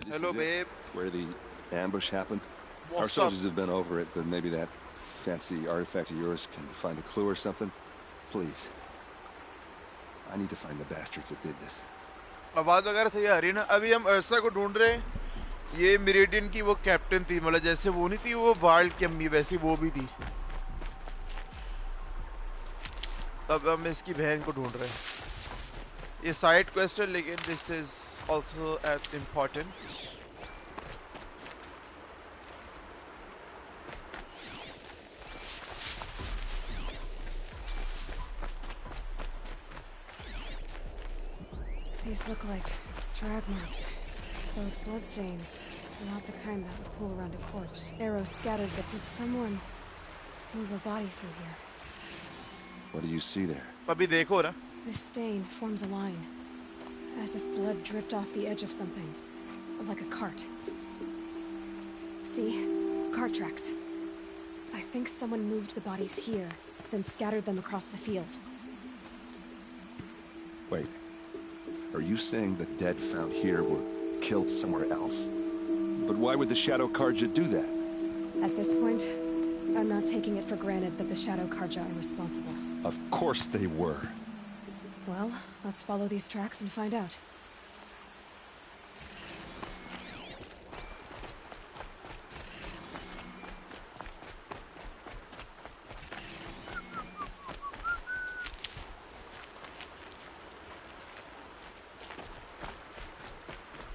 This Hello, is it? babe. Where the ambush happened? Our What's up? soldiers have been over it, but maybe that fancy artifact of yours can find a clue or something? Please. I need to find the bastards that did this. आवाज वगैरह सही आ रही है ना? अभी हम अर्सा को ढूंढ रहे हैं. ये मिरेडियन की वो कैप्टन थी, मतलब जैसे वो नहीं थी वो वार्ल्ड की अम्मी, वैसी वो भी थी. तब हम इसकी बहन को ढूंढ रहे हैं. ये साइड क्वेस्ट है, लेकिन this is also as important. These look like drag marks. Those bloodstains are not the kind that would pool around a corpse. Arrows scattered, but did someone move a body through here? What do you see there? अभी देखो ना. This stain forms a line, as if blood dripped off the edge of something, like a cart. See? Cart tracks. I think someone moved the bodies here, then scattered them across the field. Wait. Are you saying the dead found here were killed somewhere else? But why would the Shadow Karja do that? At this point, I'm not taking it for granted that the Shadow Karja are responsible. Of course they were. Well, let's follow these tracks and find out.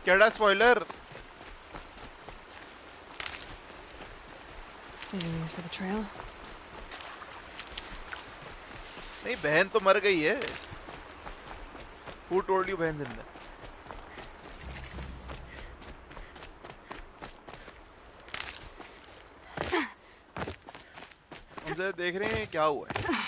क्या spoiler? Saving these for the trail. नहीं, बहन तो मर गई है. Who told you बहन जिंदा? हम देख रहे हैं क्या हुआ है.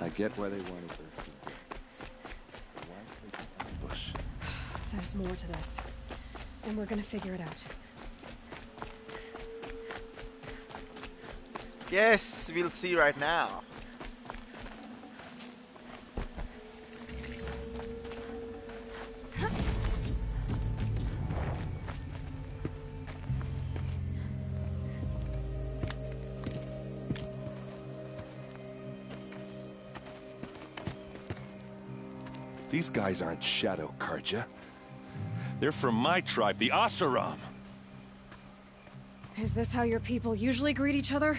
I get why they wanted her. Why take an ambush? There's more to this, and we're gonna figure it out. Yes, we'll see right now. These guys aren't Shadow Karja. They're from my tribe, the Asaram. Is this how your people usually greet each other?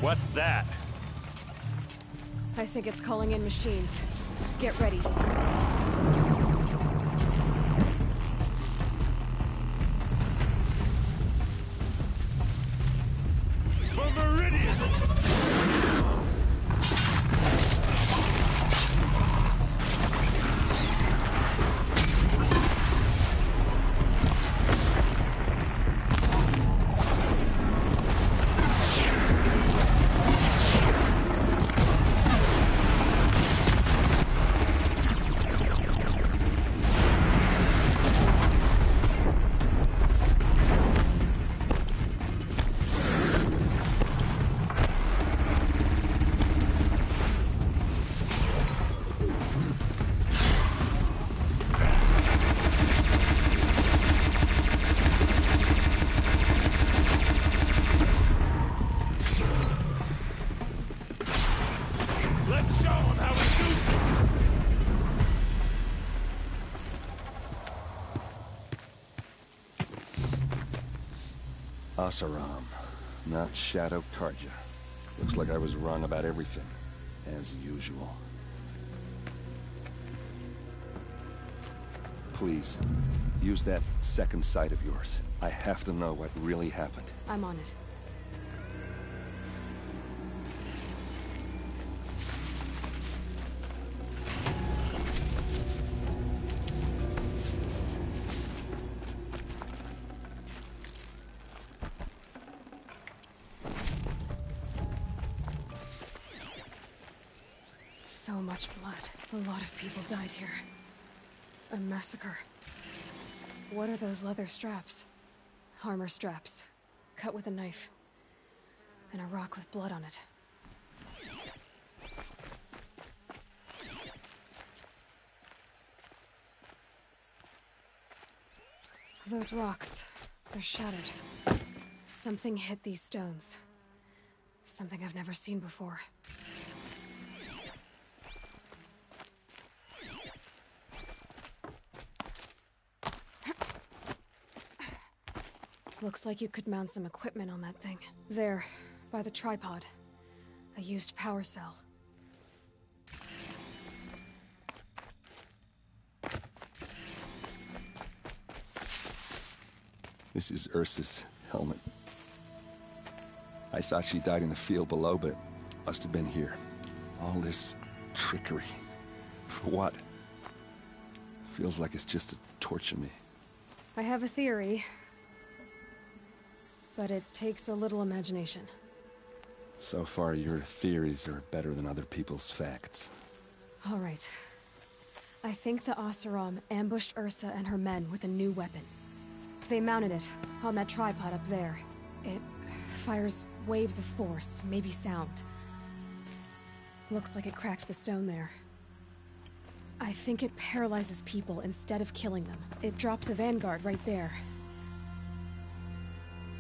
What's that? I think it's calling in machines. Get ready. Asaram, not Shadow Karja. Looks like I was wrong about everything, as usual. Please, use that second sight of yours. I have to know what really happened. I'm on it. So much blood. A lot of people died here. A massacre. What are those leather straps? Armor straps. Cut with a knife. And a rock with blood on it. Those rocks. They're shattered. Something hit these stones. Something I've never seen before. Looks like you could mount some equipment on that thing. There, by the tripod. A used power cell. This is Ursa's helmet. I thought she died in the field below, but it must have been here. All this trickery. For what? Feels like it's just to torture me. I have a theory. But it takes a little imagination. So far, your theories are better than other people's facts. All right. I think the Oseram ambushed Ursa and her men with a new weapon. They mounted it on that tripod up there. It fires waves of force, maybe sound. Looks like it cracked the stone there. I think it paralyzes people instead of killing them. It dropped the vanguard right there.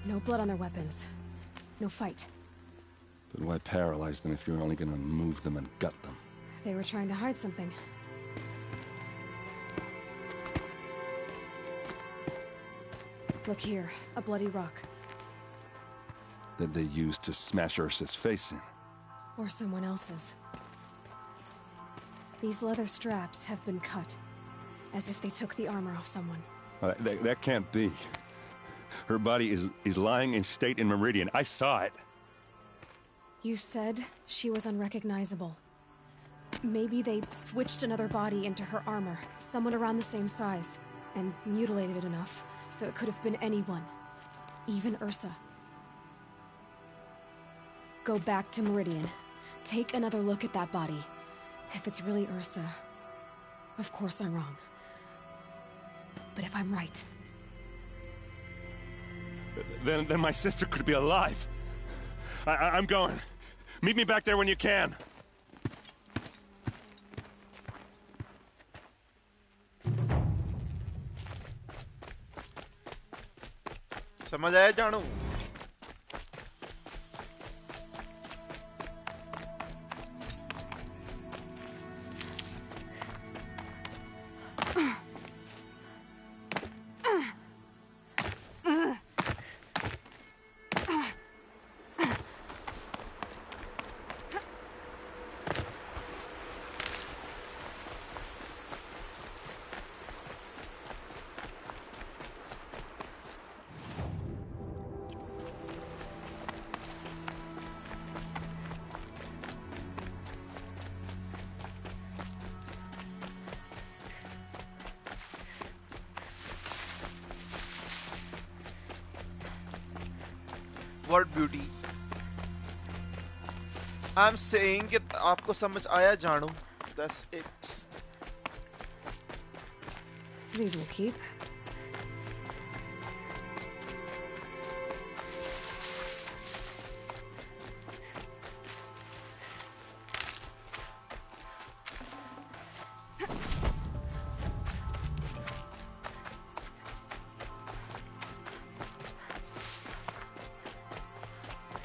No blood on their weapons. No fight. But why paralyze them if you're only gonna move them and gut them? They were trying to hide something. Look here, a bloody rock. That they used to smash Ursa's face in. Or someone else's. These leather straps have been cut, as if they took the armor off someone. That can't be. Her body is lying in state in Meridian. I saw it. You said she was unrecognizable. Maybe they switched another body into her armor, someone around the same size, and mutilated it enough, so it could have been anyone. Even Ursa. Go back to Meridian. Take another look at that body. If it's really Ursa, of course I'm wrong. But if I'm right... Then my sister could be alive. I'm going. Meet me back there when you can. समझ आया जानू? What beauty. I'm saying कि आपको समझ आया जानू. That's it. These will keep.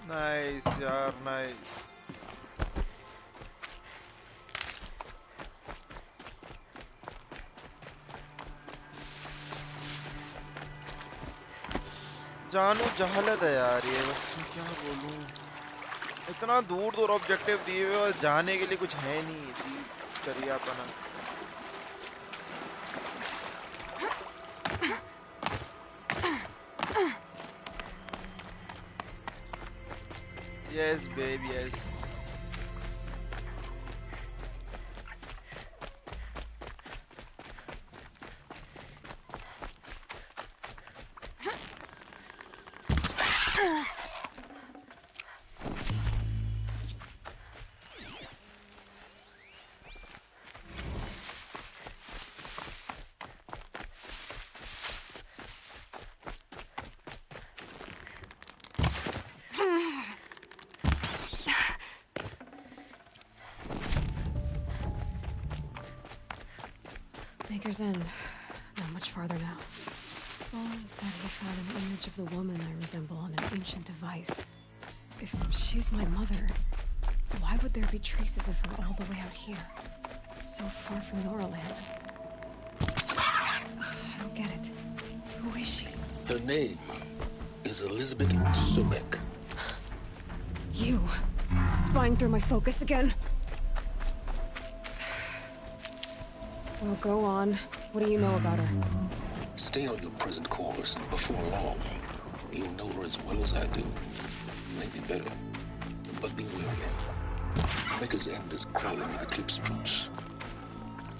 Nice, yaar, nice. जानू जहालत है यार ये, बस मैं क्या बोलूं. इतना दूर दूर ऑब्जेक्टिव दिए हुए और जाने के लिए कुछ है नहीं. जी करियापना. Yes, babe, yes. Maker's End. Not much farther now. Owen said he found an image of the woman I resemble on an ancient device. If she's my mother, why would there be traces of her all the way out here? So far from Noraland. I don't get it. Who is she? Her name is Elizabeth Sobek. You! Spying through my focus again? Well, go on. What do you know about her? Stay on your present course. Before long, you'll know her as well as I do. Maybe better. But be wary. Maker's End is crawling with Eclipse troops.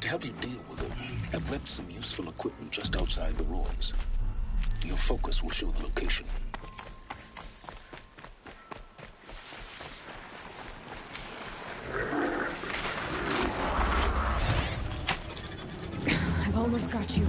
To help you deal with them, I've left some useful equipment just outside the ruins. Your focus will show the location. I've almost got you.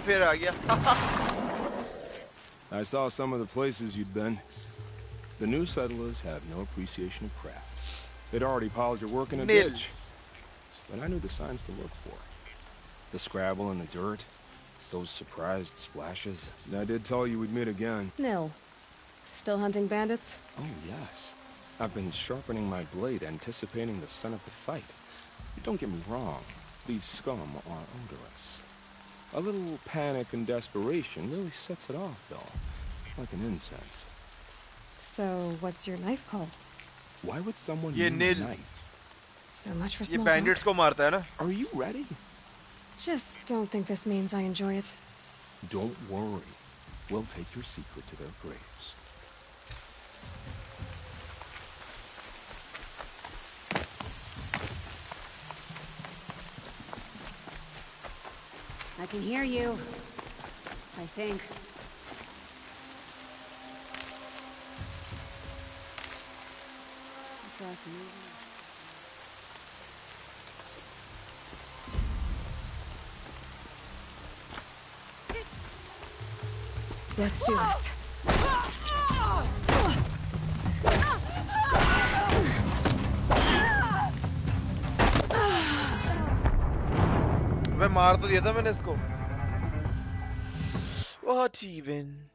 फिर आ गया. I saw some of the places you'd been. The new settlers have no appreciation of craft. They'd already piled your work in a ditch. But I knew the signs to look for. The scrabble in the dirt, those surprised splashes. And I did tell you we'd meet again. Nil. Still hunting bandits? Oh, yes. I've been sharpening my blade, anticipating the scent of the fight. Don't get me wrong. These scum are odorous. A little panic and desperation really sets it off, though. Like an incense. So, what's your knife called? Why would someone ये need a Nil. knife? So much for ये small bandits talk. को मारता है ना. Are you ready? Just don't think this means I enjoy it. Don't worry. We'll take your secret to their graves. I can hear you. I think. Let's do this. मैं मार तो दिया था मैंने इसको. What even?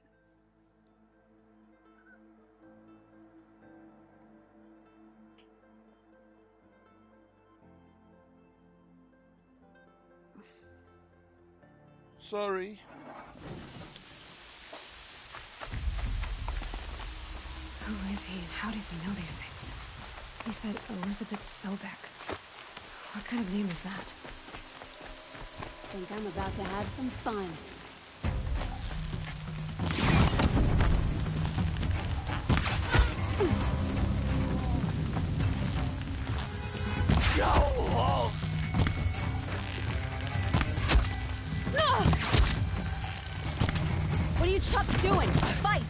Sorry. Who is he and how does he know these things? He said Elizabeth Sobek. What kind of name is that? Think I'm about to have some fun. What are you chucks doing? Fight!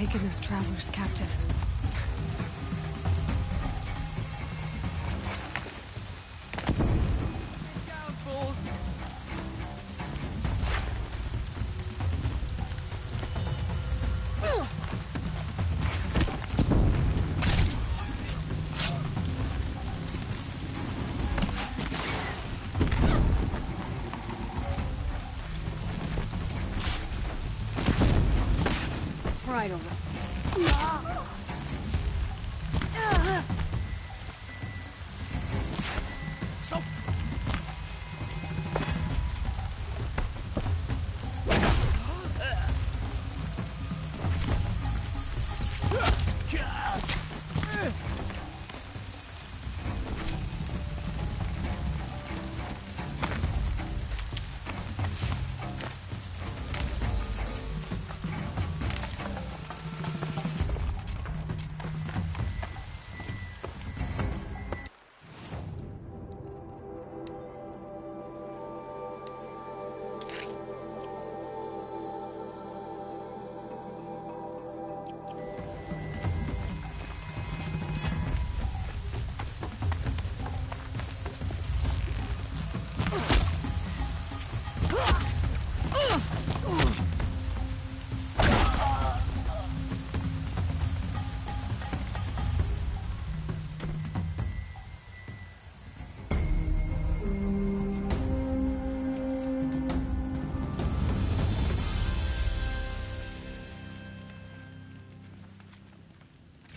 taken those travelers captive. Right over.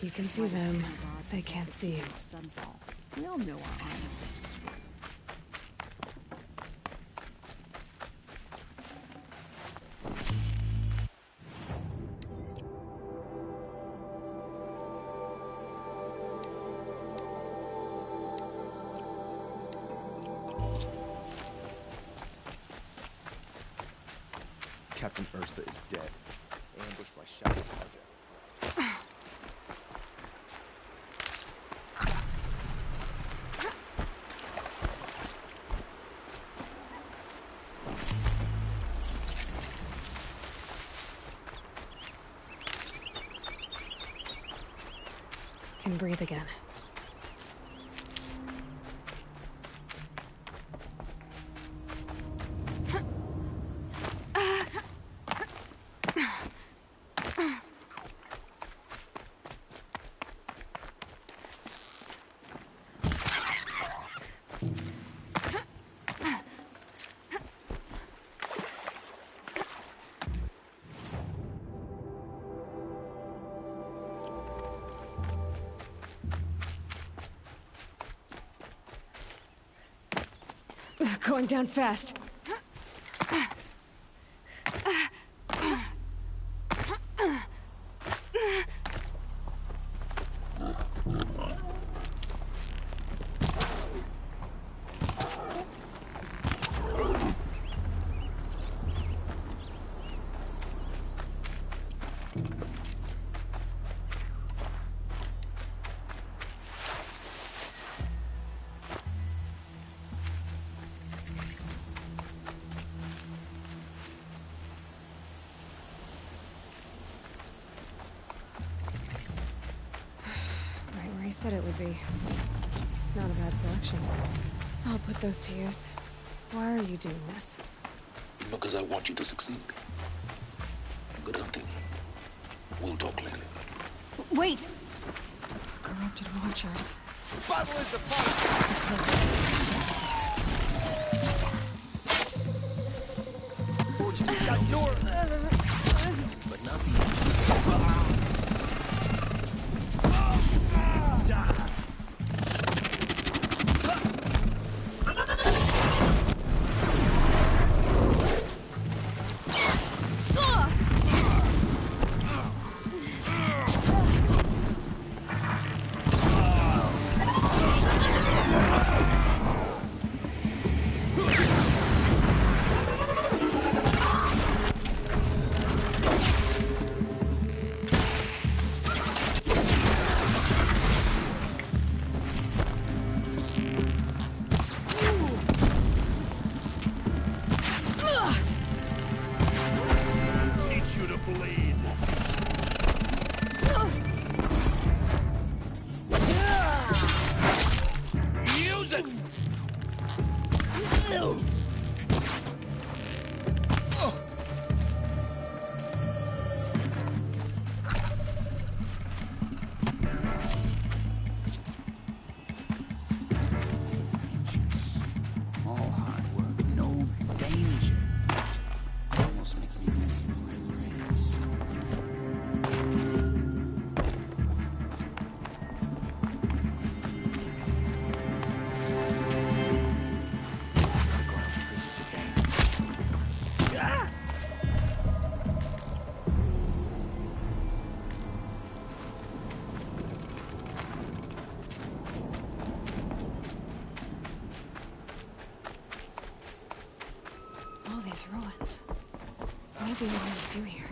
You can see them. They can't see you. Sunfall. We all know our armor. Captain Ursa is dead. Ambushed by Shadow Project. Can breathe again. Going down fast. Said it would be. Not a bad selection. I'll put those to use. Why are you doing this? Because I want you to succeed. Good hunting. We'll talk later. Wait! Corrupted watchers. Battle is upon us. Fortunately, that door. But not the. All these ruins. What do the humans do here?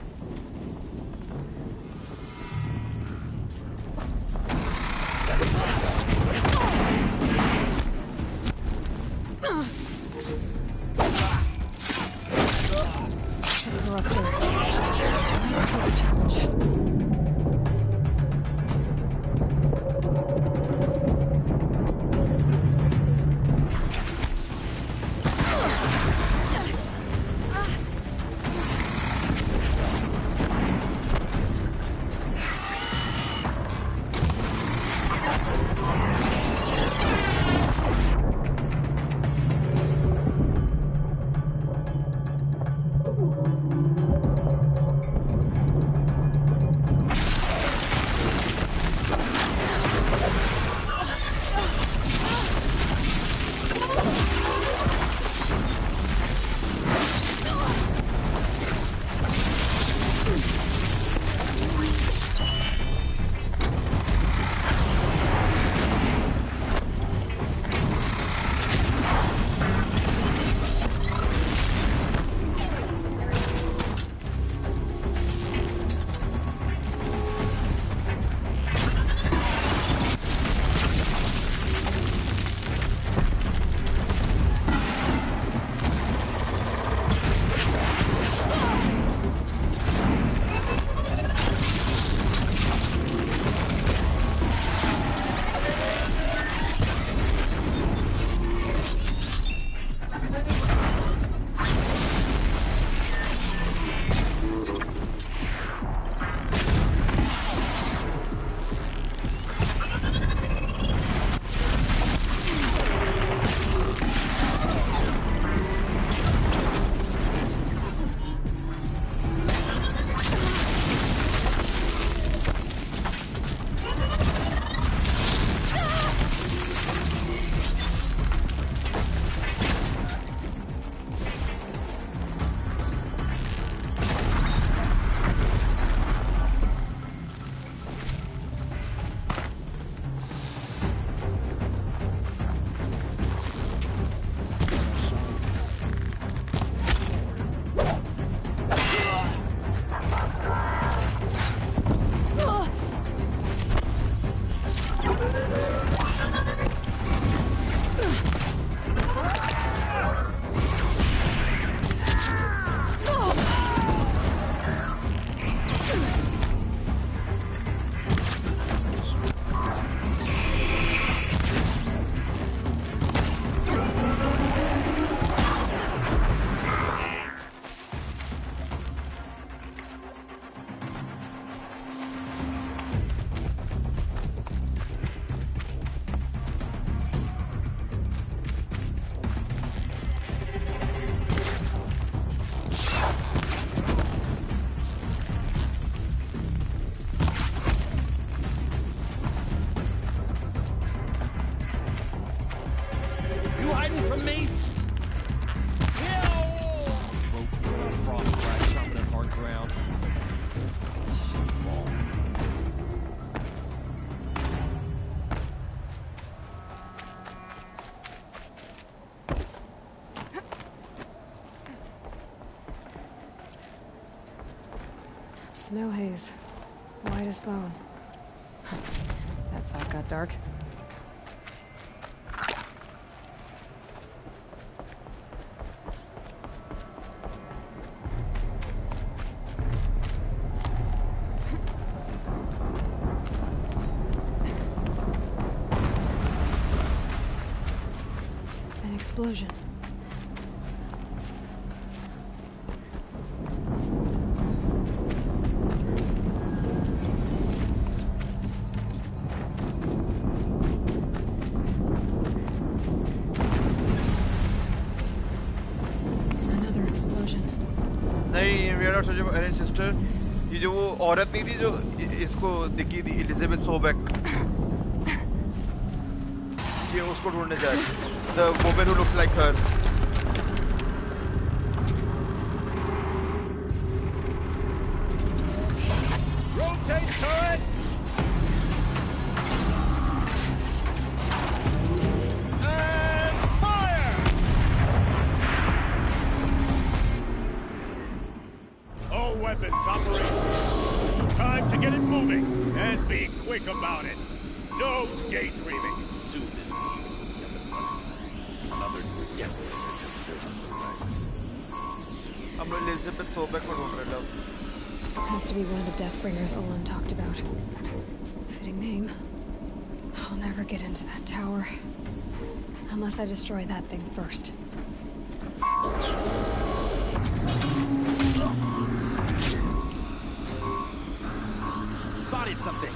Corruptor. Challenge. Snow haze. White as bone. That thought got dark. An explosion. Sister ये जो वो औरत नहीं थी जो इसको दिखी थी एलिजाबेथ सोबेक ये उसको ढूंढने जा रही है the woman who looks like her rotate turret and fire weapons, operator. Time to get it moving, and be quick about it. No daydreaming. Soon this team will be up and running. Another death bringer to fill up the ranks. हम लोग Elizabeth सोबेक को ढूंढ रहे हैं. Has to be one of the Deathbringers Olin talked about. Fitting name. I'll never get into that tower. Unless I destroy that thing first. Spotted something.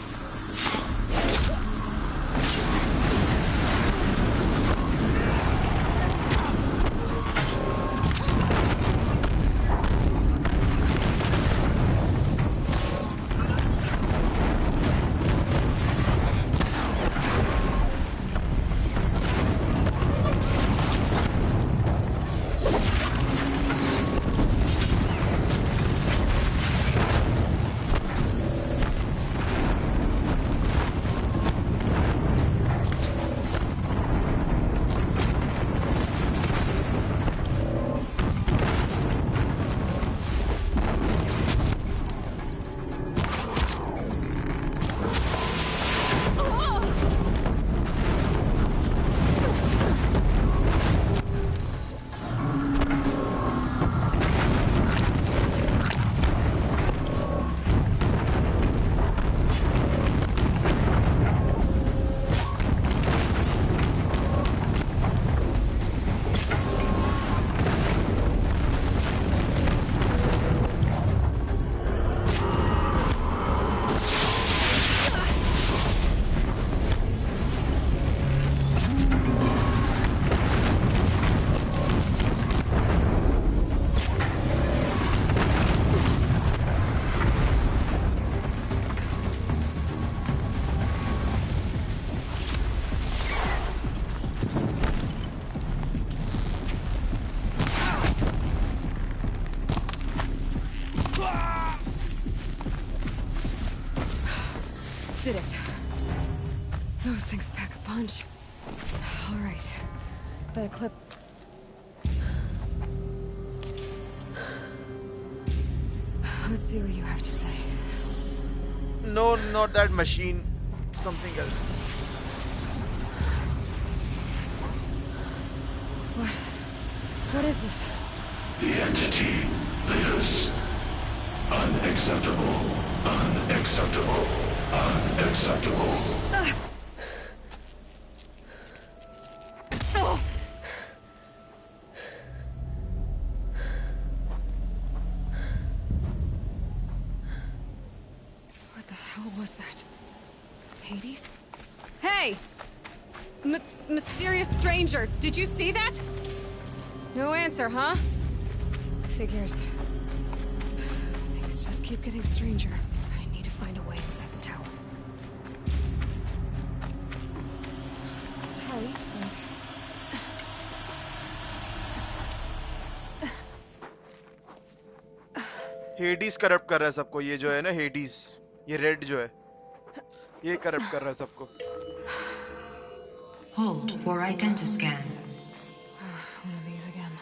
Did it. Those things pack a punch. All right. Better clip. Let's see what you have to say. No, not that machine. Something else. What is this? The entity lives. Unacceptable. Unacceptable. Unacceptable. What the hell was that? Hades? Hey! Mysterious stranger, did you see that? No answer, huh? Figures. Things just keep getting stranger. I need to find a way inside the tower. It's tight, but... Hades corrupt कर रहा है सबको. ये जो है ना Hades, ये red जो है, ये करप्ट कर रहा है सबको. Hold for identiscan. One of these again.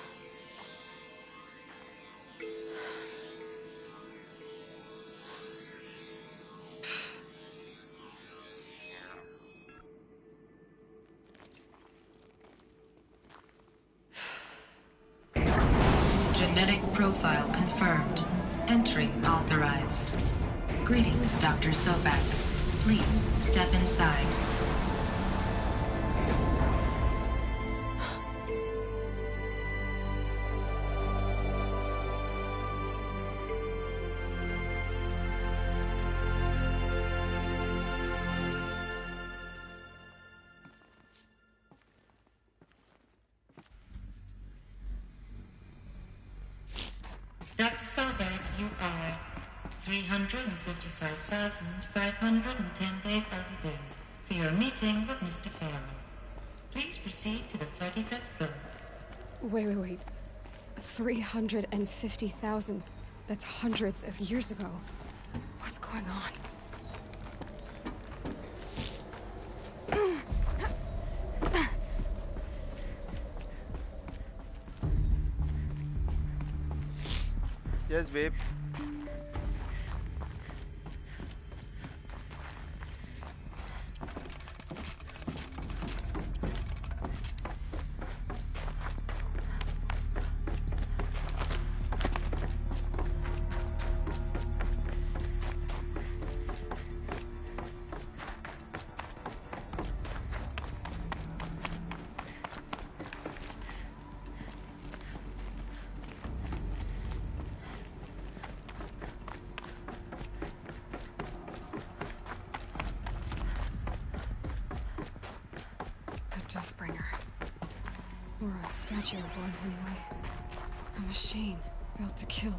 Genetic profile confirmed. Entry authorized. Greetings, Dr. Sobek. Please step inside. Dr. Sobek, you are 355,510 days overdue for your meeting with Mr. Farrell. Please proceed to the 35th floor. Wait. 350,000. That's hundreds of years ago. What's going on? Yes, babe. statue of one, anyway. A machine built to kill.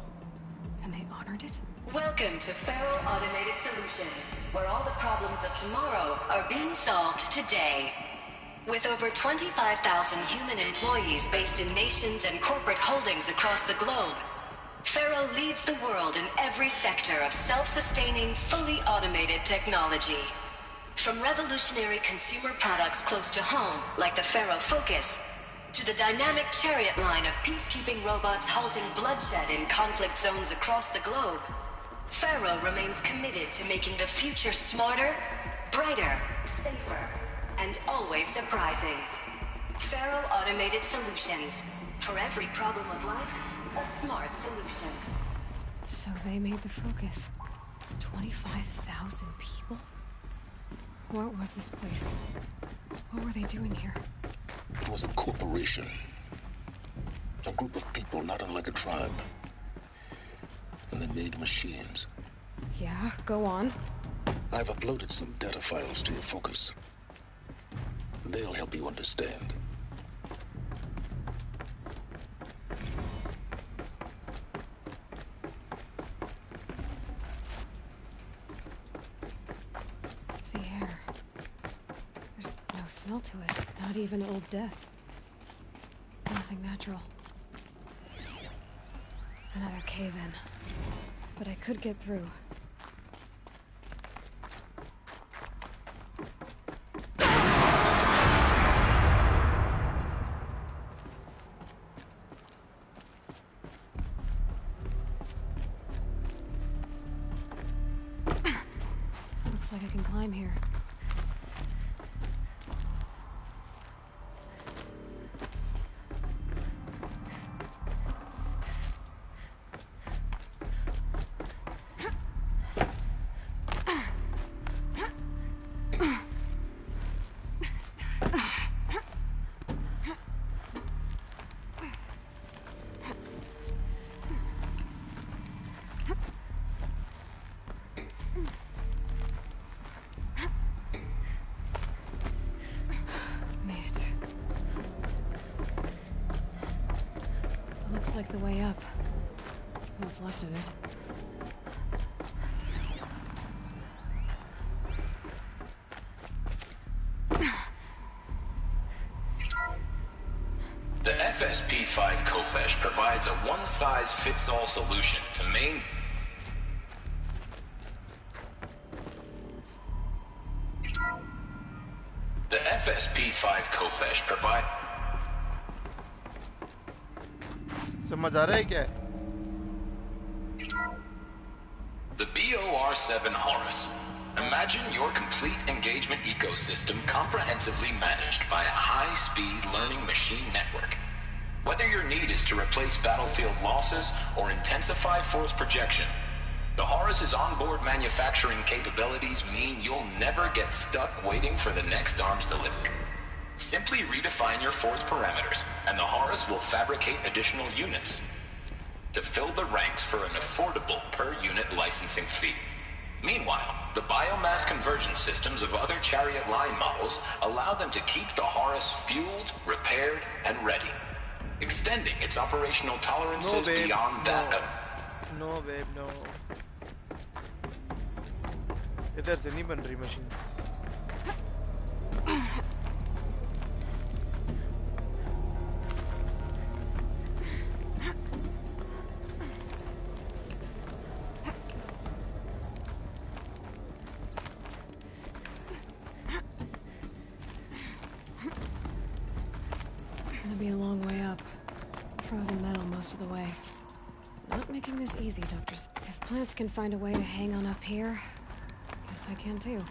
And they honored it? Welcome to Faro Automated Solutions, where all the problems of tomorrow are being solved today. With over 25,000 human employees based in nations and corporate holdings across the globe, Faro leads the world in every sector of self-sustaining, fully automated technology. From revolutionary consumer products close to home, like the Faro Focus, to the dynamic Chariot line of peacekeeping robots halting bloodshed in conflict zones across the globe, Faro remains committed to making the future smarter, brighter, safer, and always surprising. Faro Automated Solutions. For every problem of life, a smart solution. So they made the Focus. 25,000 people? What was this place? What were they doing here? It was a corporation. A group of people not unlike a tribe. And they made machines. Yeah, go on. I've uploaded some data files to your Focus. They'll help you understand. The air. There's no smell to it. Not even old death. Nothing natural. Another cave-in. But I could get through. Looks like I can climb here. Like the way up. What's left of it. The FSP-5 Khopesh provides a one-size-fits-all solution to main... The FSP-5 Khopesh provide... समझ आ रहा है क्या? The BOR-7 Horus. Imagine your complete engagement ecosystem comprehensively managed by a high-speed learning machine network. Whether your need is to replace battlefield losses or intensify force projection, the Horus's onboard manufacturing capabilities mean you'll never get stuck waiting for the next arms delivery. Simply redefine your force parameters, and the Horus will fabricate additional units to fill the ranks for an affordable per-unit licensing fee. Meanwhile, the biomass conversion systems of other Chariot line models allow them to keep the Horus fueled, repaired, and ready, extending its operational tolerances beyond that of... No, babe, no. इधर से नहीं बन रही machines. Be a long way up. Frozen metal most of the way. Not making this easy, Doctors. If plants can find a way to hang on up here, guess I can too.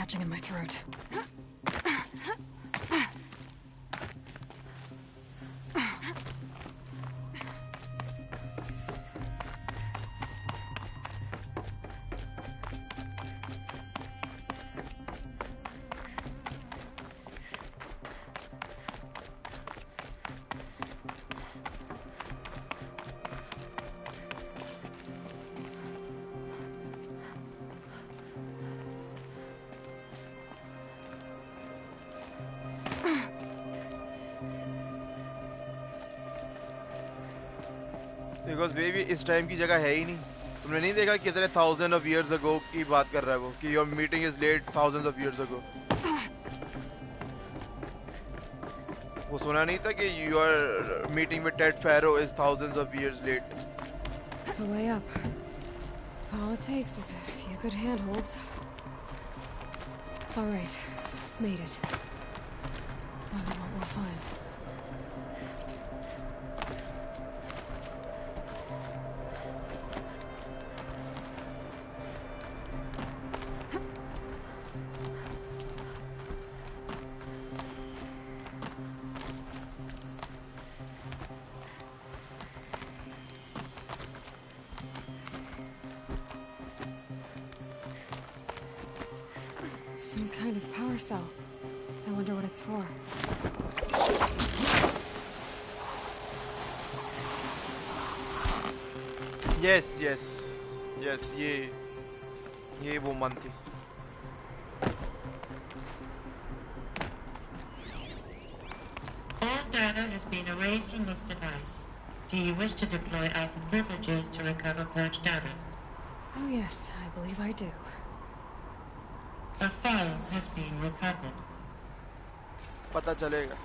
catching in my throat. Because baby इस time की जगह है ही नहीं. तुमने नहीं देखा कितने thousands of years ago की बात कर रहा है वो कि your meeting is late thousands of years ago. वो सुना नहीं था कि your meeting with Ted Faro is thousands of years late. The way up. All it takes is a few good handholds. All right, made it. Wonder what we'll find. Some kind of power cell. I wonder what it's for. Yes, ये वो मन थी. All data has been erased from this device. Do you wish to deploy Alpha privileges to recover purged data? Oh yes, I believe I do. A file has been recovered. पता चलेगा.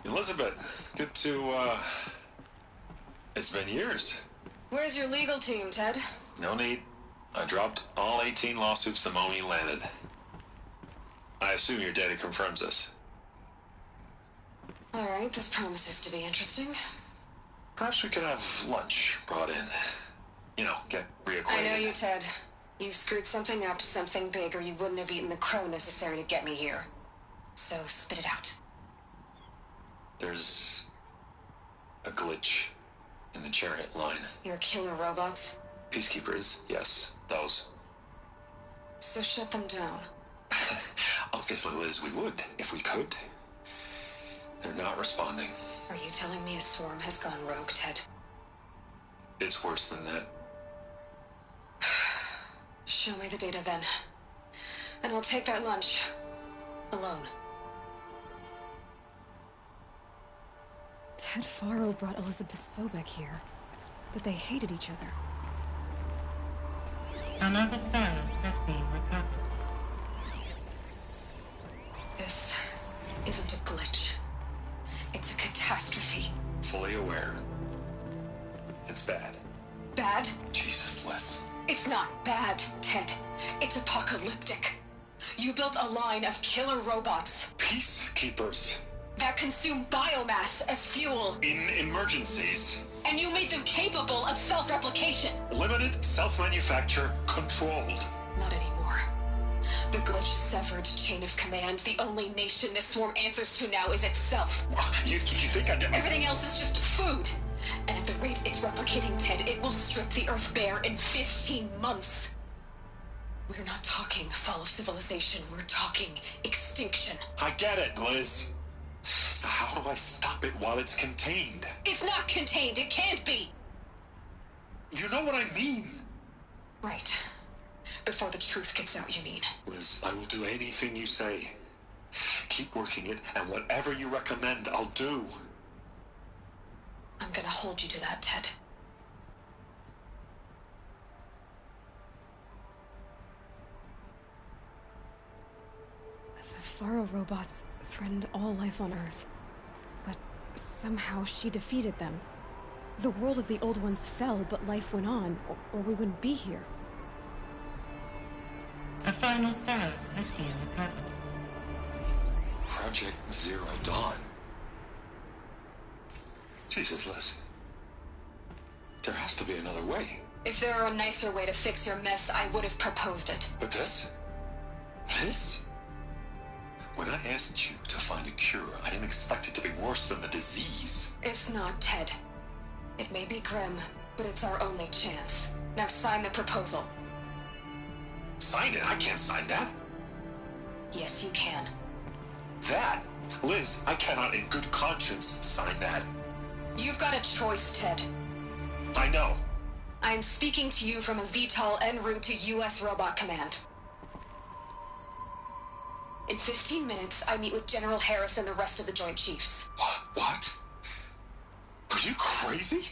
Elizabeth, good to, it's been years. Where's your legal team, Ted? No need. I dropped all 18 lawsuits the moment you landed. I assume your data confirms this. All right, this promises to be interesting. Perhaps we could have lunch brought in. You know, get reacquainted. I know you, Ted. You screwed something up, something big, or you wouldn't have eaten the crow necessary to get me here. So spit it out. There's a glitch in the chariot line. Your killer robots? Peacekeepers, yes, those. So shut them down. Obviously, Liz, we would, if we could. They're not responding. Are you telling me a swarm has gone rogue, Ted? It's worse than that. Show me the data then. And I'll take that lunch. Alone. Ted Faro brought Elizabeth Sobek here, but they hated each other. Another file has been recovered. This isn't a glitch. It's a catastrophe. Fully aware. It's bad. Bad? Jesus, Les. It's not bad, Ted. It's apocalyptic. You built a line of killer robots. Peacekeepers. That consume biomass as fuel. In emergencies. And you made them capable of self-replication. Limited, self-manufacture, controlled. Not anymore. The glitch severed chain of command. The only nation this swarm answers to now is itself. You think I did? Everything else is just food. And at the rate it's replicating, Ted, it will strip the Earth bare in 15 months. We're not talking fall of civilization. We're talking extinction. I get it, Liz. So how do I stop it while it's contained? It's not contained. It can't be. You know what I mean. Right. Before the truth gets out, you mean? Liz, I will do anything you say. Keep working it, and whatever you recommend, I'll do. I'm gonna hold you to that, Ted. The Faro robots threatened all life on Earth, but somehow she defeated them. The world of the old ones fell, but life went on, or we wouldn't be here. A final file has been recovered. Project Zero Dawn. Jesus, Liz. There has to be another way. If there were a nicer way to fix your mess, I would have proposed it. But this? This? When I asked you to find a cure, I didn't expect it to be worse than the disease. It's not, Ted. It may be grim, but it's our only chance. Now sign the proposal. Sign it? I can't sign that. Yes, you can. That? Liz, I cannot in good conscience sign that. You've got a choice, Ted. I know. I am speaking to you from a VTOL en route to U.S. Robot Command. In 15 minutes, I meet with General Harris and the rest of the Joint Chiefs. What? Are you crazy?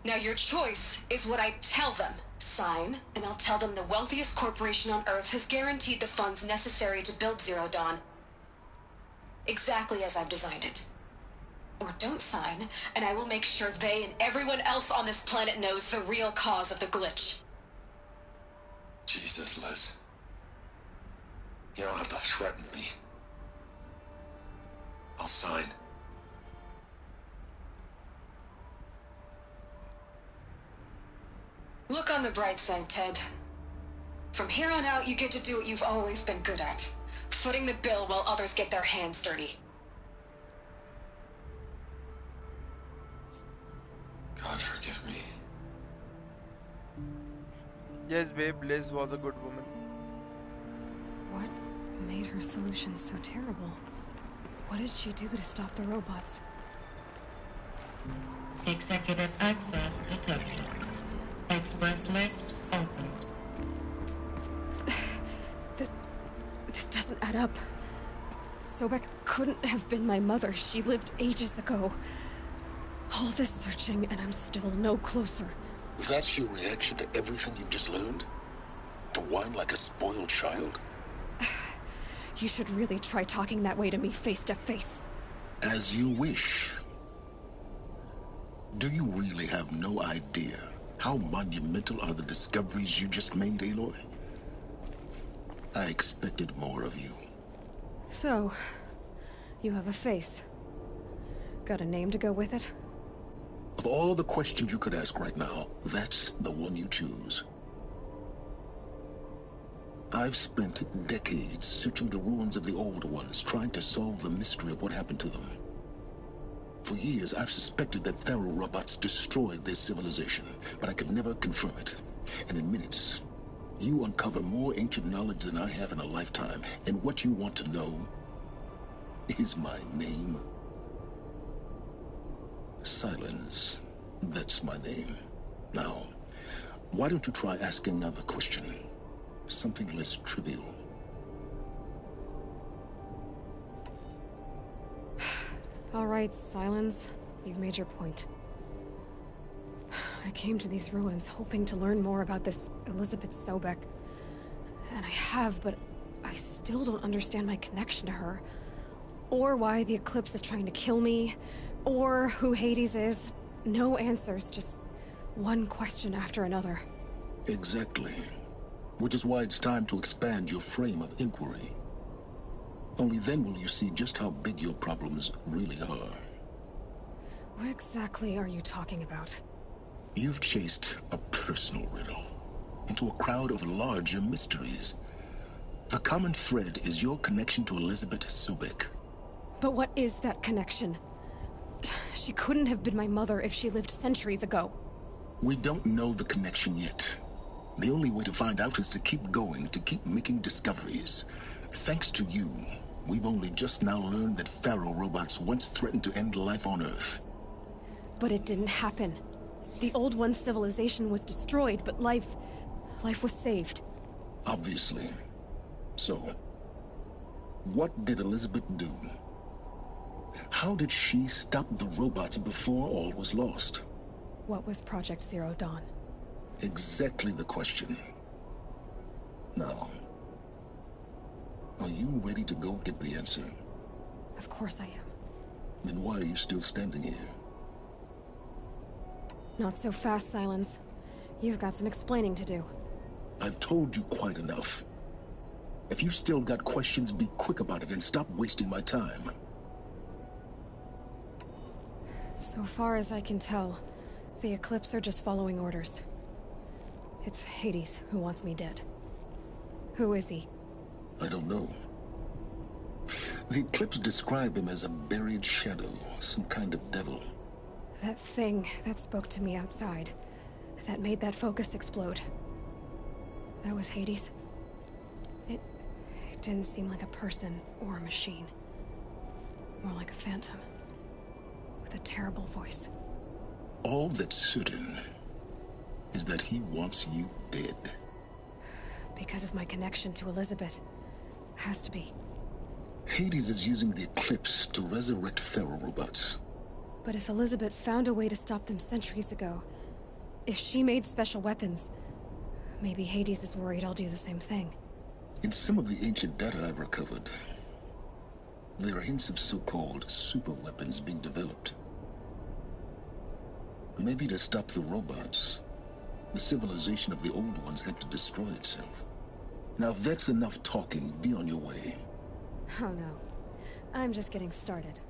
Now your choice is what I tell them. Sign, and I'll tell them the wealthiest corporation on Earth has guaranteed the funds necessary to build Zero Dawn. Exactly as I've designed it. Or don't sign, and I will make sure they and everyone else on this planet knows the real cause of the glitch. Jesus, Liz. You don't have to threaten me. I'll sign. Look on the bright side, Ted. From here on out, you get to do what you've always been good at. Footing the bill while others get their hands dirty. God forgive me. Yes, babe, Liz was a good woman. What made her solution so terrible? What did she do to stop the robots? Executive access detected. Express lift opened. This doesn't add up. Sobek couldn't have been my mother. She lived ages ago. All this searching, and I'm still no closer. That's your reaction to everything you've just learned? To whine like a spoiled child? You should really try talking that way to me face to face. As you wish. Do you really have no idea how monumental are the discoveries you just made, Aloy? I expected more of you. So, you have a face. Got a name to go with it? Of all the questions you could ask right now, that's the one you choose. I've spent decades searching the ruins of the old ones, trying to solve the mystery of what happened to them. For years, I've suspected that Faro robots destroyed their civilization, but I could never confirm it. And in minutes, you uncover more ancient knowledge than I have in a lifetime, and what you want to know is my name. Silence. That's my name. Now, why don't you try asking another question? Something less trivial. All right, Silence. You've made your point. I came to these ruins hoping to learn more about this Elizabeth Sobek. And I have, but I still don't understand my connection to her. Or why the Eclipse is trying to kill me. Or who Hades is. No answers, just one question after another. Exactly. Which is why it's time to expand your frame of inquiry. Only then will you see just how big your problems really are. What exactly are you talking about? You've chased a personal riddle into a crowd of larger mysteries. The common thread is your connection to Elizabeth Sobek. But what is that connection? She couldn't have been my mother if she lived centuries ago. We don't know the connection yet. The only way to find out is to keep going, to keep making discoveries. Thanks to you, we've only just now learned that Faro robots once threatened to end life on Earth. But it didn't happen. The Old One's civilization was destroyed, but life was saved. Obviously. So, what did Elizabeth do? How did she stop the robots before all was lost? What was Project Zero Dawn? Exactly the question. Now, are you ready to go get the answer? Of course I am. Then why are you still standing here? Not so fast, Silence. You've got some explaining to do. I've told you quite enough. If you've still got questions, be quick about it and stop wasting my time. So far as I can tell, The Eclipse are just following orders. It's Hades who wants me dead. Who is he? I don't know. The Eclipse describe him as a buried shadow, some kind of devil. That thing that spoke to me outside, that made that focus explode. That was Hades. It didn't seem like a person or a machine. More like a phantom. With a terrible voice. All that's certain is that he wants you dead. Because of my connection to Elizabeth. Has to be. Hades is using the Eclipse to resurrect Pharaoh robots. But if Elizabeth found a way to stop them centuries ago, if she made special weapons, maybe Hades is worried I'll do the same thing. In some of the ancient data I've recovered, there are hints of so-called super weapons being developed. Maybe to stop the robots, the civilization of the old ones had to destroy itself. Now, if that's enough talking, be on your way. Oh no. I'm just getting started.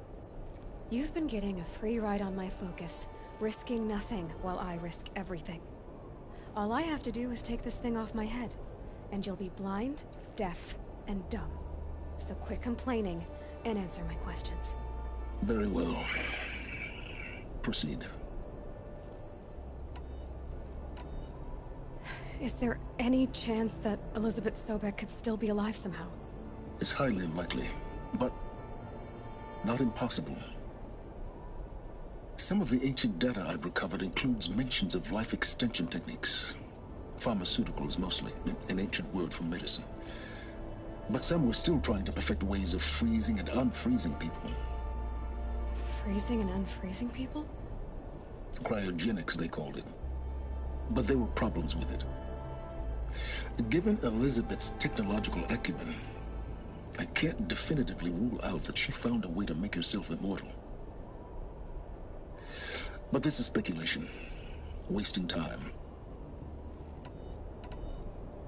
You've been getting a free ride on my focus, risking nothing while I risk everything. All I have to do is take this thing off my head, and you'll be blind, deaf, and dumb. So quit complaining and answer my questions. Very well. Proceed. Is there any chance that Elizabeth Sobek could still be alive somehow? It's highly unlikely, but not impossible. Some of the ancient data I've recovered includes mentions of life extension techniques. Pharmaceuticals, mostly, an ancient word for medicine. But some were still trying to perfect ways of freezing and unfreezing people. Freezing and unfreezing people? Cryogenics, they called it. But there were problems with it. Given Elizabeth's technological acumen, I can't definitively rule out that she found a way to make herself immortal. But this is speculation. Wasting time.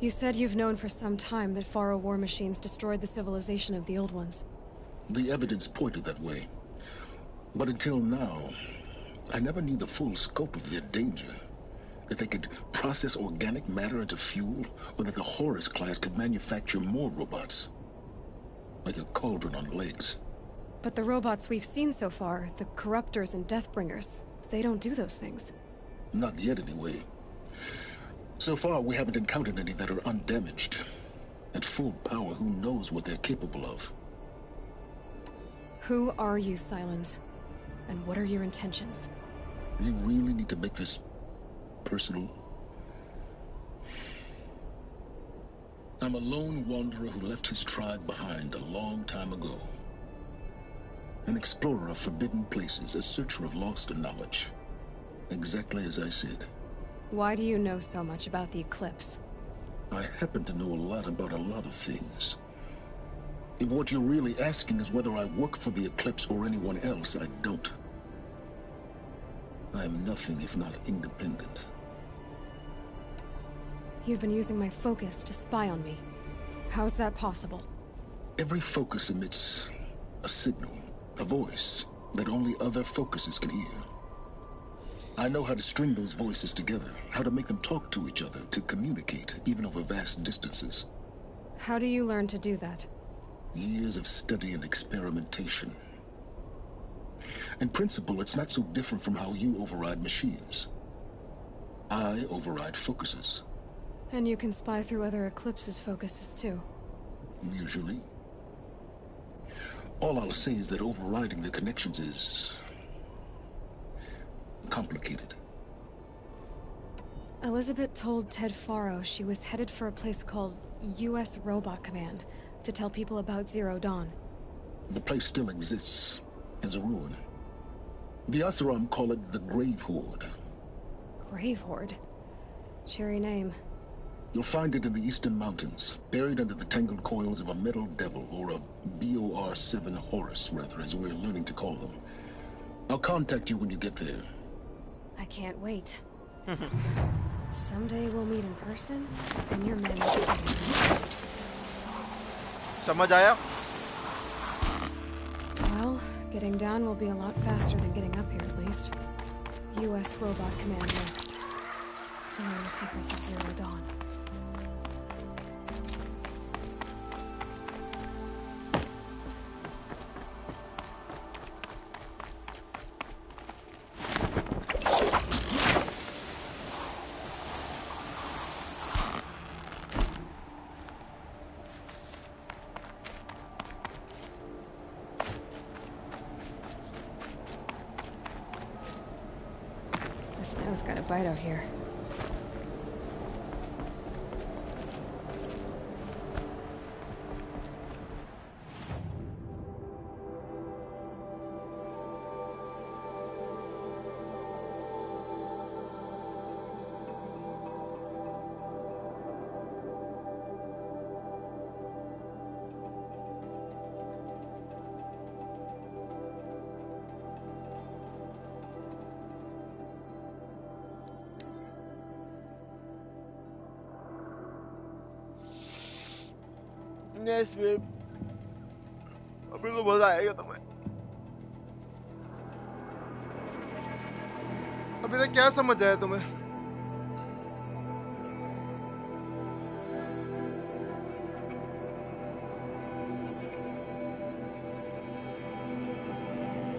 You said you've known for some time that Pharaoh war machines destroyed the civilization of the old ones. The evidence pointed that way. But until now, I never knew the full scope of their danger. That they could process organic matter into fuel, or that the Horus class could manufacture more robots. Like a cauldron on legs. But the robots we've seen so far, the Corruptors and Deathbringers, they don't do those things. Not yet, anyway. So far, we haven't encountered any that are undamaged. At full power, who knows what they're capable of? Who are you, Sylens? And what are your intentions? You really need to make this personal? I'm a lone wanderer who left his tribe behind a long time ago. An explorer of forbidden places, a searcher of lost knowledge. Exactly as I said. Why do you know so much about the Eclipse? I happen to know a lot about a lot of things. If what you're really asking is whether I work for the Eclipse or anyone else, I don't. I am nothing if not independent. You've been using my focus to spy on me. How's that possible? Every focus emits a signal, a voice, that only other focuses can hear. I know how to string those voices together, how to make them talk to each other, to communicate, even over vast distances. How do you learn to do that? Years of study and experimentation. In principle, it's not so different from how you override machines. I override focuses. And you can spy through other Eclipse's focuses, too. Usually. All I'll say is that overriding the connections is complicated. Elizabeth told Ted Faro she was headed for a place called U.S. Robot Command to tell people about Zero Dawn. The place still exists as a ruin. The Oseram call it the Grave Horde. Grave Horde? Cheery name. You'll find it in the Eastern Mountains, buried under the tangled coils of a metal devil, or a BOR-7 Horus, rather, as we're learning to call them. I'll contact you when you get there. I can't wait. Someday we'll meet in person, and your men will be getting. समझ आया? Well, getting down will be a lot faster than getting up here, at least. U.S. Robot Command next. To learn the secrets of Zero Dawn. The snow's got a bite out here. Yes, babe. अभी तो मजा आएगा तुम्हें. अभी तक क्या समझ आया तुम्हें?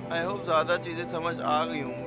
I hope ज़्यादा चीजें समझ आ गई हूँ.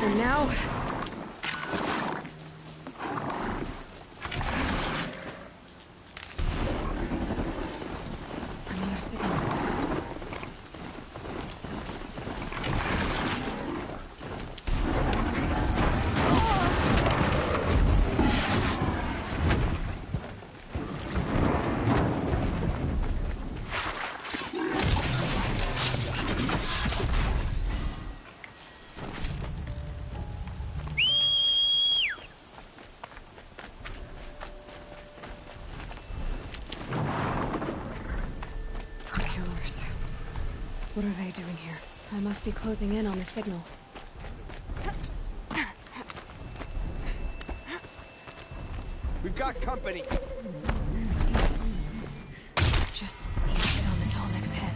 And now... another signal. What are they doing here? I must be closing in on the signal. We've got company. Just need to get on the Tallneck's head.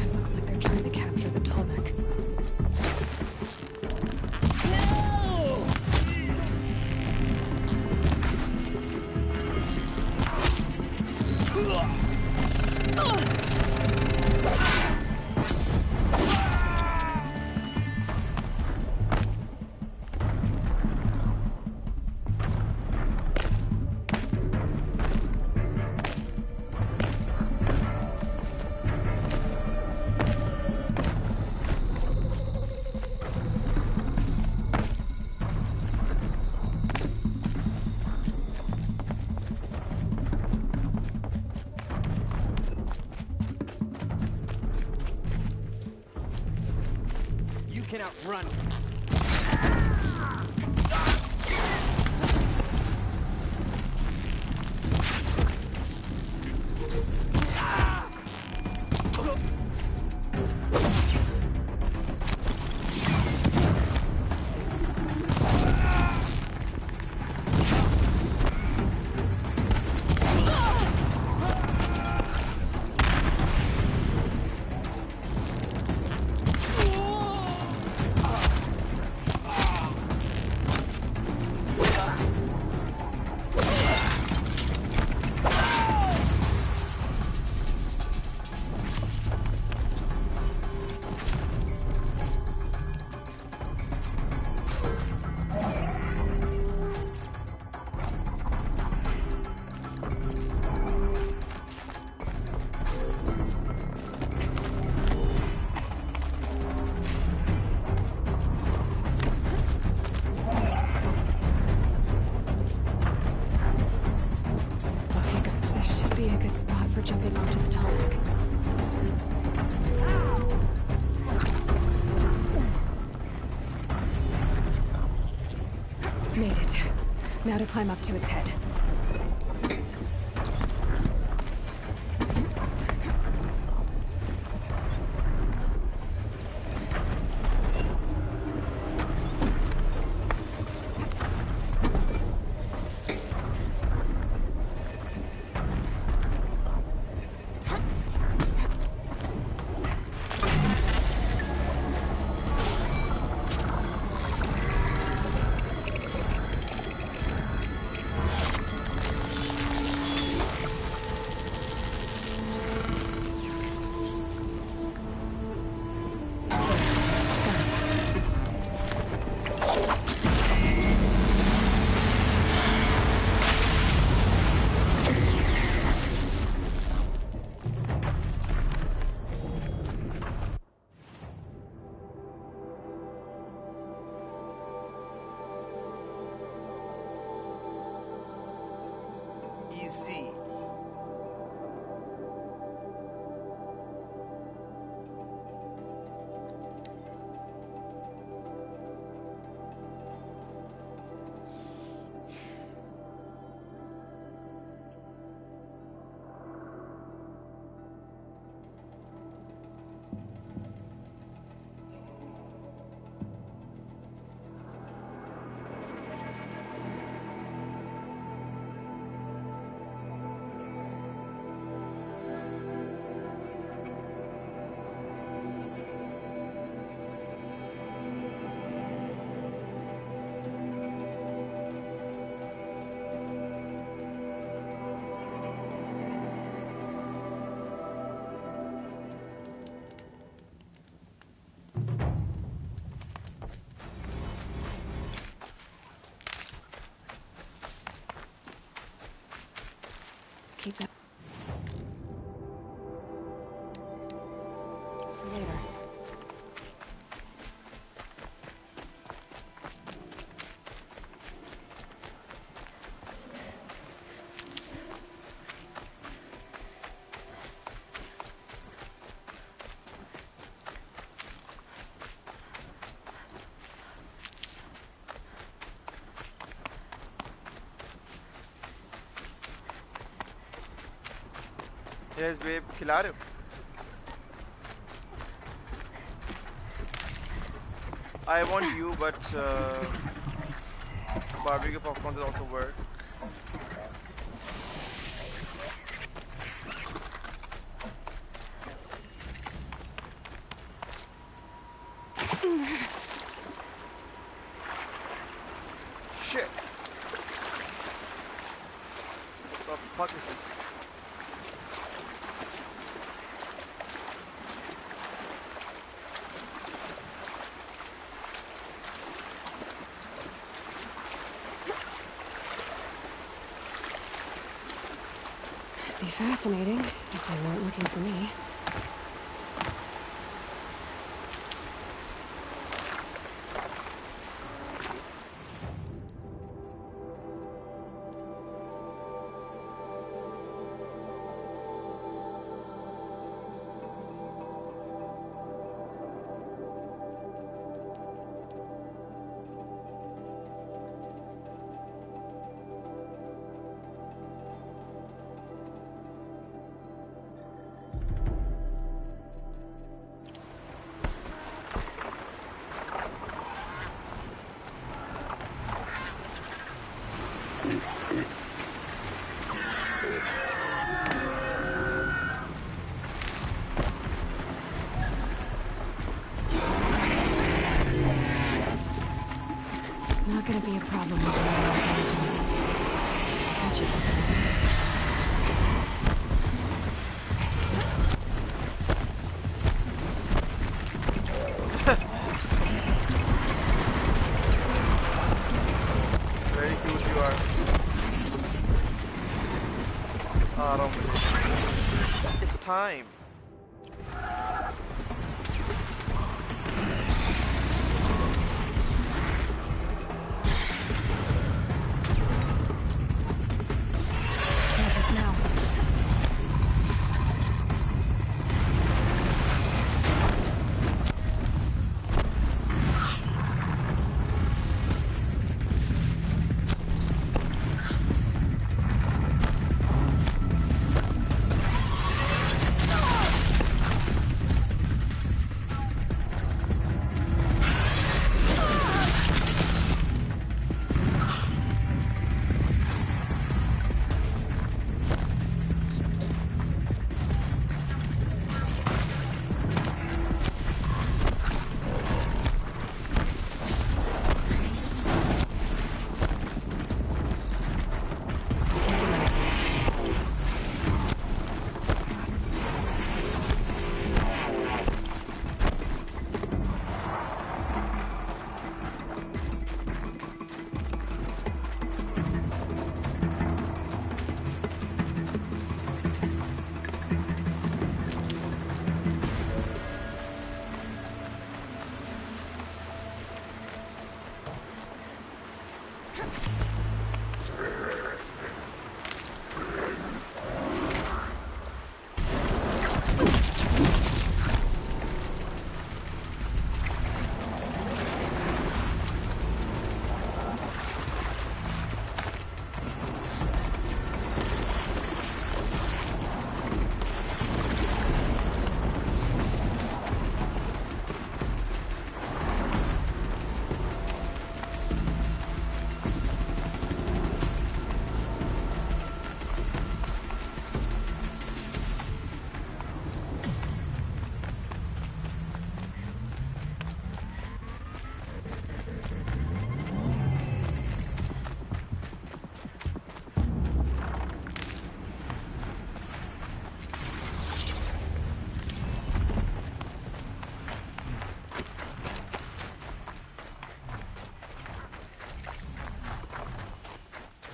It looks like they're trying to capture the Tallneck. Can outrun. Jumping onto the Tallneck. Made it. Now to climb up to its head. Yes, babe, खिला रहे हो? I want you, but barbecue popcorn will also work. Shit. What the fuck is this? Be fascinating if they weren't looking for me. Not gonna be a problem with Catch you. Very cute you are. It's time.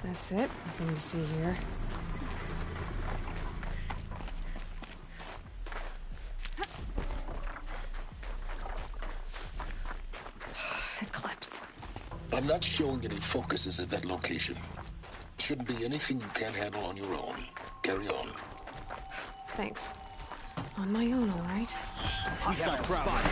That's it. Nothing to see here. Eclipse. I'm not showing any focuses at that location. Shouldn't be anything you can't handle on your own. Carry on. Thanks. On my own, all right? Hostile spotted.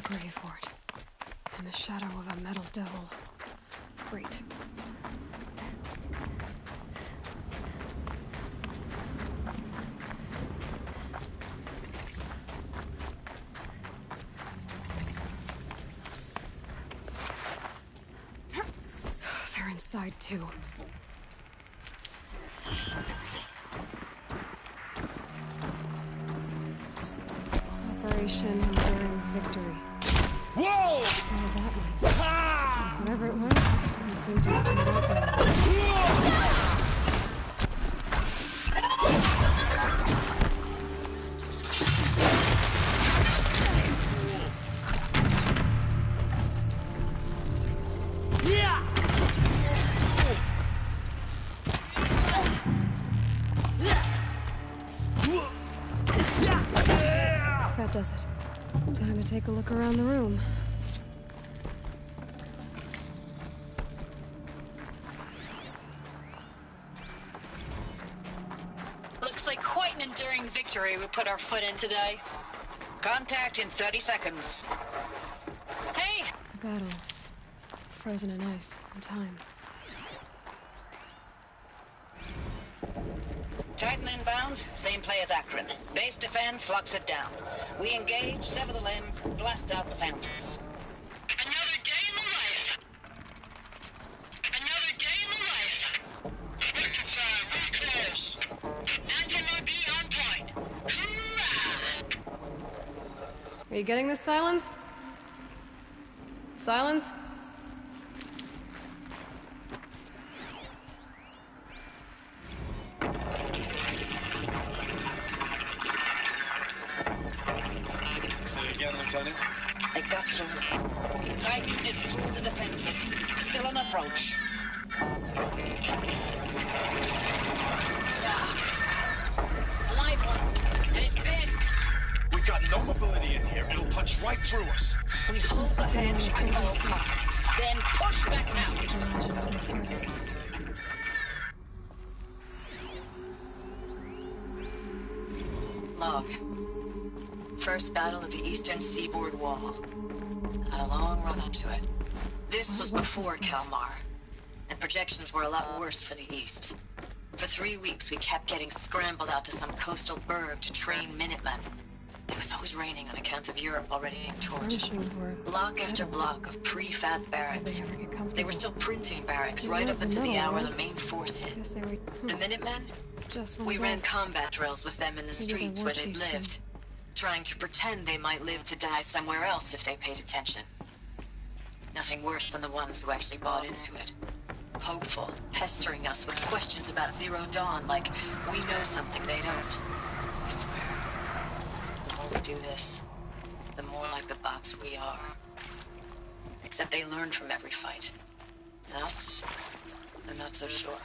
Grave wart. In the shadow of a metal devil. Great. They're inside too. Operation Enduring Victory. Whoa! Whatever it was, doesn't seem to have turned out well. That does it. Time to take a look around the room. Looks like quite an enduring victory we put our foot in today. Contact in 30 seconds. Hey! A battle. Frozen in ice and time. Titan inbound, same play as Akron. Base defense locks it down. We engage, sever the limbs, blast out the foundries. Another day in the life. Another day in the life. Reconcile, very close. Anti-MB on point. Are you getting this, Silence? Silence? Lieutenant? They got through. Titan is through the defenses. Still on approach. Live one. And it's pissed. We've got no mobility in here. It'll punch right through us. We hold the hedge at all costs. Then push back out. Log. First battle of the eastern seaboard wall. Had a long run up to it. This was before Kalmar, and projections were a lot worse for the east. For 3 weeks, we kept getting scrambled out to some coastal burg to train Minutemen. It was always raining on account of Europe already being torched. Block after block of prefab barracks. They were still printing barracks right up until the hour the main force hit. The Minutemen? We ran combat drills with them in the streets where they lived, trying to pretend they might live to die somewhere else if they paid attention. Nothing worse than the ones who actually bought into it. Hopeful, pestering us with questions about Zero Dawn like we know something they don't. I swear, the more we do this, the more like the bots we are. Except they learn from every fight. And us? I'm not so sure.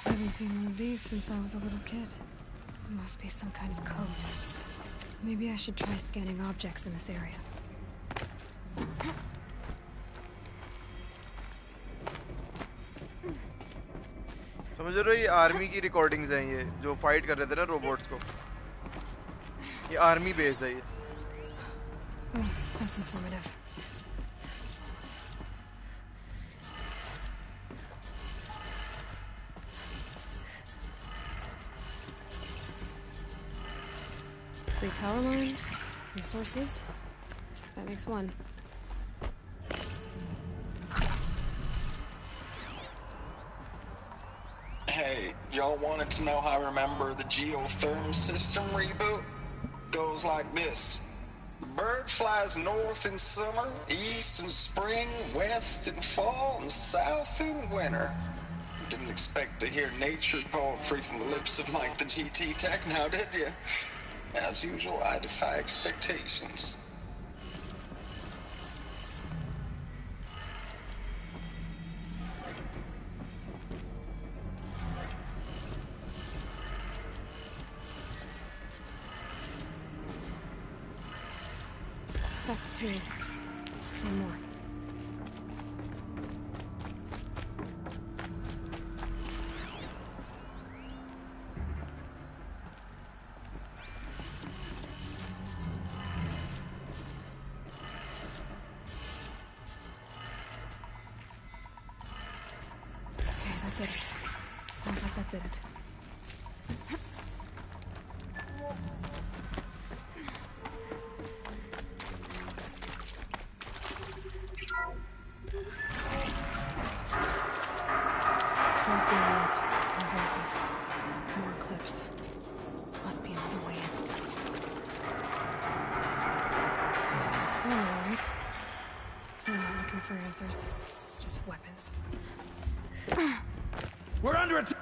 I haven't seen one of these since I was a little kid. It must be some kind of code. Maybe I should try scanning objects in this area. समझ रहे हो ये army की recordings हैं ये जो fight कर रहे थे ना रोबोट्स को ये आर्मी बेस है ये Oh, that's informative. Three power lines, resources. That makes one. Hey, y'all wanted to know how I remember the geotherm system reboot? Goes like this. The bird flies north in summer, east in spring, west in fall, and south in winter. Didn't expect to hear nature poetry from the lips of Mike the GT Tech now, did you? As usual, I defy expectations. That's two. One more. Okay, that did it. Sounds like that did it. Tools being used. More voices. More clips. Must be another way in. It's them, all right? They're not looking for answers. Just weapons. We're under attack!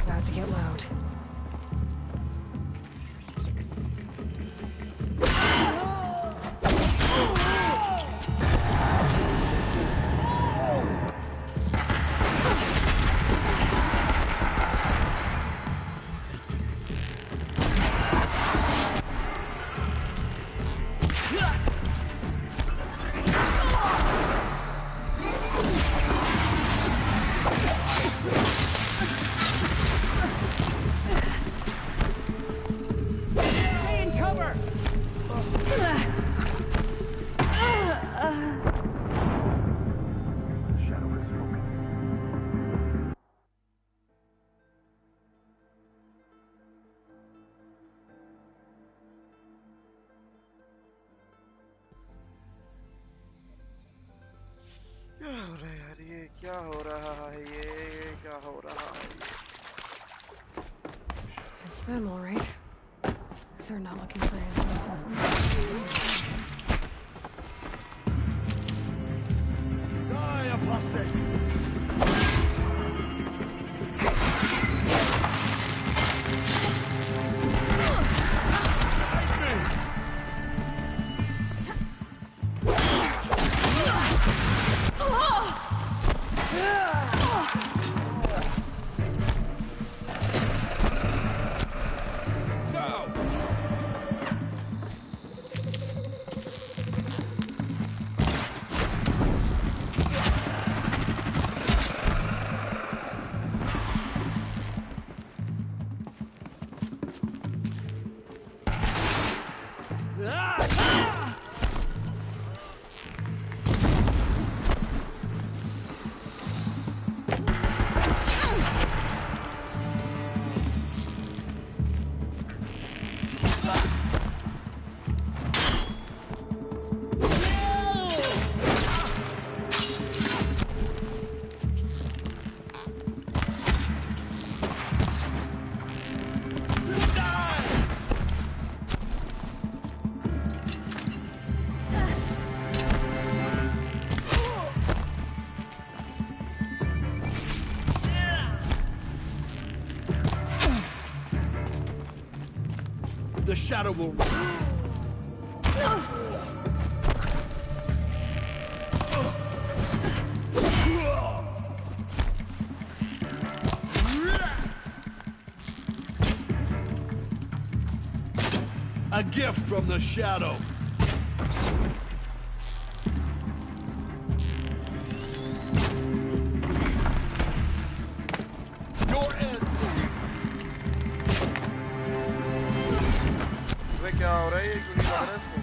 About to get loud. Stay in cover! क्या हो रहा है यार ये क्या हो रहा है ये क्या हो रहा है It's them, all right. They're not looking for answers. Die, apostate! The shadow will... A gift from the shadow. Your end. वे क्या हो रहा है ये क्यों नहीं लग रहा है इसको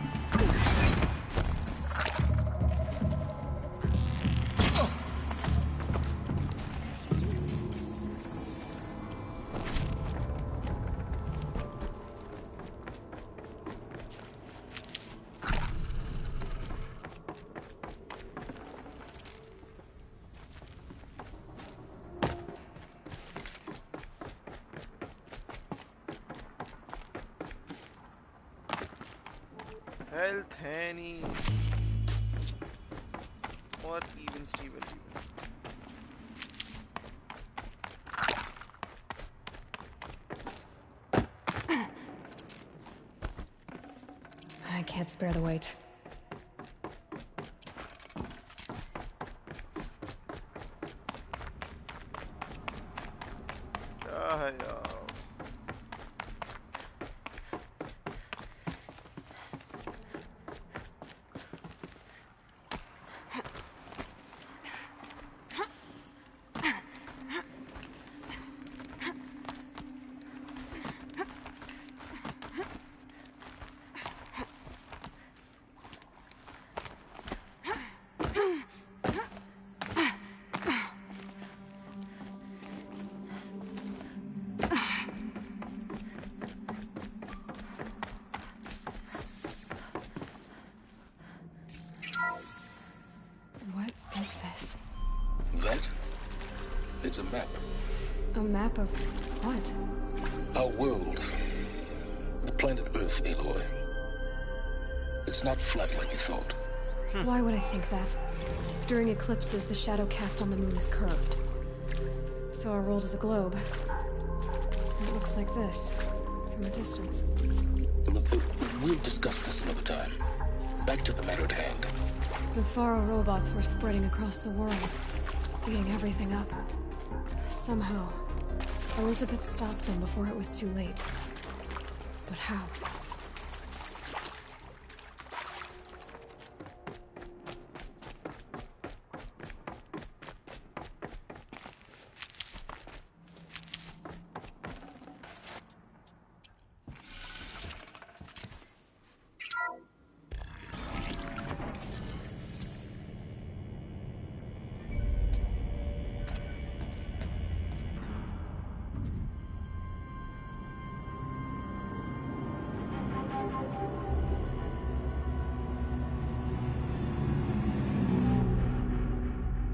Health है नहीं. What even Steven? I can't spare the weight. क्या है यार? What is this? That? It's a map. A map of what? Our world. The planet Earth, Aloy. It's not flat like you thought. Why would I think that? During eclipses, the shadow cast on the moon is curved. So our world is a globe. And it looks like this, from a distance. We'll discuss this another time. Back to the matter at hand. The Faro robots were spreading across the world, eating everything up. Somehow, Elizabeth stopped them before it was too late. But how?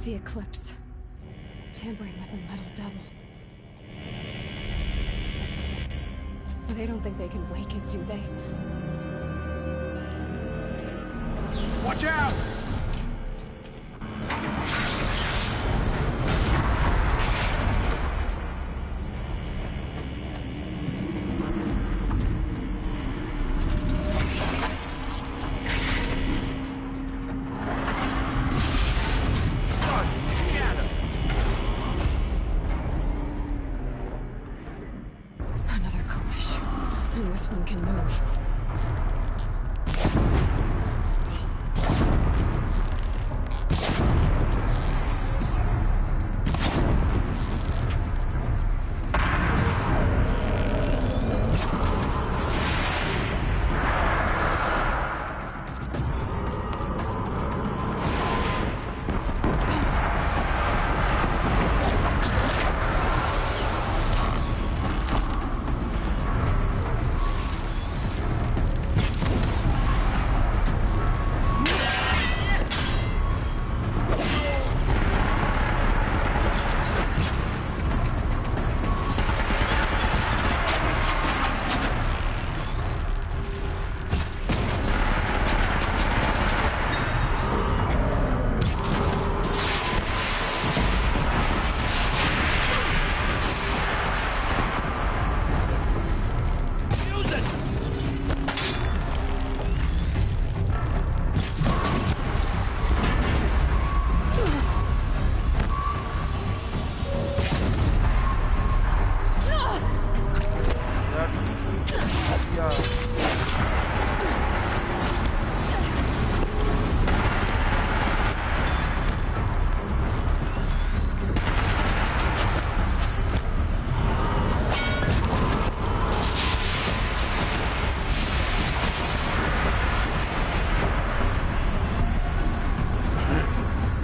The eclipse. Tampering with a metal devil. They don't think they can wake it, do they? Watch out! Another Kopish. And this one can move.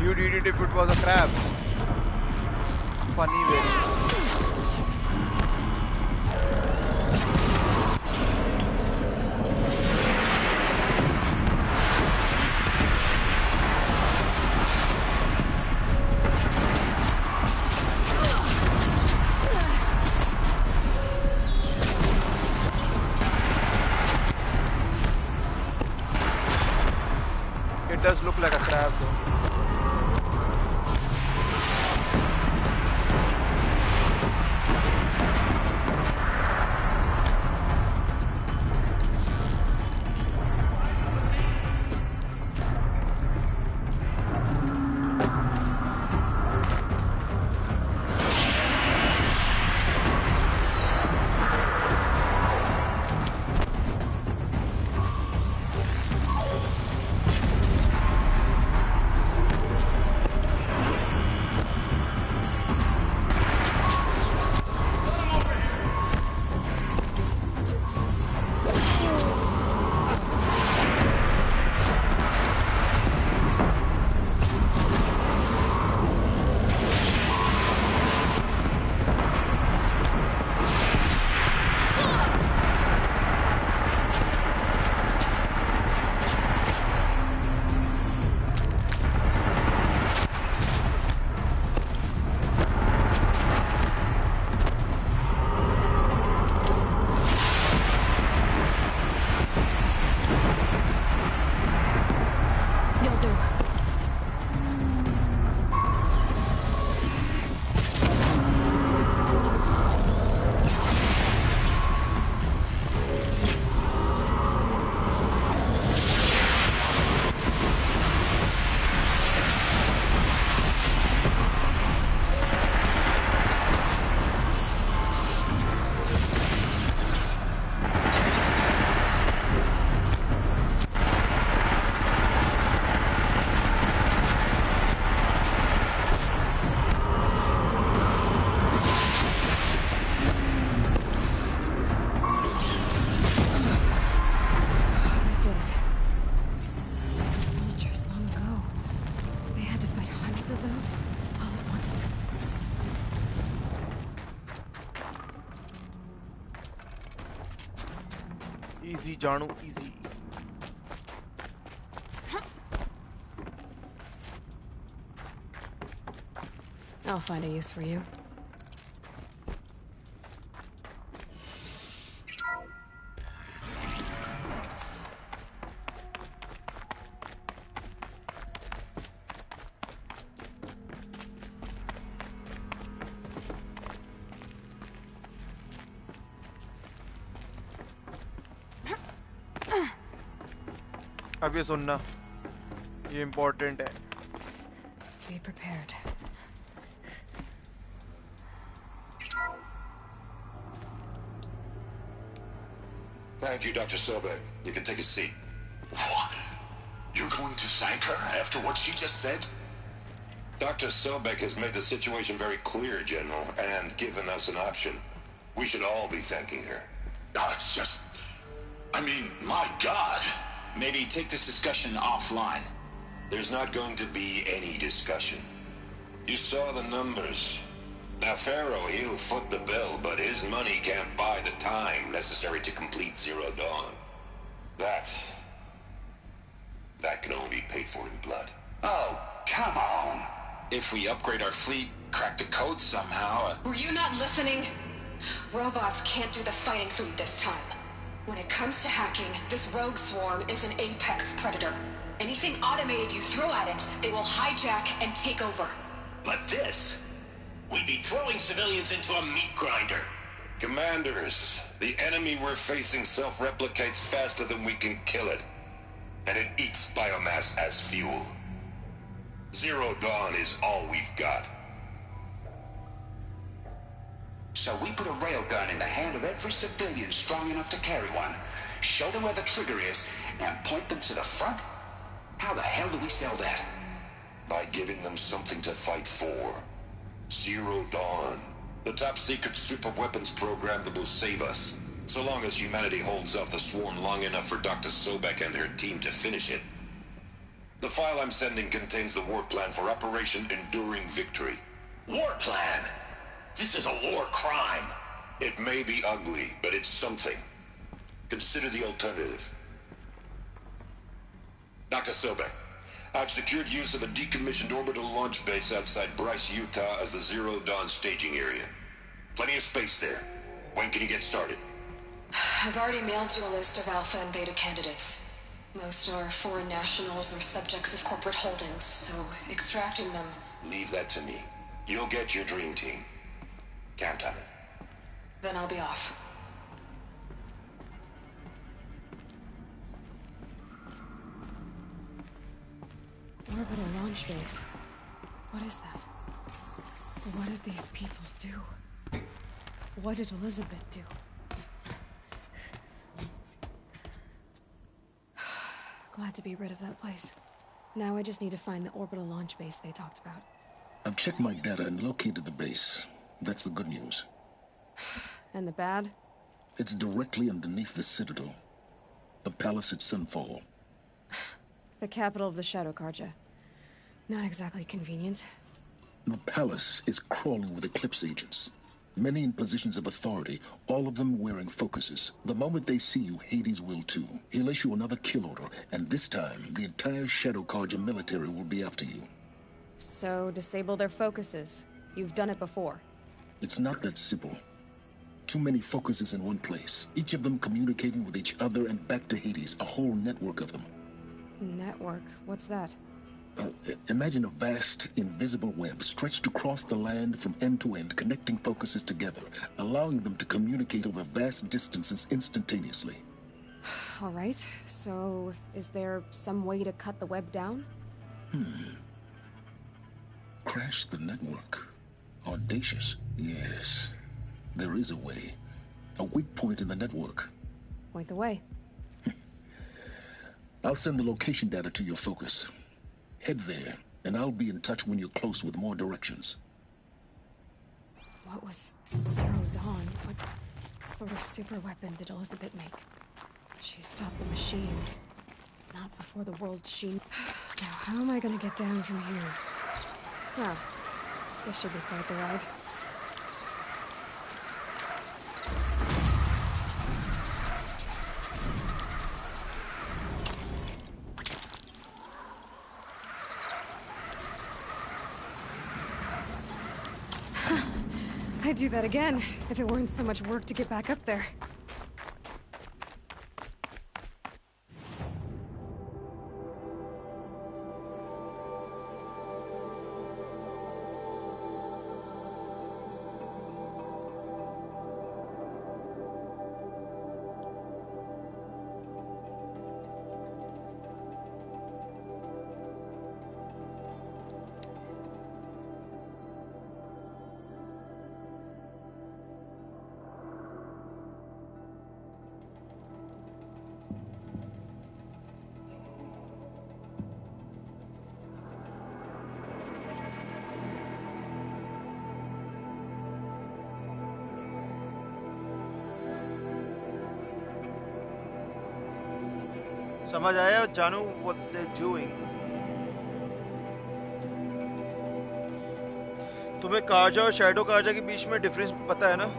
You'd eat it if it was a crab. Funny way. Easy, Janu, easy. I'll find a use for you. अब ये सुनना, ये important है. Be prepared. Thank you, Dr. Sobek. You can take a seat. What? You're going to thank her after what she just said? Dr. Sobek has made the situation very clear, General, and given us an option. We should all be thanking her. Oh, it's just... I mean, my God. Maybe take this discussion offline. There's not going to be any discussion. You saw the numbers. Now, Pharaoh, he'll foot the bill, but his money can't buy the time necessary to complete Zero Dawn. That can only be paid for in blood. Oh, come on. If we upgrade our fleet, crack the code somehow... Were you not listening? Robots can't do the fighting for you this time. When it comes to hacking, this rogue swarm is an apex predator. Anything automated you throw at it, they will hijack and take over. But this... We'd be throwing civilians into a meat grinder. Commanders, the enemy we're facing self-replicates faster than we can kill it. And it eats biomass as fuel. Zero Dawn is all we've got. So we put a railgun in the hand of every civilian strong enough to carry one, show them where the trigger is, and point them to the front? How the hell do we sell that? By giving them something to fight for. Zero Dawn. The top-secret super-weapons program that will save us. So long as humanity holds off the swarm long enough for Dr. Sobek and her team to finish it. The file I'm sending contains the war plan for Operation Enduring Victory. War plan? This is a war crime. It may be ugly, but it's something. Consider the alternative. Dr. Sobek, I've secured use of a decommissioned orbital launch base outside Bryce, Utah as the Zero Dawn staging area. Plenty of space there. When can you get started? I've already mailed you a list of Alpha and Beta candidates. Most are foreign nationals or subjects of corporate holdings, so extracting them... Leave that to me. You'll get your dream team. Count on it. Then I'll be off. Orbital launch base. What is that? What did these people do? What did Elizabeth do? Glad to be rid of that place. Now I just need to find the orbital launch base they talked about. I've checked my data and located the base. That's the good news. And the bad? It's directly underneath the Citadel. The palace at Sunfall. The capital of the Shadow Carja. Not exactly convenient. The palace is crawling with Eclipse agents. Many in positions of authority, all of them wearing focuses. The moment they see you, Hades will too. He'll issue another kill order, and this time, the entire Shadow Carja military will be after you. So, disable their focuses. You've done it before. It's not that simple. Too many focuses in one place, each of them communicating with each other and back to Hades, a whole network of them. Network? What's that? Imagine a vast, invisible web stretched across the land from end to end, connecting focuses together, allowing them to communicate over vast distances instantaneously. All right, so is there some way to cut the web down? Crash the network. Audacious. Yes, there is a way. A weak point in the network. Point the way. I'll send the location data to your focus. Head there, and I'll be in touch when you're close with more directions. What was Zero Dawn? What sort of super weapon did Elizabeth make? She stopped the machines. Not before the world she... Now, how am I gonna get down from here? Well, this should be quite the ride. I'd do that again, if it weren't so much work to get back up there. समझ आया जानू what they're doing. तुम्हें कार्जा और shadow कार्जा के बीच में difference पता है ना?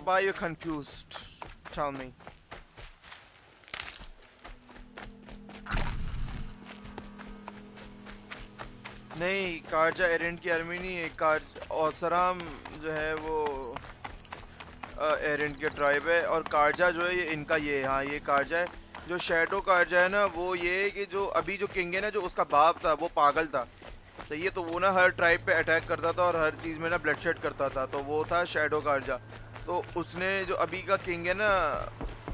Why are you confused? Tell me. नहीं, कार्जा एरेंट की आर्मी नहीं है. ओसराम जो है वो एरेंट के ट्राइब है, और कार्जा जो है ये इनका ये हाँ ये कार्जा है. जो शैडो कार्जा है ना वो ये है कि जो अभी जो किंग है ना जो उसका बाप था वो पागल था. सही है, तो वो ना हर ट्राइब पे अटैक करता था और हर चीज़ में ना ब्लडशेड करता था, तो वो था शैडो कार्जा. तो उसने जो अभी का किंग है ना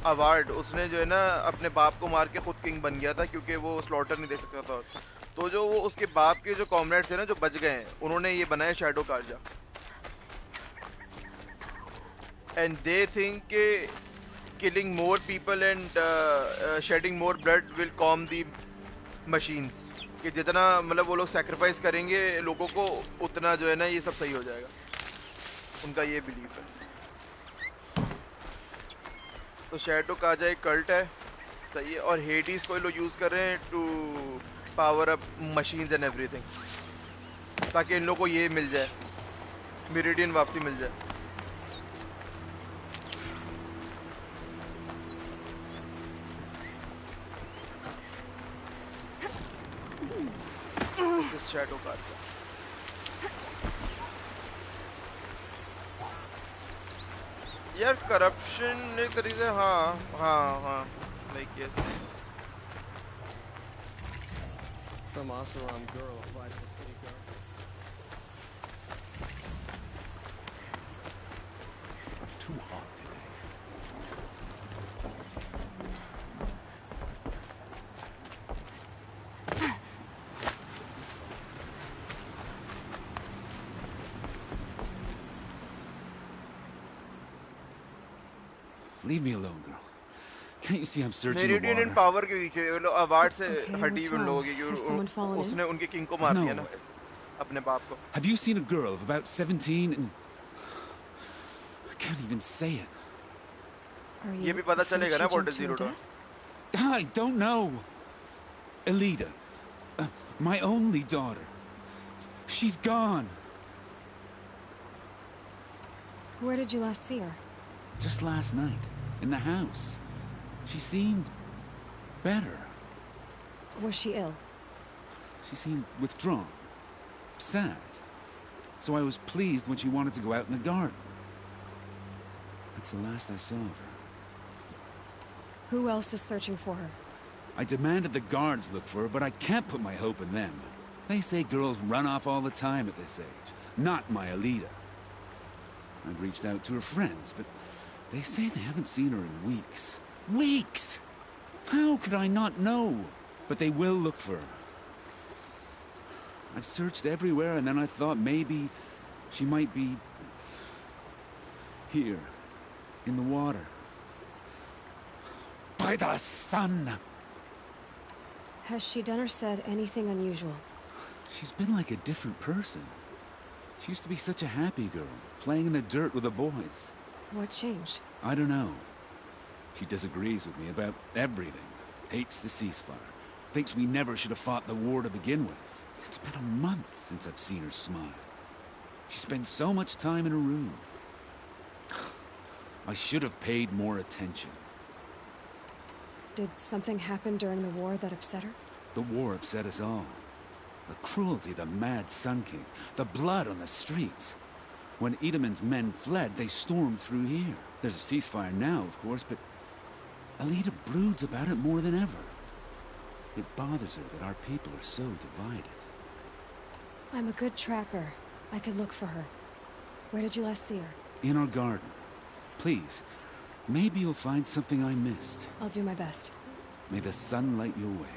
अवार्ड, उसने जो है ना अपने बाप को मार के खुद किंग बन गया था क्योंकि वो स्लॉटर नहीं दे सकता था. तो जो वो उसके बाप के जो कॉमरेड्स थे ना जो बच गए हैं, उन्होंने ये बनाया शैडो कार्जा. एंड दे थिंक के killing more people and shedding more blood will calm the machines. कि जितना मतलब वो लोग सैक्रिफाइस करेंगे लोगों को उतना जो है ना ये सब सही हो जाएगा. उनका ये बिलीफ है. तो शैडो कार्जा एक कल्ट है, सही है, और हेडीज को लोग यूज कर रहे हैं to power up machines and everything, ताकि इन लोगों को ये मिल जाए, मेरिडियन वापसी मिल जाए. शैडो कार्जा. यार करप्शन एक तरीके से हाँ like yes. Some Oseram girl applied for city guard. Too hot today. Leave me alone, girl. Can't you see I'm searching the meridian water? In power के पीछे ये लोग अवार्ड से हटी हुई लोग हैं कि उसने उनके किंग को मार दिया ना, अपने बाप को. Have you seen a girl of about 17 and I can't even say it. ये भी पता चलेगा ना what is Zero Dawn. I don't know. Elida, my only daughter. She's gone. Where did you last see her? Just last night, in the house. She seemed better. Was she ill? She seemed withdrawn, sad. So I was pleased when she wanted to go out in the garden. That's the last I saw of her. Who else is searching for her? I demanded the guards look for her, but I can't put my hope in them. They say girls run off all the time at this age. Not my Elida. I've reached out to her friends, but they say they haven't seen her in weeks. Weeks! How could I not know? But they will look for her. I've searched everywhere, and then I thought maybe she might be here, in the water. By the sun! Has she done or said anything unusual? She's been like a different person. She used to be such a happy girl, playing in the dirt with the boys. What changed? I don't know. She disagrees with me about everything. Hates the ceasefire. Thinks we never should have fought the war to begin with. It's been a month since I've seen her smile. She spends so much time in her room. I should have paid more attention. Did something happen during the war that upset her? The war upset us all. The cruelty of the mad Sun King. The blood on the streets. When Edelman's men fled, they stormed through here. There's a ceasefire now, of course, but Alita broods about it more than ever. It bothers her that our people are so divided. I'm a good tracker. I could look for her. Where did you last see her? In our garden. Please, maybe you'll find something I missed. I'll do my best. May the sun light your way.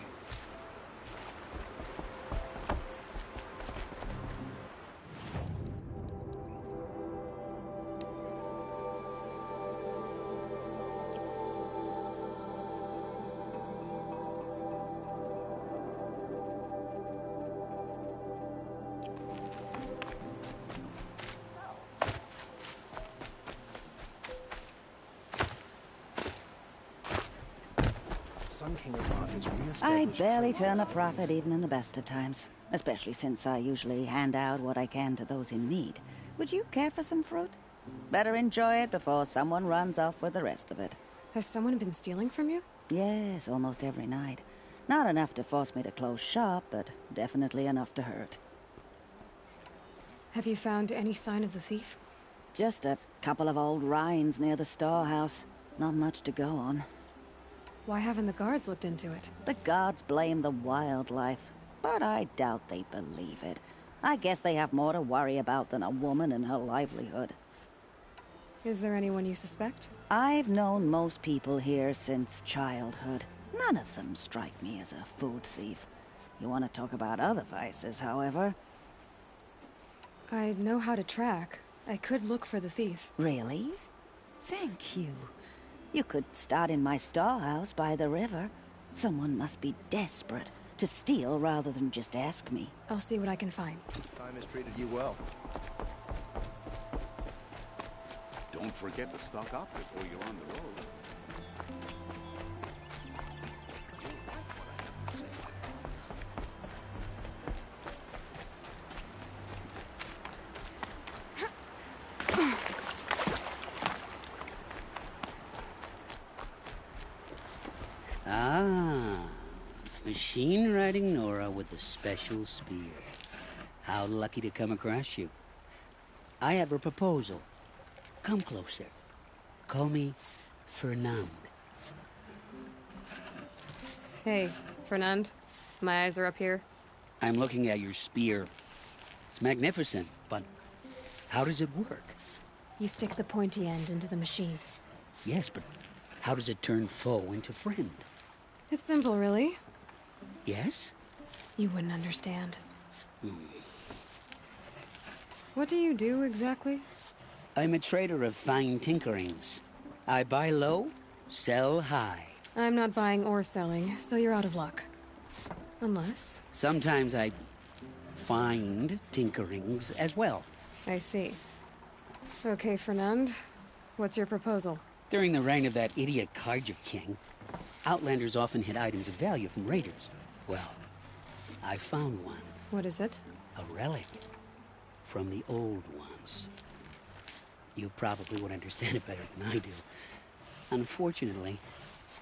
I barely turn a profit even in the best of times, especially since I usually hand out what I can to those in need. Would you care for some fruit? Better enjoy it before someone runs off with the rest of it. Has someone been stealing from you? Yes, almost every night. Not enough to force me to close shop, but definitely enough to hurt. Have you found any sign of the thief? Just a couple of old rinds near the storehouse. Not much to go on. Why haven't the guards looked into it? The guards blame the wildlife, but I doubt they believe it. I guess they have more to worry about than a woman and her livelihood. Is there anyone you suspect? I've known most people here since childhood. None of them strike me as a food thief. You want to talk about other vices, however? I know how to track. I could look for the thief. Really? Thank you. You could start in my storehouse by the river. Someone must be desperate to steal rather than just ask me. I'll see what I can find. Time has treated you well. Don't forget to stock up before you're on the road. Machine riding Nora with the special spear. How lucky to come across you. I have a proposal. Come closer. Call me Fernand. Hey, Fernand. My eyes are up here. I'm looking at your spear. It's magnificent, but how does it work? You stick the pointy end into the machine. Yes, but how does it turn foe into friend? It's simple, really. Yes? You wouldn't understand. What do you do, exactly? I'm a trader of fine tinkerings. I buy low, sell high. I'm not buying or selling, so you're out of luck. Unless... Sometimes I find tinkerings as well. I see. Okay, Fernand. What's your proposal? During the reign of that idiot Kharja king, Outlanders often hid items of value from raiders. Well, I found one. What is it? A relic from the old ones. You probably would understand it better than I do. Unfortunately,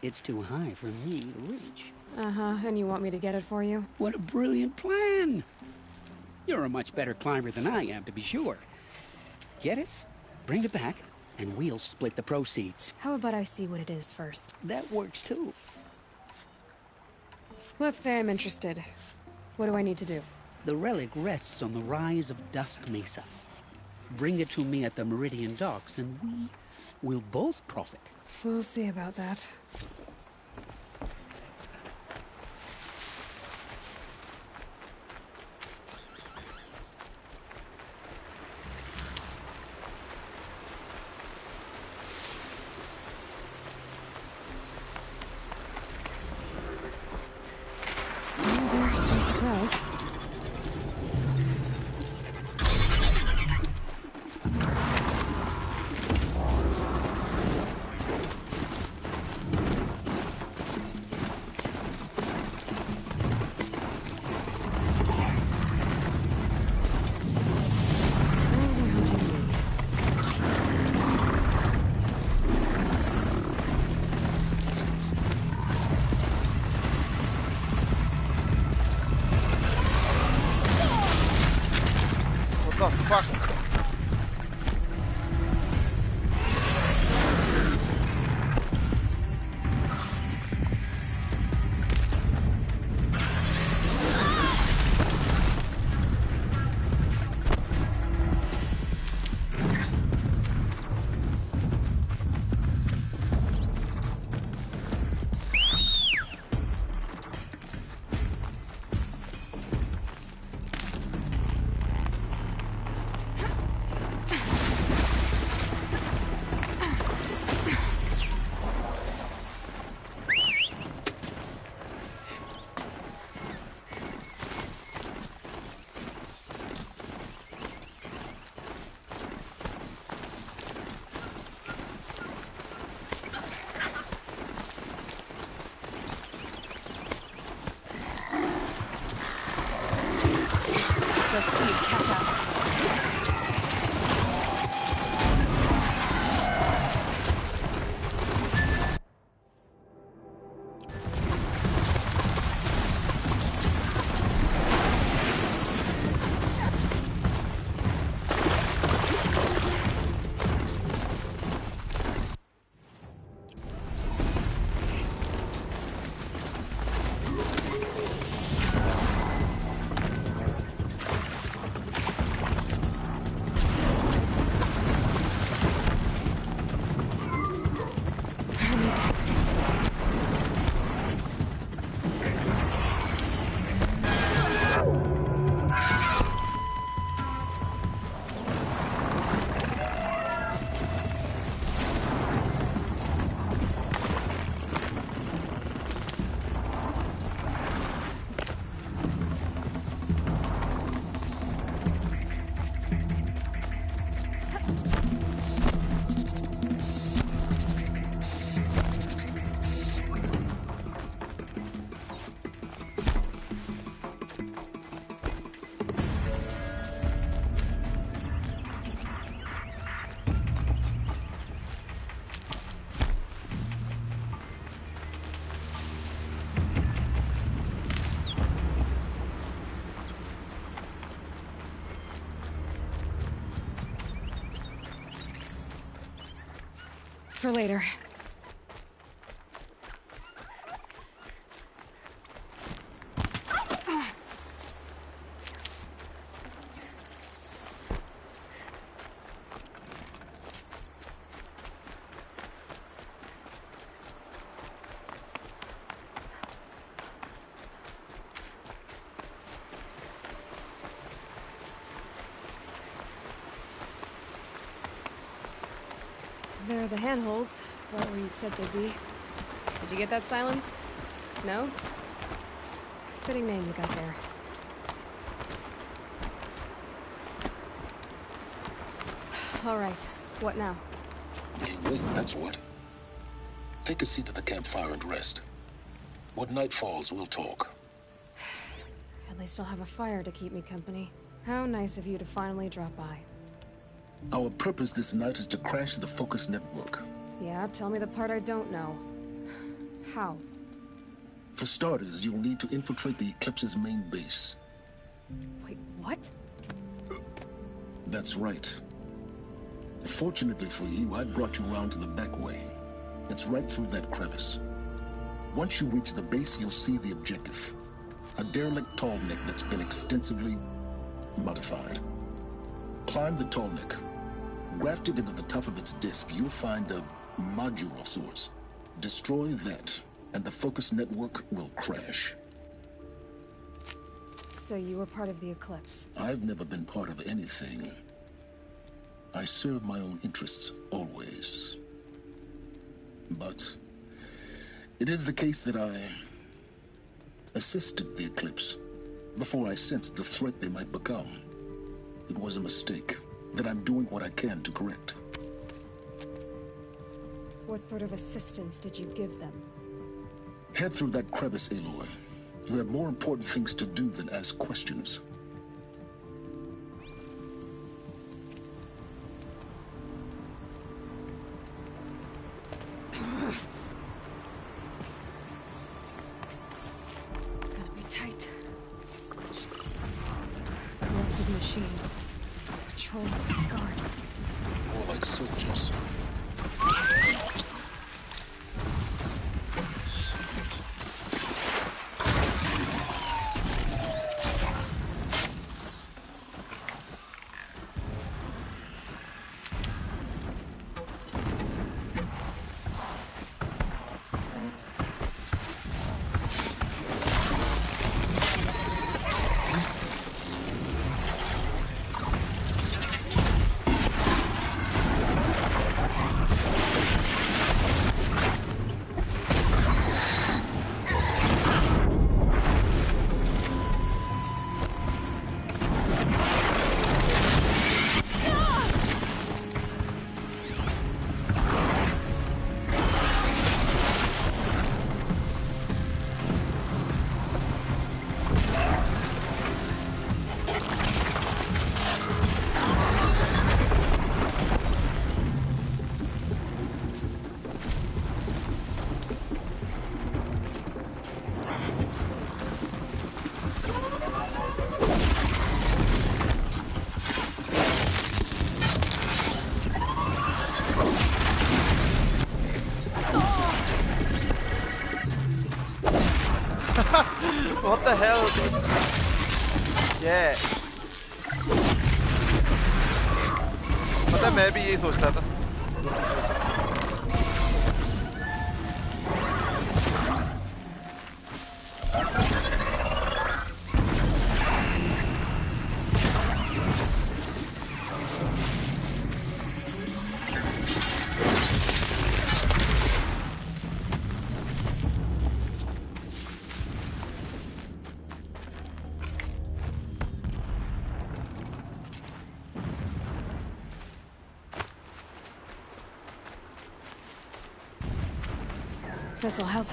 it's too high for me to reach. Uh-huh, and you want me to get it for you? What a brilliant plan! You're a much better climber than I am, to be sure. Get it, bring it back, and we'll split the proceeds. How about I see what it is first? That works too. Let's say I'm interested. What do I need to do? The relic rests on the rise of Dusk Mesa. Bring it to me at the Meridian Docks, and we will both profit. We'll see about that. for later. They're the handholds, right where you'd said they'd be. Did you get that, Silence? No? Fitting name you got there. All right, what now? Wait, that's what. Take a seat at the campfire and rest. When night falls, we'll talk. At least I'll have a fire to keep me company. How nice of you to finally drop by. Our purpose this night is to crash the Focus network. Yeah, tell me the part I don't know. How? For starters, you'll need to infiltrate the Eclipse's main base. Wait, what? That's right. Fortunately for you, I brought you around to the back way. It's right through that crevice. Once you reach the base, you'll see the objective. A derelict tall neck that's been extensively modified. Climb the tall neck. Grafted into the top of its disk, you'll find a module of sorts. Destroy that, and the Focus network will crash. So you were part of the Eclipse? I've never been part of anything. I serve my own interests, always. But it is the case that I assisted the Eclipse before I sensed the threat they might become. It was a mistake that I'm doing what I can to correct. What sort of assistance did you give them? Head through that crevice, Aloy. You have more important things to do than ask questions. Gotta be tight. Corrupted machines. Patrol guards. More like soldiers. What the hell? Yeah. पता है मैं भी यही सोचता था. This'll help.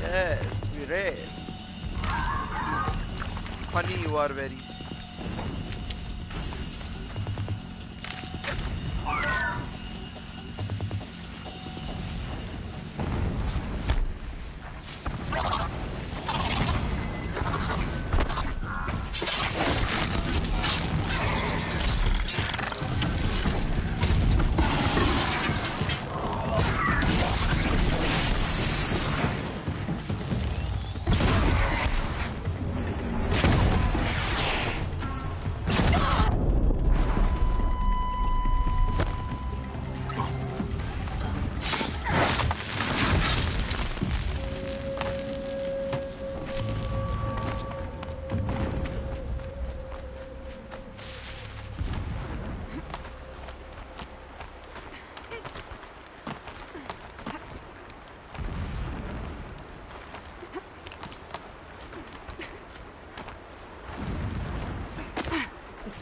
Yes, we read. Funny you are very.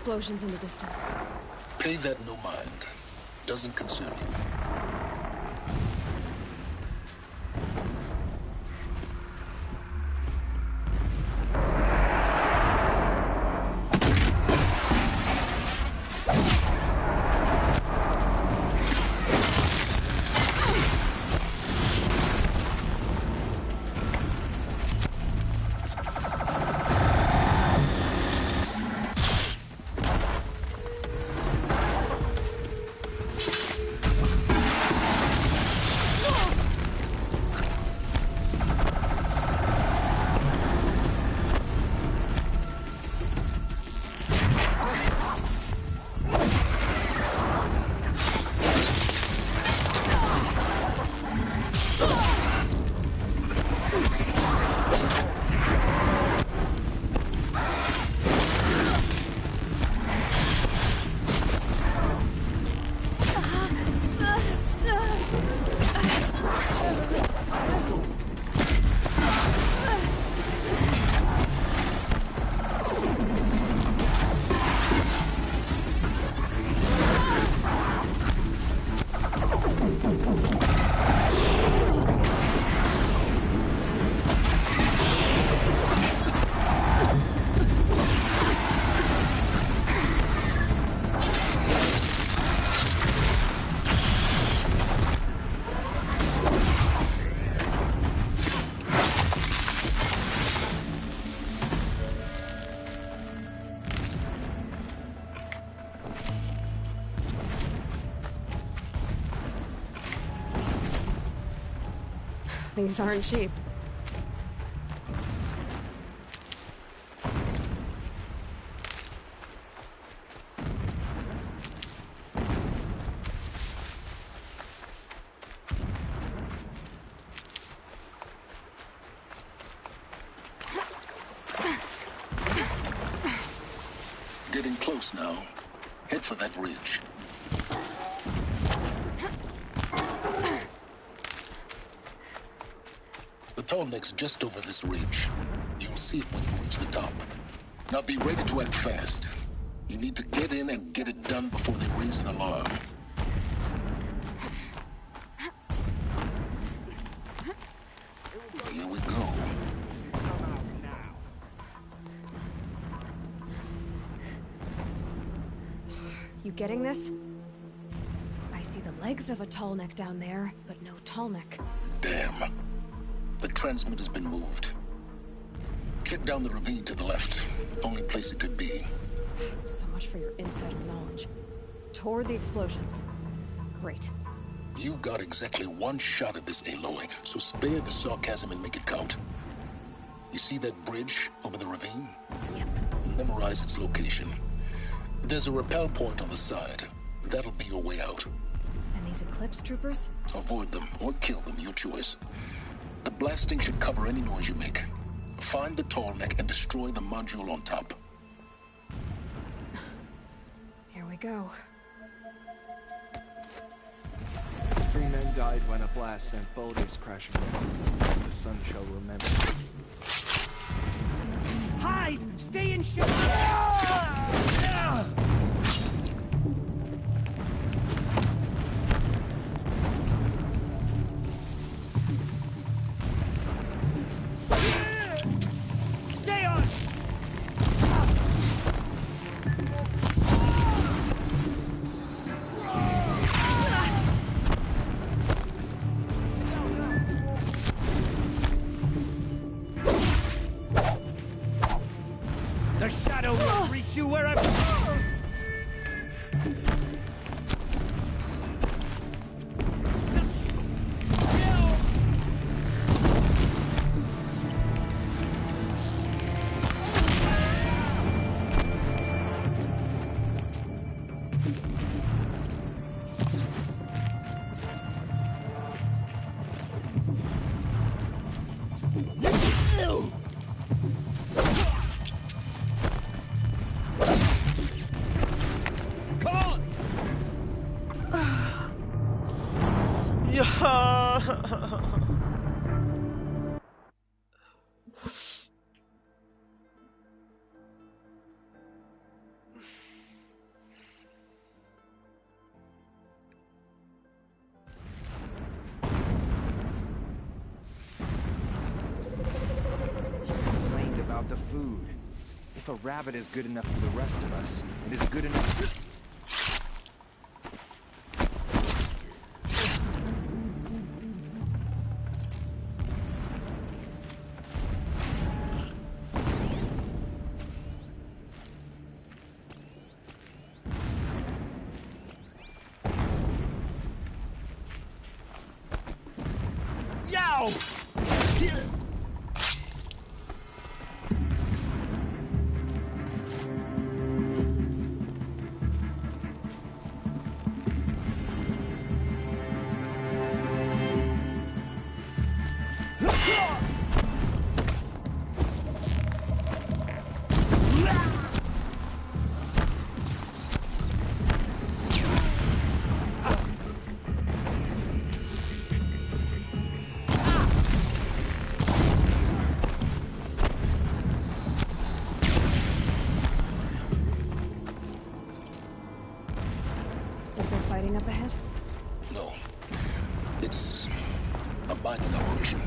explosions in the distance. Pay that no mind. Doesn't concern you. These aren't cheap. Getting close now. Head for that ridge. The tall neck's just over this ridge. You'll see it when you reach the top. Now be ready to act fast. You need to get in and get it done before they raise an alarm. Here we go. You getting this? I see the legs of a tall neck down there, but no tall neck. Damn. The transmitter's been moved. Check down the ravine to the left. Only place it could be. So much for your insider knowledge. Toward the explosions. Great. You got exactly one shot at this, Aloy, so spare the sarcasm and make it count. You see that bridge over the ravine? Yep. Memorize its location. There's a rappel point on the side. That'll be your way out. And these Eclipse troopers? Avoid them or kill them, your choice. The blasting should cover any noise you make. Find the tall neck and destroy the module on top. Here we go. 3 men died when a blast sent boulders crashing down. The sun shall remember. Hide! Stay in shadow! Stay on! The shadow will reach you wherever. about the food. If a rabbit is good enough for the rest of us, it is good enough. Up ahead? No. It's a mining operation.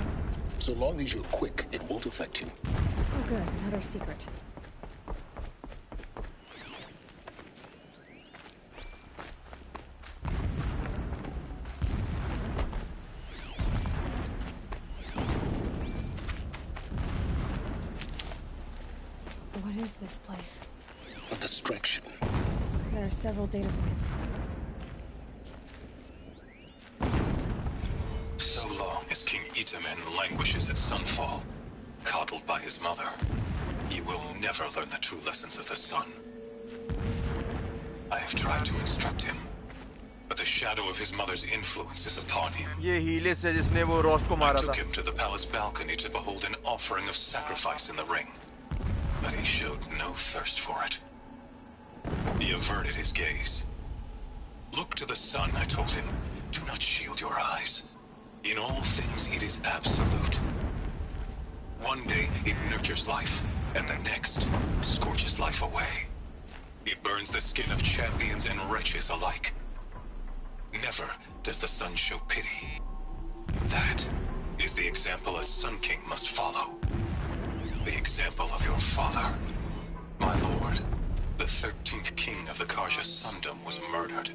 So long as you're quick, it won't affect you. Oh good, another secret. What is this place? A distraction. There are several data points. So long as King Itamen languishes at Sunfall, coddled by his mother, he will never learn the true lessons of the sun. I have tried to instruct him, but the shadow of his mother's influence is upon him. I took him to the palace balcony to behold an offering of sacrifice in the ring, but he showed no thirst for it. He averted his gaze. Look to the sun, I told him. Do not shield your eyes. In all things, it is absolute. One day, it nurtures life, and the next, scorches life away. It burns the skin of champions and wretches alike. Never does the sun show pity. That is the example a Sun King must follow. The example of your father. My lord, the 13th king of the Karja Sundom was murdered.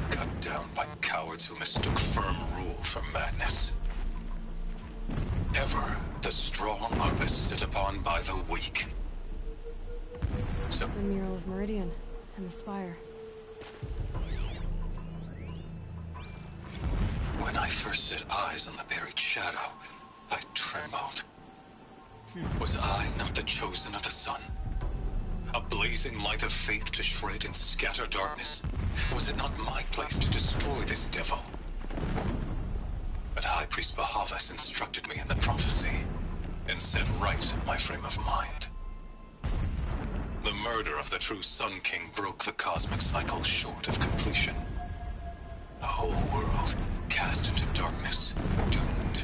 Cut down by cowards who mistook firm rule for madness. Ever the strong are beset upon by the weak. So the mural of Meridian and the spire. When I first set eyes on the buried shadow, I trembled. Was I not the chosen of the sun? A blazing light of faith to shred and scatter darkness? Was it not my place to destroy this devil? But High Priest Bahavas instructed me in the prophecy, and set right my frame of mind. The murder of the true Sun King broke the cosmic cycle short of completion. The whole world cast into darkness, doomed.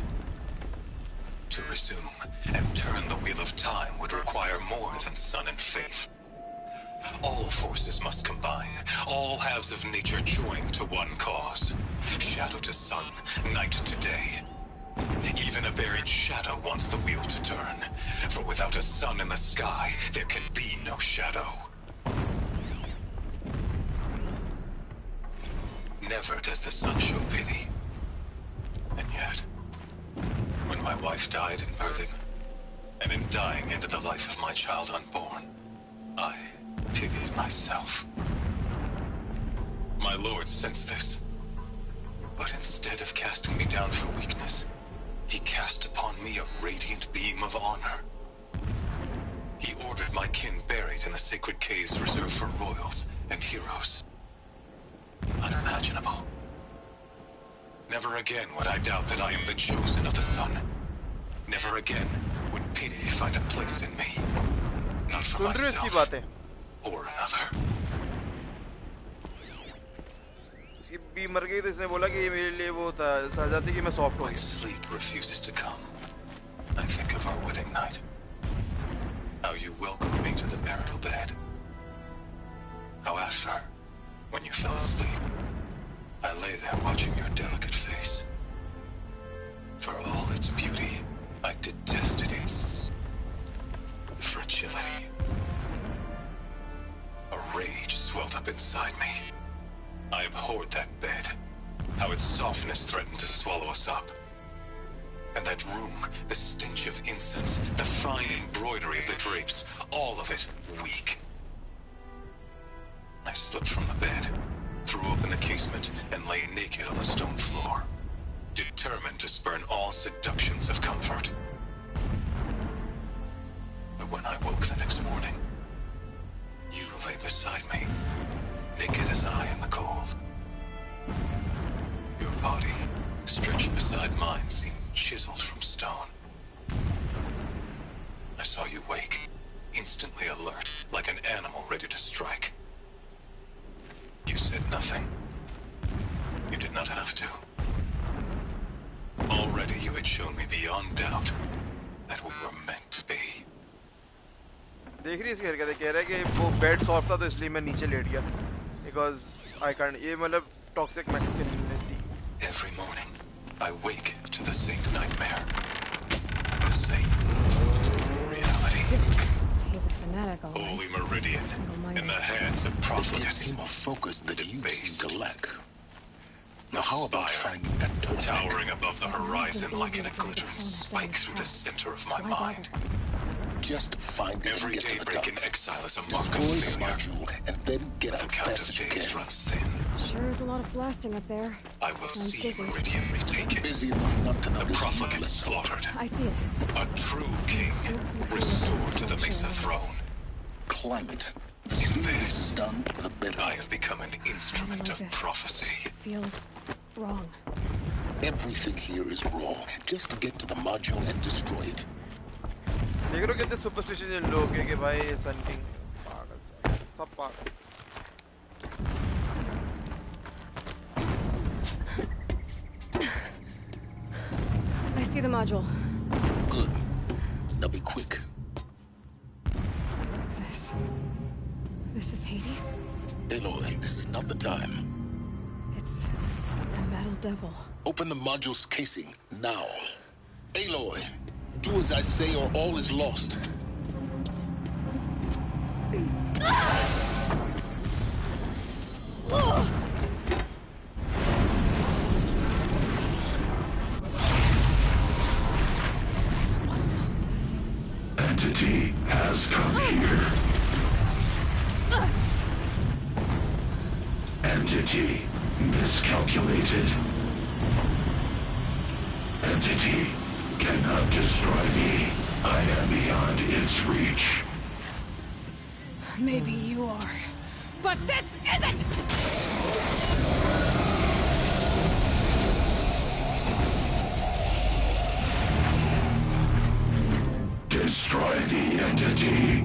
To resume and turn the wheel of time would require more than sun and faith. All forces must combine, all halves of nature join to one cause. Shadow to sun, night to day. Even a buried shadow wants the wheel to turn, for without a sun in the sky, there can be no shadow. Never does the sun show pity. And yet, when my wife died in birthing, and in dying ended the life of my child unborn, I pitied myself. My lord sensed this, but instead of casting me down for weakness, he cast upon me a radiant beam of honor. He ordered my kin buried in the sacred caves reserved for royals and heroes. Unimaginable. Never again would I doubt that I am the chosen of the sun. Never again would pity find a place in me. Not for myself or another. इसकी भी मर गई तो इसने बोला कि ये मेरे लिए वो था साजाती कि मैं सॉफ्ट हूँ. Sleep refuses to come. I think of our wedding night. How you welcomed me to the marital bed. How after, when you fell asleep, I lay there watching your delicate face. For all its beauty, I detested its fragility. A rage swelled up inside me. I abhorred that bed. How its softness threatened to swallow us up. And that room, the stench of incense, the fine embroidery of the drapes, all of it weak. I slipped from the bed, threw open the casement, and lay naked on the stone floor, determined to spurn all seductions of comfort. But when I woke the next morning, you lay beside me, naked as I in the cold. Your body, stretched beside mine, seemed chiseled from stone. I saw you wake, instantly alert, like an animal ready to strike. You said nothing. You did not have to. Already you had shown me beyond doubt that we were meant to be. देख रही है इसकी हरकतें, कह रहा है कि वो बेड सॉफ्ट था तो इसलिए मैं नीचे लेट गया because I can't. ये मतलब toxic masculinity. Every morning I wake to the same nightmare, the same reality. He's a fanatic, all right. Holy Meridian in the hands of profligates. A team of focus that you seem to lack. Now how about finding that towering above the horizon like a glittering spike through the center of my mind? Just find it Every and get to the daybreak top. in exile is a mark of Destroy the failure. module and then get out fast as you can. Runs thin. Sure is a lot of blasting up there. I will Sounds see busy. Meridian retaken. Busy enough not to The profligates slaughtered. I see it. A true king restored to the Mesa throne. Climb it. The sooner this is done, the better. I have become an instrument of prophecy. Feels wrong. Everything here is wrong. Just get to the module and destroy it. देख रहे हो कितने superstitious लोग हैं कि भाई सन king पागल सब पागल. I see the module. Good. Now be quick. This is Hades? Aloy, this is not the time. It's a metal devil. Open the module's casing, now. Aloy, do as I say or all is lost. Entity has come here. Entity miscalculated. Entity cannot destroy me. I am beyond its reach. Maybe you are. But this isn't! Destroy the entity.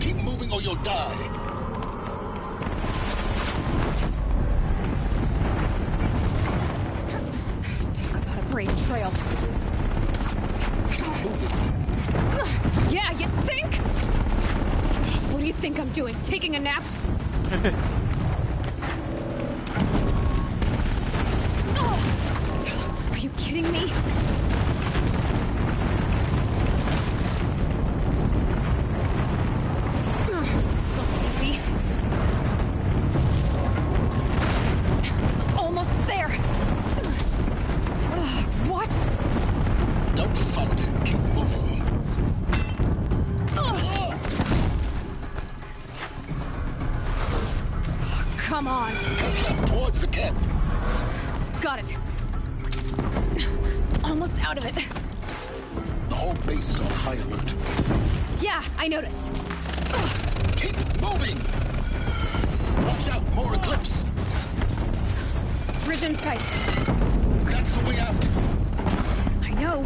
Keep moving or you'll die. Talk about a brave trail. Yeah, you think? What do you think I'm doing? Taking a nap? Are you kidding me? This looks easy. Almost there. What? Don't fight. Keep moving. Come on. Towards the camp. Got it. Almost out of it. The whole base is on high alert. Yeah, I noticed. Keep moving. Watch out, more Eclipse. Bridge in sight. That's the way out. I know.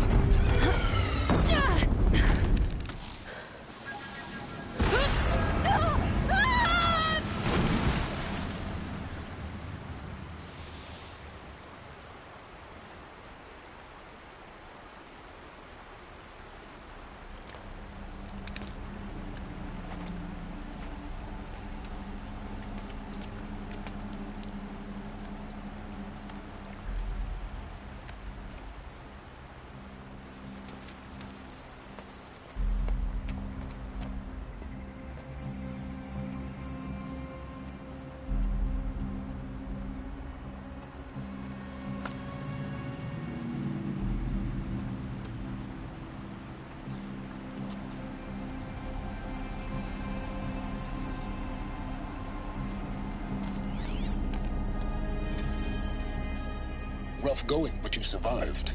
rough going, but you survived.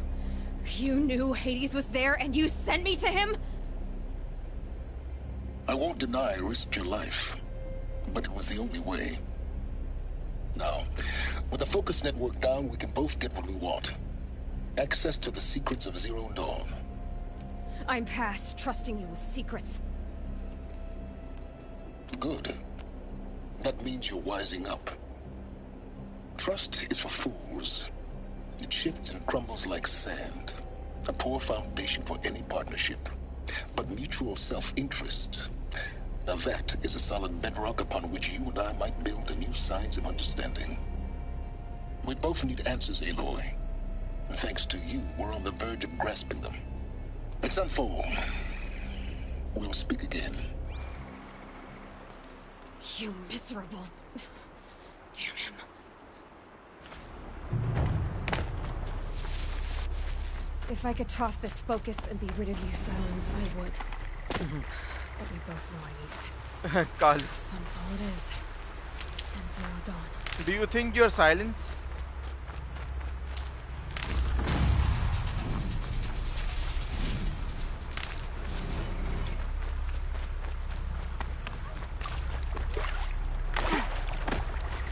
You knew Hades was there and you sent me to him? I won't deny I risked your life, but it was the only way. Now, with the focus network down, we can both get what we want. Access to the secrets of Zero Dawn. I'm past trusting you with secrets. Good. That means you're wising up. Trust is for fools. It shifts and crumbles like sand. A poor foundation for any partnership. But mutual self-interest, now that is a solid bedrock upon which you and I might build a new science of understanding. We both need answers, Aloy. And thanks to you, we're on the verge of grasping them. It's unfold. We'll speak again. You miserable... Damn him. If I could toss this focus and be rid of you, Silence, I would. But we both know I need it. Carl. Sunfall it is. And Zero Dawn. Do you think you're Silence?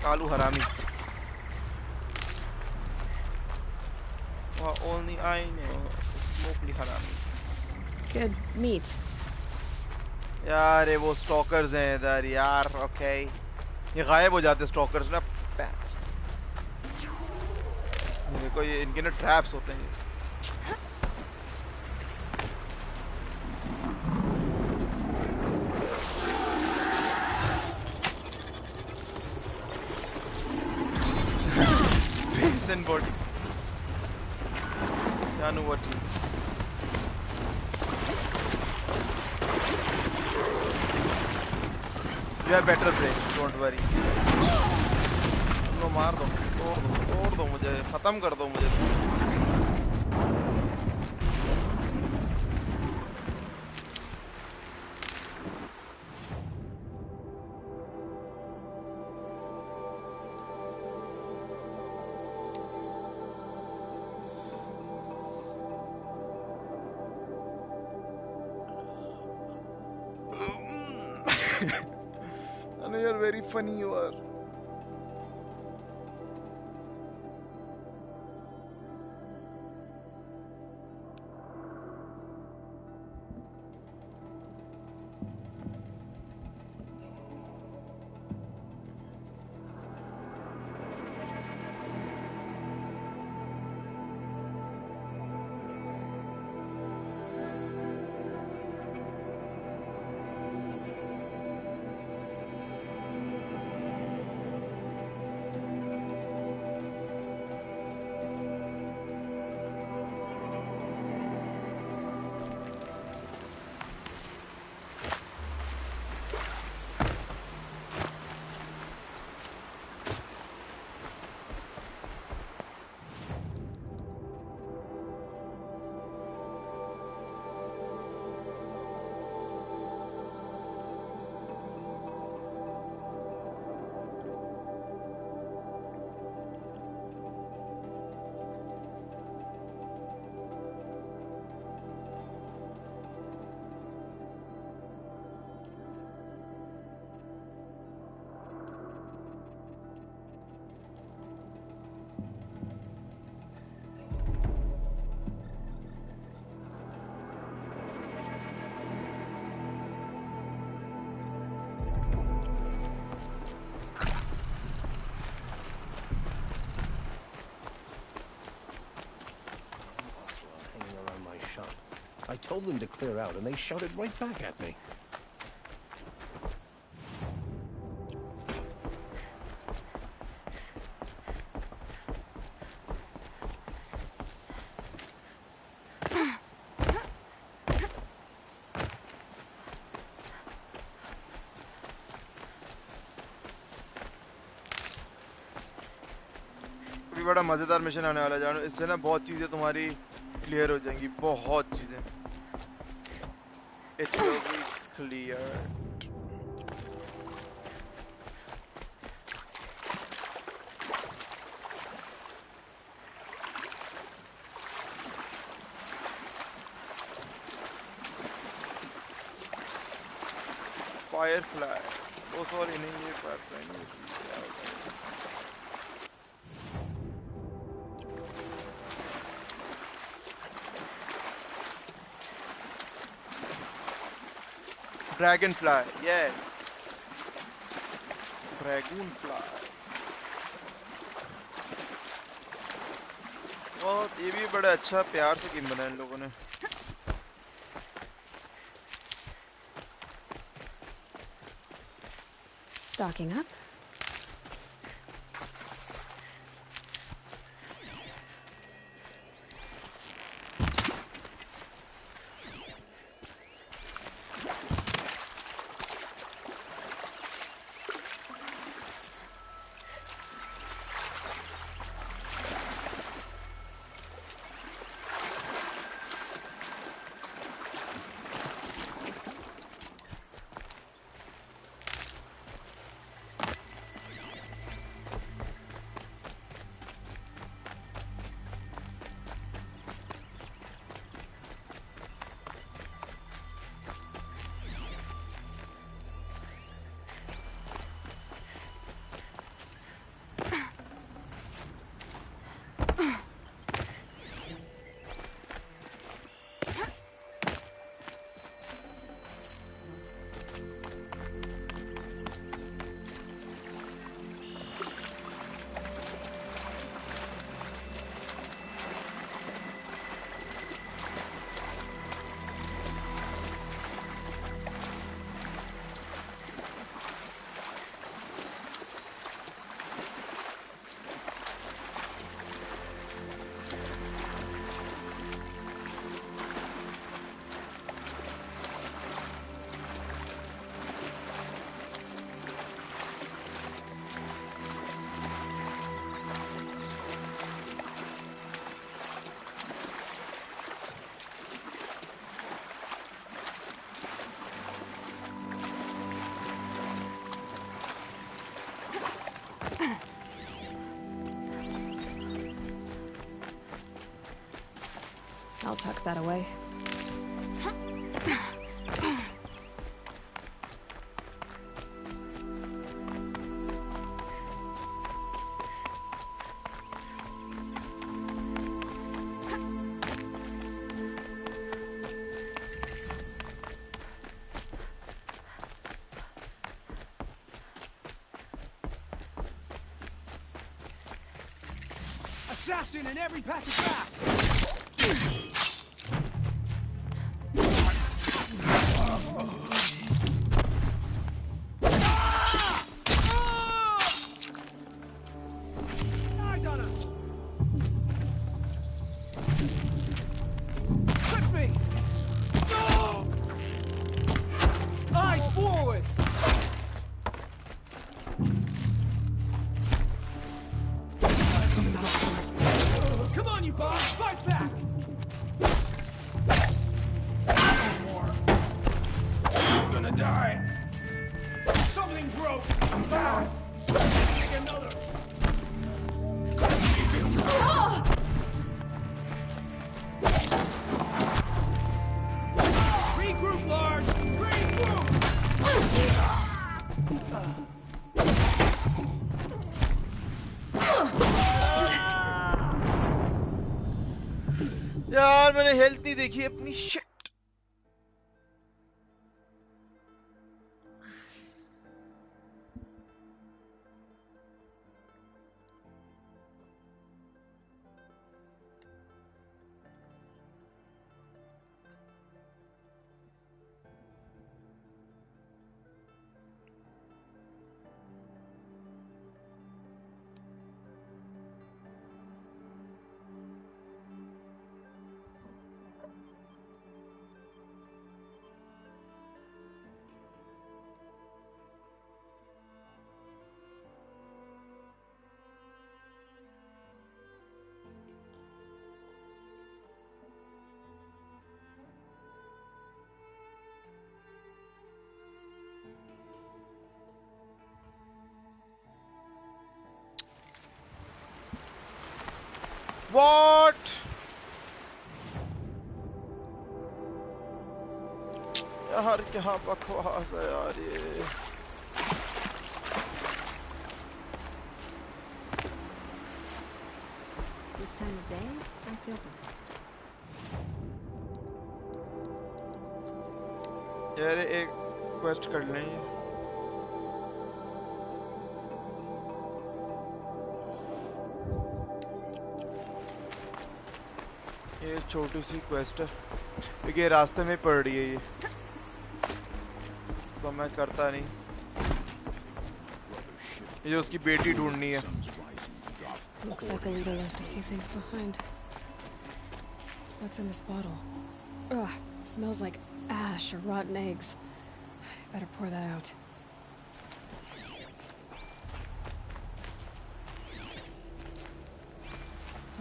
Kalu Harami. Well, only I know. Smokely Harami. Good meat. यार ये वो stalkers हैं इधर यार. Okay ये गायब हो जाते स्टॉकर्स ना. देखो ये इनके ना ट्रैप्स होते हैं. Face and body. Janu what you. You have better brain, don't worry. लो मार दो, तोड़ दो मुझे, खत्म कर दो मुझे. I know you're very funny, you are. I told them to clear out, and they shouted right back at me. अभी बड़ा मजेदार मिशन आने वाला है जानो. इससे ना बहुत चीजें तुम्हारी क्लियर हो जाएंगी. बहुत चीजें. It will be cleared. Firefly. Oh sorry, नहीं ये Firefly नहीं है. Dragonfly, yes. Dragonfly. बहुत ये भी बड़ा अच्छा प्यार से गेम बनाया इन लोगों ने. Stocking up. I'll tuck that away. Assassin in every patch of grass! Eyes on him! Clip me! No! Eyes forward! Come on, you boss! Fight back! One more. You're gonna die! Something broke! Take another! Regroup, Lars! Regroup! यार मैंने health नहीं देखी अपनी. Shit. What? यार क्या बकवास है यार ये This time of day, I feel blessed. यार एक क्वेस्ट कर लें ये छोटी सी क्वेस्ट है ये रास्ते में पड़ रही है ये तो मैं करता नहीं ये उसकी बेटी ढूंढनी है Looks like Alita left a few things behind. What's in this bottle? Ugh, smells like ash or rotten eggs. Better pour that out.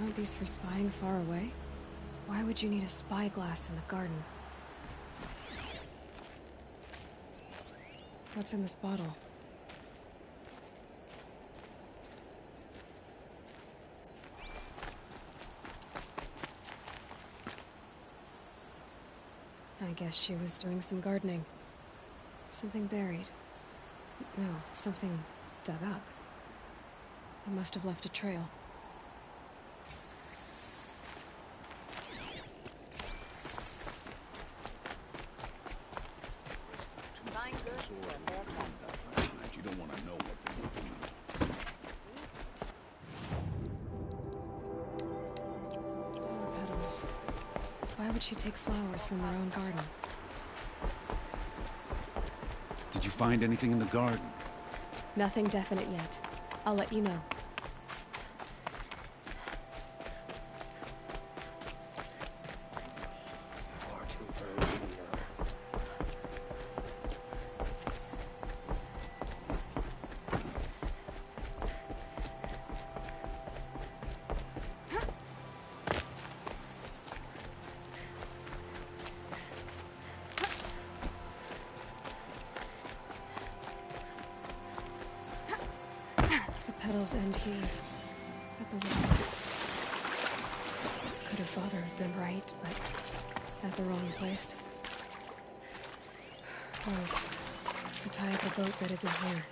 Aren't these for spying far away? Why would you need a spyglass in the garden? What's in this bottle? I guess she was doing some gardening. Something buried. No, something dug up. It must have left a trail. You don't want to know what they were doing. Flower petals. Why would she take flowers from her own garden? Did you find anything in the garden? Nothing definite yet. I'll let you know. Petals end here, at the wall. Could her father have been right, but at the wrong place? Ropes to tie up a boat that isn't here.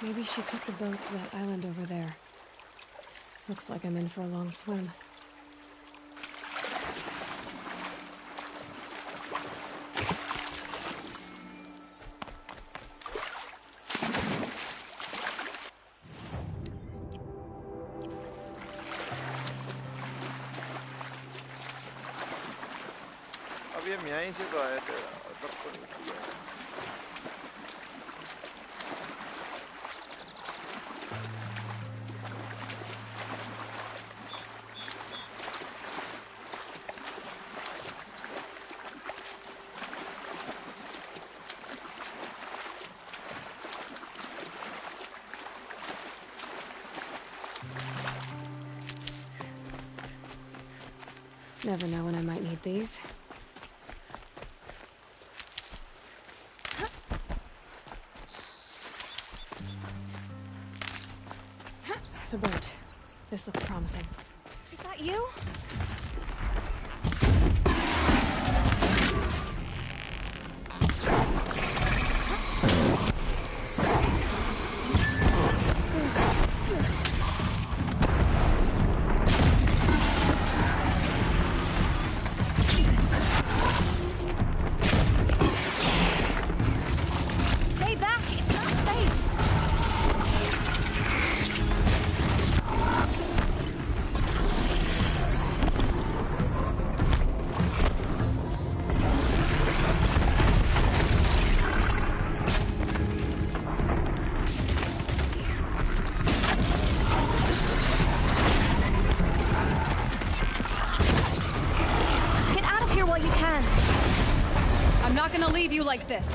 Maybe she took the boat to that island over there. Looks like I'm in for a long swim. अब ये यहीं से तो आए थे तब तो नहीं किया Never know when I might need these. The boat. This looks promising. Is that you? Stay back! It's not safe! Get out of here while you can! I'm not gonna leave you like this.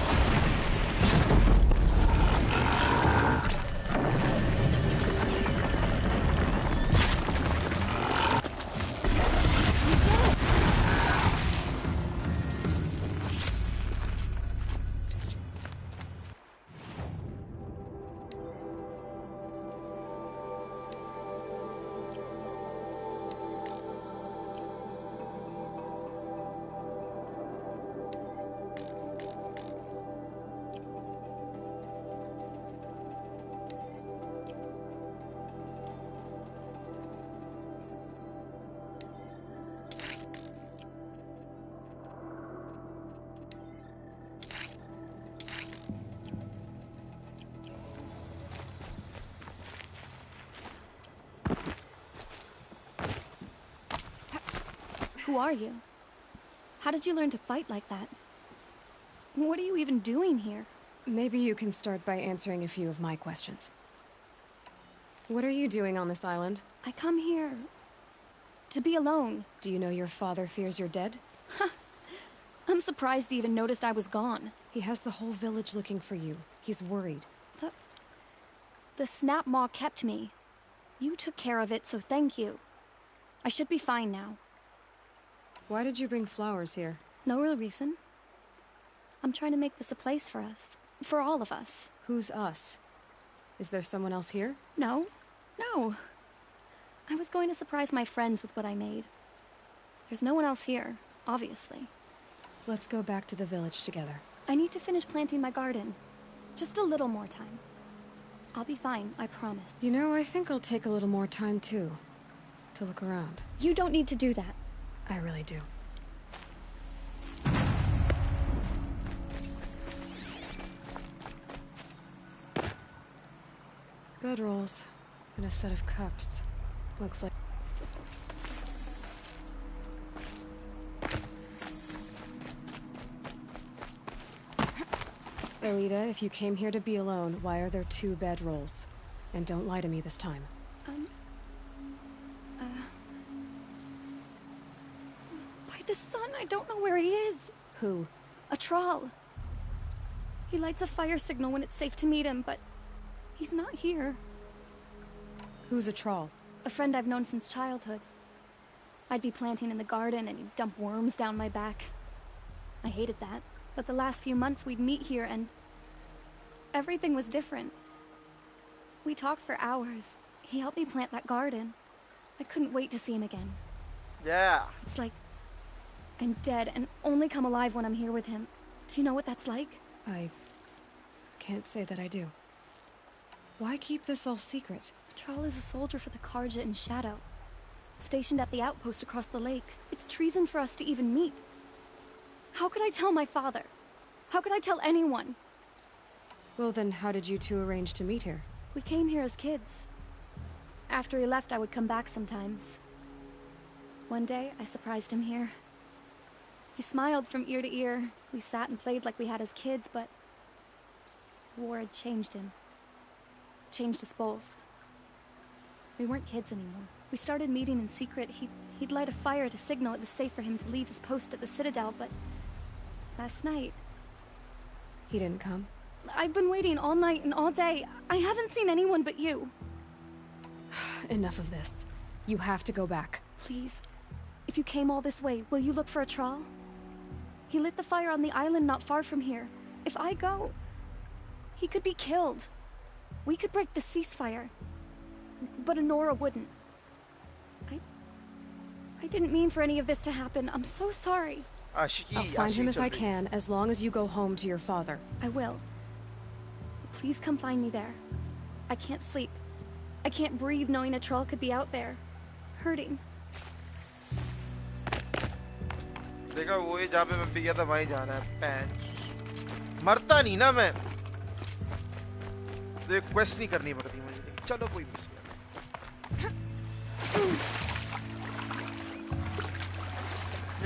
Who are you? How did you learn to fight like that? What are you even doing here? Maybe you can start by answering a few of my questions. What are you doing on this island? I come here to be alone. Do you know your father fears you're dead? I'm surprised he even noticed I was gone. He has the whole village looking for you. He's worried. The Snap Maw kept me. You took care of it, so thank you. I should be fine now. Why did you bring flowers here? No real reason. I'm trying to make this a place for us. For all of us. Who's us? Is there someone else here? No. No. I was going to surprise my friends with what I made. There's no one else here, obviously. Let's go back to the village together. I need to finish planting my garden. Just a little more time. I'll be fine, I promise. You know, I think I'll take a little more time too. To look around. You don't need to do that. I really do. Bedrolls and a set of cups. Looks like... Elita, if you came here to be alone, why are there 2 bedrolls? And don't lie to me this time. By the sun, I don't know where he is. Who? A Thrall. He lights a fire signal when it's safe to meet him, but he's not here. Who's a Thrall? A friend I've known since childhood. I'd be planting in the garden and he'd dump worms down my back. I hated that. But the last few months we'd meet here and everything was different. We talked for hours. He helped me plant that garden. I couldn't wait to see him again. Yeah. It's like I'm dead and only come alive when I'm here with him. Do you know what that's like? I can't say that I do. Why keep this all secret? Thrall is a soldier for the Carja in Shadow, stationed at the outpost across the lake. It's treason for us to even meet. How could I tell my father? How could I tell anyone? Well then, how did you 2 arrange to meet here? We came here as kids. After he left, I would come back sometimes. One day, I surprised him here. He smiled from ear to ear. We sat and played like we had as kids, but war had changed him. Changed us both. We weren't kids anymore. We started meeting in secret. He'd light a fire to signal it was safe for him to leave his post at the Citadel, but last night... He didn't come? I've been waiting all night and all day. I haven't seen anyone but you. Enough of this. You have to go back. Please. If you came all this way, will you look for a Thrall? He lit the fire on the island not far from here. If I go, he could be killed. We could break the ceasefire. But Anora wouldn't. I didn't mean for any of this to happen. I'm so sorry. I'll find him if I can, as long as you go home to your father. I will. Please come find me there. I can't sleep. I can't breathe knowing a Thrall could be out there. Hurting. देखा वो ही जहाँ पे मैं पिया था वहीं जाना है पैन मरता नहीं ना मैं तो एक क्वेस्ट नहीं करनी पड़ती मुझे चलो कोई मिस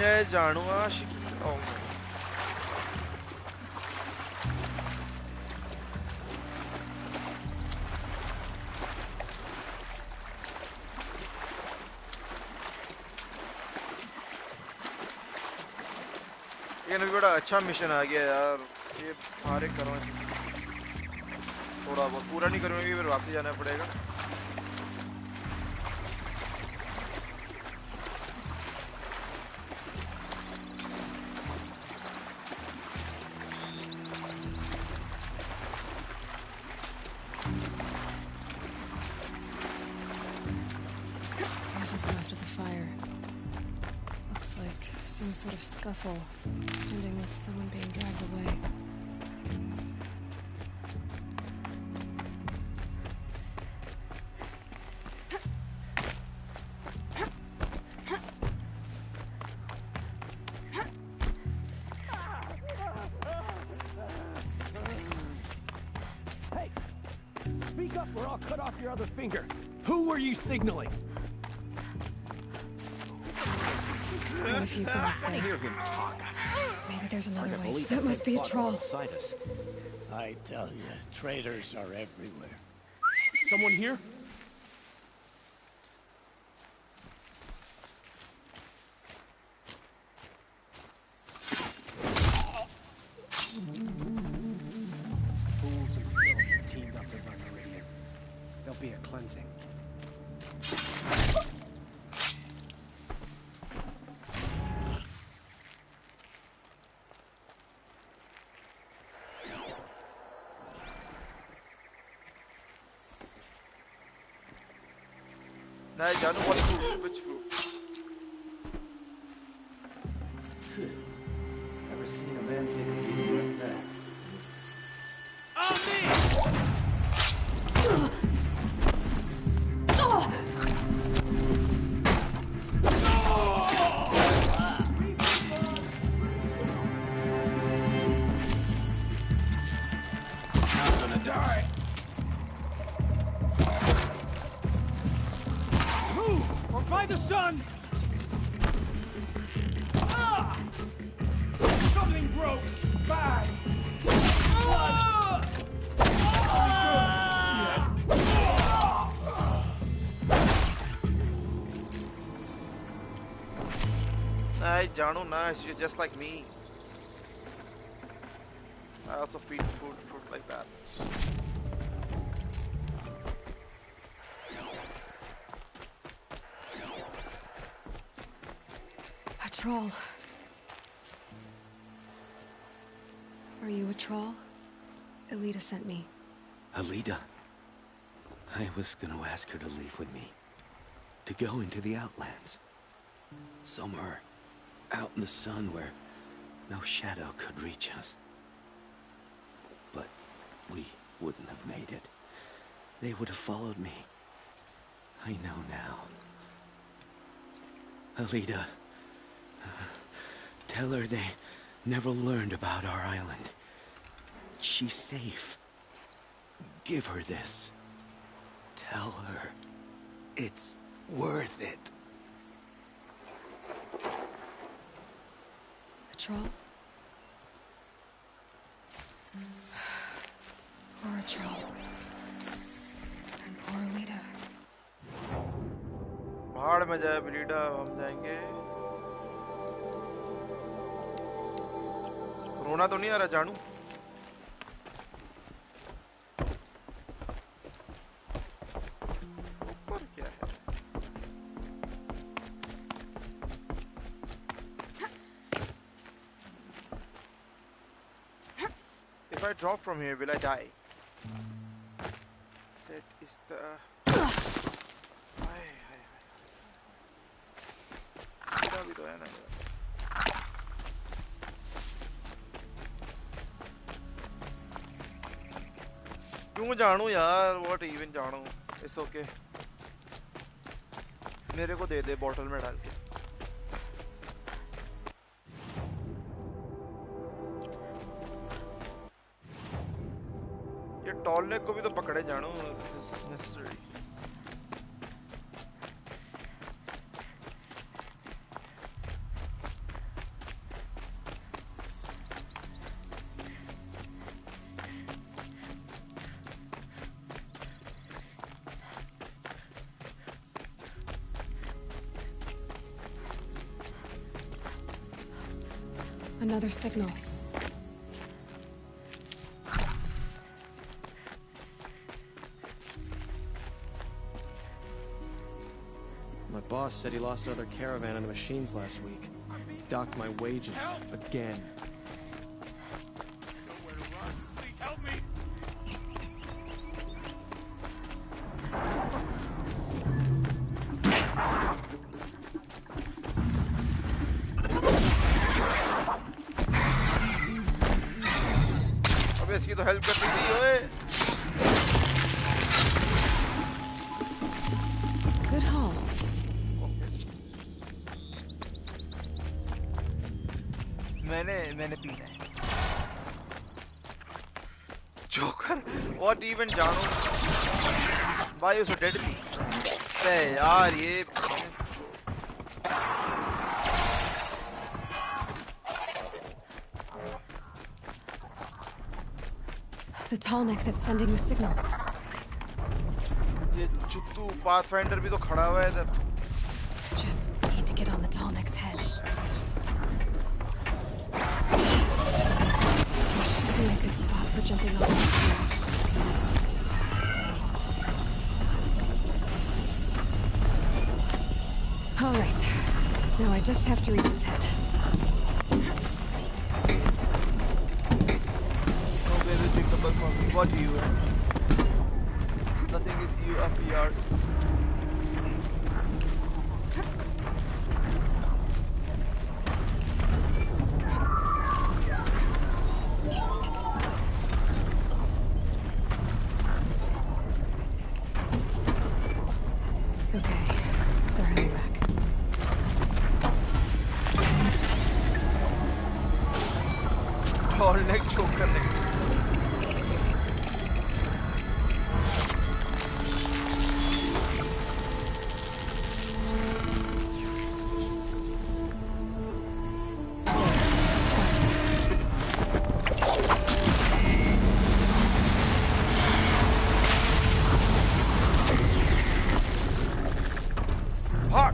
ये जानू आशिकी ओ ये अभी बड़ा अच्छा मिशन आ गया यार ये सारे करो थोड़ा बहुत पूरा नहीं करूँगी फिर वापस जाना पड़ेगा Some sort of scuffle, ending with someone being dragged away. Hey, speak up or I'll cut off your other finger. Who were you signaling? Quite a few guards Want to there. hear him talk? Maybe there's another Hard to way. believe That must be a fought troll. alongside us. I tell you, traitors are everywhere. Someone here? Fools and filth teamed up to run Meridian. There'll be a cleansing. Nah, Janu, what fruit? Which fruit? Never seen a man take a beating like that. I'm gonna die. Move, or by the sun! Ah! Something broke. Bad. Nah, Janu, nah, she's just like me. I also feed fruit like that. A troll. Are you a troll? Elita sent me. Alita. I was gonna ask her to leave with me. To go into the Outlands. Somewhere out in the sun where no shadow could reach us. But we wouldn't have made it. They would have followed me. I know now. Alita, tell her they never learned about our island. She's safe. Give her this. Tell her it's worth it. A troll? Poor troll. And poor Elita. पहाड़ में जाए बिलीडा हम जाएंगे रोना तो नहीं आ रहा जानू ऊपर क्या है If I drop from here will I die? That is the भी तो है ना क्यों जानू यार व्हाट इवन जानू इट्स ओके मेरे को दे दे बॉटल में डाल के ये टॉलनेक को भी तो पकड़े जानू necessary Another signal. My boss said he lost another caravan of the machines last week. Docked my wages again. Please help me! अबे इसकी तो हेल्प करनी थी ओए Good haul. मैंने पीना है जोकर व्हाट इवन जानू why you so deadly अबे यार ये The Tallneck that's sending the signal. ये चुत्तू पाथफाइंडर भी तो खड़ा हुआ है इधर. Just need to get on the Tallneck's head. This should be a good spot for jumping off. All right. Now I just have to reach its head. No baby, pick the bug for me. What do you have? Nothing is you up yours. Okay, they're heading back. Tallneck choke करने. Fuck!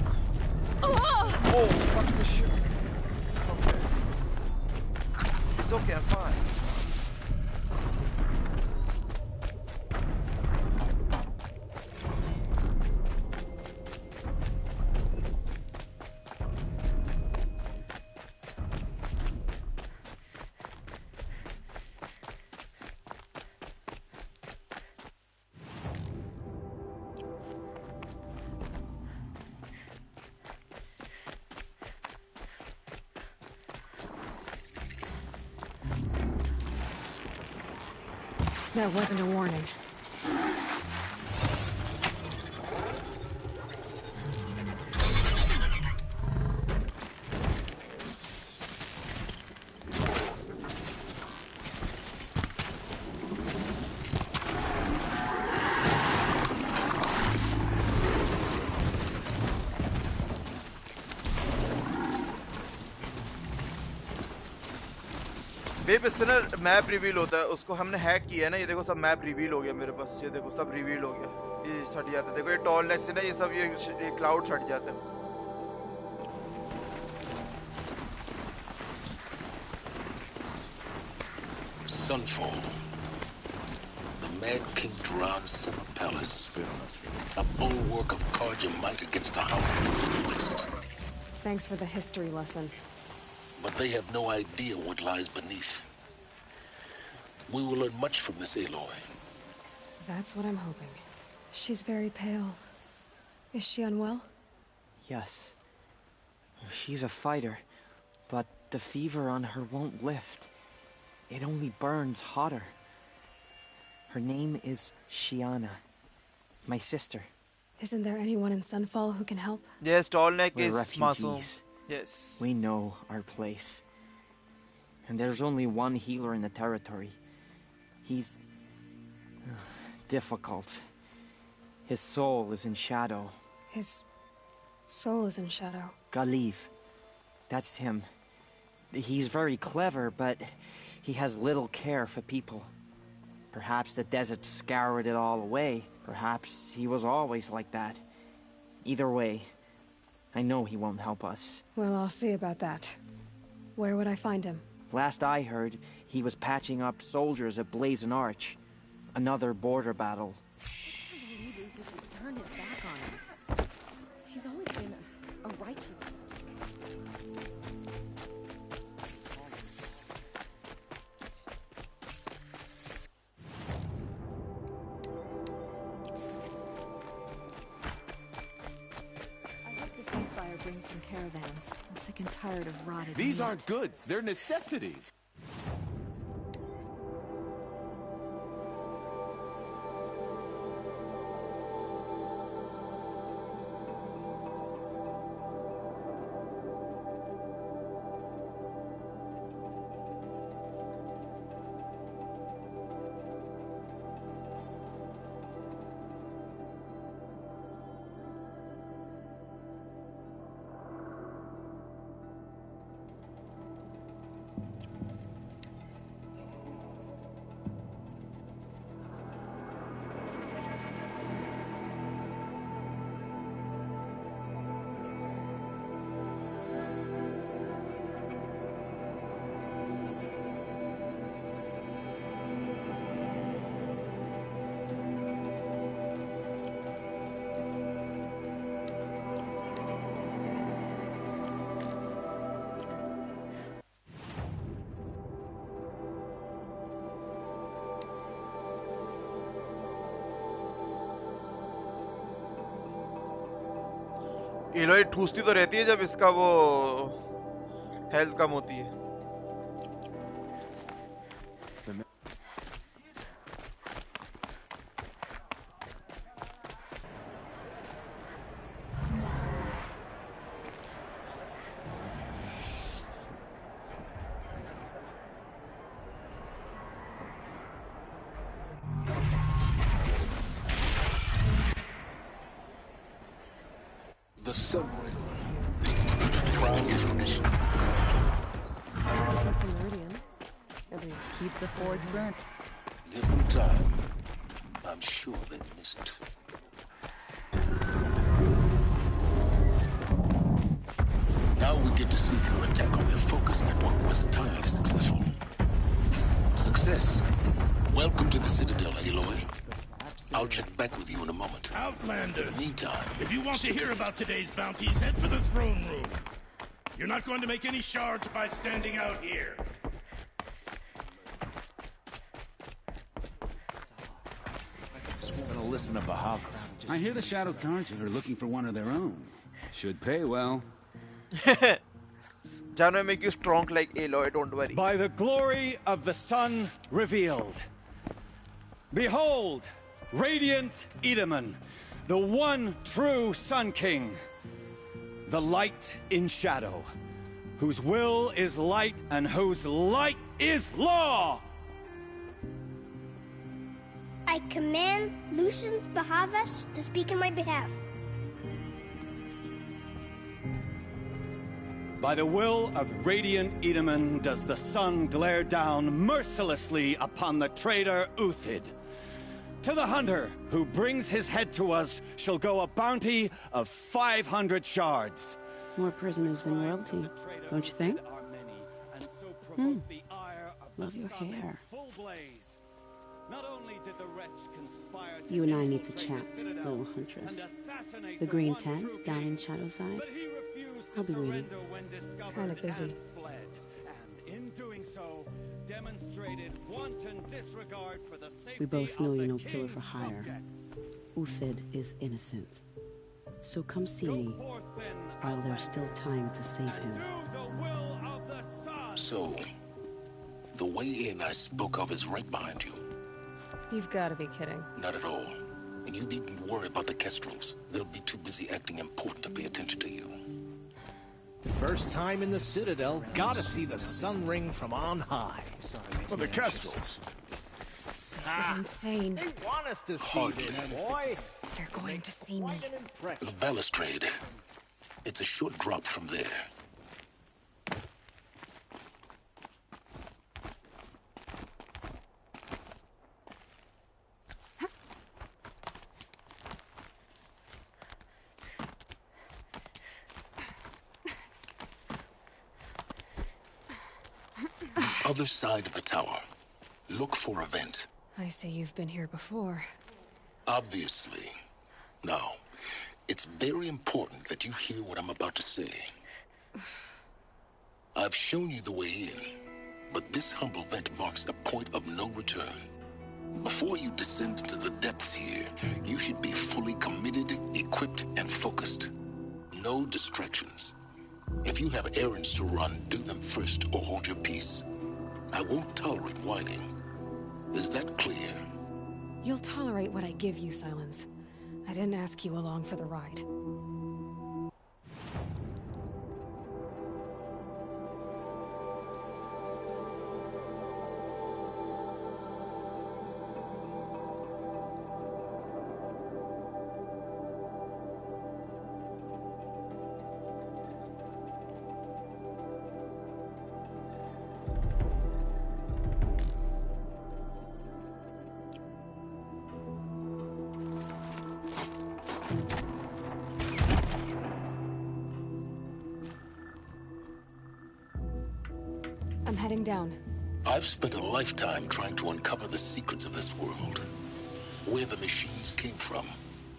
Oh, fuck this shit. Okay. It's okay, I'm fine. That wasn't a warning. Babe इससे ना map reveal होता है. उसको हमने hack किया है ना. ये देखो सब मैप रिवील हो गया मेरे पास. ये देखो सब रिवील हो गया. ये सट जाता है. देखो ये टॉलनेक से ना ये सब ये क्लाउड सट जाते हैं. Sunfall. The Mad King Duran's summer palace. A bulwark of Carja might against the House of the West. Thanks for the history lesson. But they have no idea what lies beneath. We will learn much from this Aloy. That's what I'm hoping. She's very pale. Is she unwell? Yes. She's a fighter, but the fever on her won't lift. It only burns hotter. Her name is Shiana. My sister. Isn't there anyone in Sunfall who can help? Yes, Tallneck We're is refugees. Yes. We know our place. And there's only one healer in the territory. He's difficult. His soul is in shadow. His soul is in shadow. Galiv. That's him. He's very clever, but he has little care for people. Perhaps the desert scoured it all away. Perhaps he was always like that. Either way, I know he won't help us. Well, I'll see about that. Where would I find him? Last I heard, he was patching up soldiers at Blazon Arch. Another border battle. Turn his back on us. He's always been a righteous. Bring some caravans. I'm sick and tired of rotted These meat. aren't goods, they're necessities. एलोय ठूसती तो रहती है जब इसका वो health कम होती है. The submarine. Proud tradition. It's not a piece of Meridian. At least keep the forge burnt. Give them time. I'm sure they miss it. Now we get to see if your attack on their focus network was entirely successful. Success. Welcome to the Citadel, Aloy. I'll check back with you in a moment. Outlander. In the meantime, If you want to hear about today's bounties, head for the throne room. You're not going to make any shards by standing out here. Gonna listen to Bahavas. I hear the Shadow Carja are looking for one of their own. Should pay well. Jano make you strong like Aloy, don't worry. By the glory of the sun revealed. Behold, radiant Edaman, the one true Sun King. The light in shadow, whose will is light and whose light is law. I command Lucius Bahavas to speak in my behalf. By the will of radiant Edaman does the sun glare down mercilessly upon the traitor Uthid. To the hunter who brings his head to us shall go a bounty of 500 shards. More prisoners than royalty, don't you think? Love your hair. You and I need to chat, little huntress. The green tent down in Shadowside. I'll be waiting. Kind of busy. In doing so, demonstrated wanton disregard for the safety We both know of you're no the killer king's for hire. subjects. Uthid is innocent. So come see me, while there's still time to save him. So, the way in I spoke of is right behind you. You've got to be kidding. Not at all. And you needn't worry about the Kestrels. They'll be too busy acting important to pay attention to you. First time in the Citadel, gotta see the sun ring from on high. Well, the Kestrels. This is insane. They want us to see Hardly. this, boy. They're going to see me. The balustrade. It's a short drop from there. Other side of the tower. Look for a vent. I see you've been here before. Obviously. Now, it's very important that you hear what I'm about to say. I've shown you the way in, but this humble vent marks a point of no return. Before you descend into the depths here, you should be fully committed, equipped, and focused. No distractions. If you have errands to run, do them first or hold your peace. I won't tolerate whining. Is that clear? You'll tolerate what I give you, Silence. I didn't ask you along for the ride. I'm heading down. I've spent a lifetime trying to uncover the secrets of this world. Where the machines came from.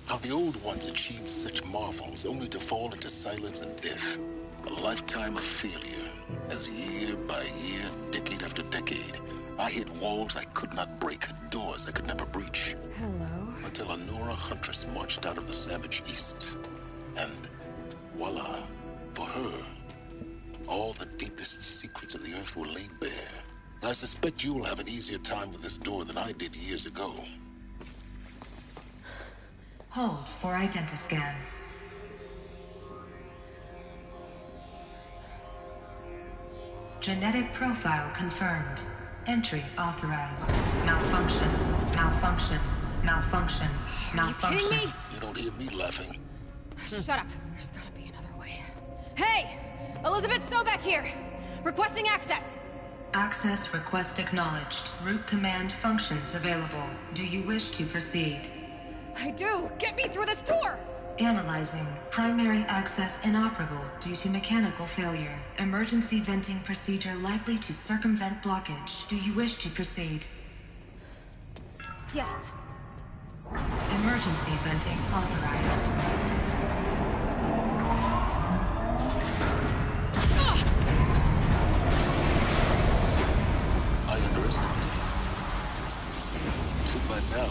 How the old ones achieved such marvels only to fall into silence and death. A lifetime of failure. As year by year, decade after decade, I hit walls I could not break, doors I could never breach. Hello. Until a Nora huntress marched out of the savage east. And Voila. For her, all the deepest secrets of the Earth will lay bare. I suspect you'll have an easier time with this door than I did years ago. Hold for identiscan. Genetic profile confirmed. Entry authorized. Malfunction. Malfunction. Malfunction. Malfunction. Are you kidding me? You don't hear me laughing. Shut up. There's gotta be another way. Hey! Elizabeth Sobek here! Requesting access! Access request acknowledged. Root command functions available. Do you wish to proceed? I do! Get me through this door! Analyzing. Primary access inoperable due to mechanical failure. Emergency venting procedure likely to circumvent blockage. Do you wish to proceed? Yes. Emergency venting authorized. I underestimated you. Too bad now,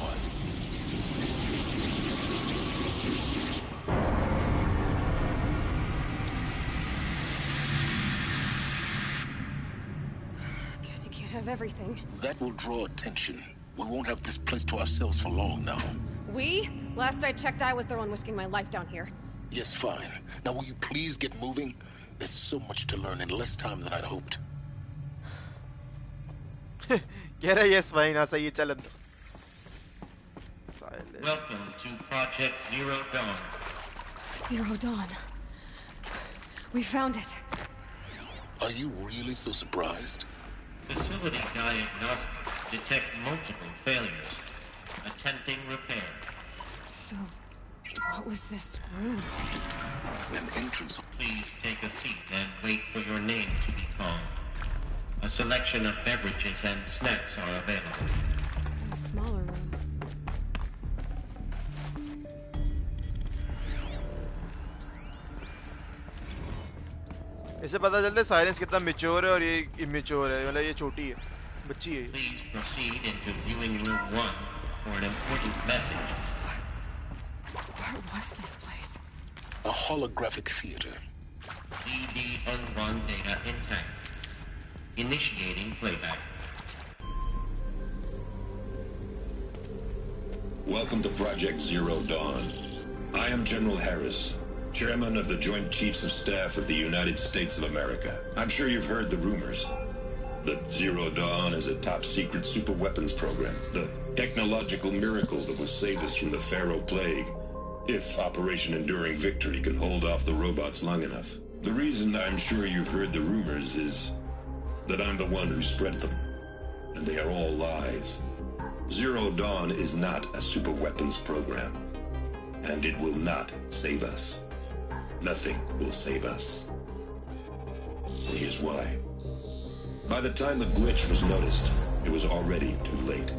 Guess you can't have everything. That will draw attention. We won't have this place to ourselves for long now. We? Last I checked, I was the one risking my life down here. Yes, fine. Now will you please get moving? There's so much to learn in less time than I'd hoped. कह रहा yes fine हाँ सही है चल अंदर. Welcome to Project Zero Dawn. Zero Dawn. We found it. Are you really so surprised? Facility diagnostics detect multiple failures. Attempting repair. So, what was this room? An entrance. Please take a seat and wait for your name to be called. A selection of beverages and snacks are available. In a smaller room. इसे पता चलता है silence कितना mature है और ये immature है. मतलब ये छोटी है, बच्ची है. Please proceed into viewing room 1 for an important message. What was this place? A holographic theater. CD-N1 data intact. Initiating playback. Welcome to Project Zero Dawn. I am General Harris, Chairman of the Joint Chiefs of Staff of the United States of America. I'm sure you've heard the rumors. That Zero Dawn is a top-secret superweapons program. The technological miracle that will save us from the Pharaoh Plague, if Operation Enduring Victory can hold off the robots long enough. The reason I'm sure you've heard the rumors is that I'm the one who spread them. And they are all lies. Zero Dawn is not a superweapons program. And it will not save us. Nothing will save us. And here's why. By the time the glitch was noticed, it was already too late.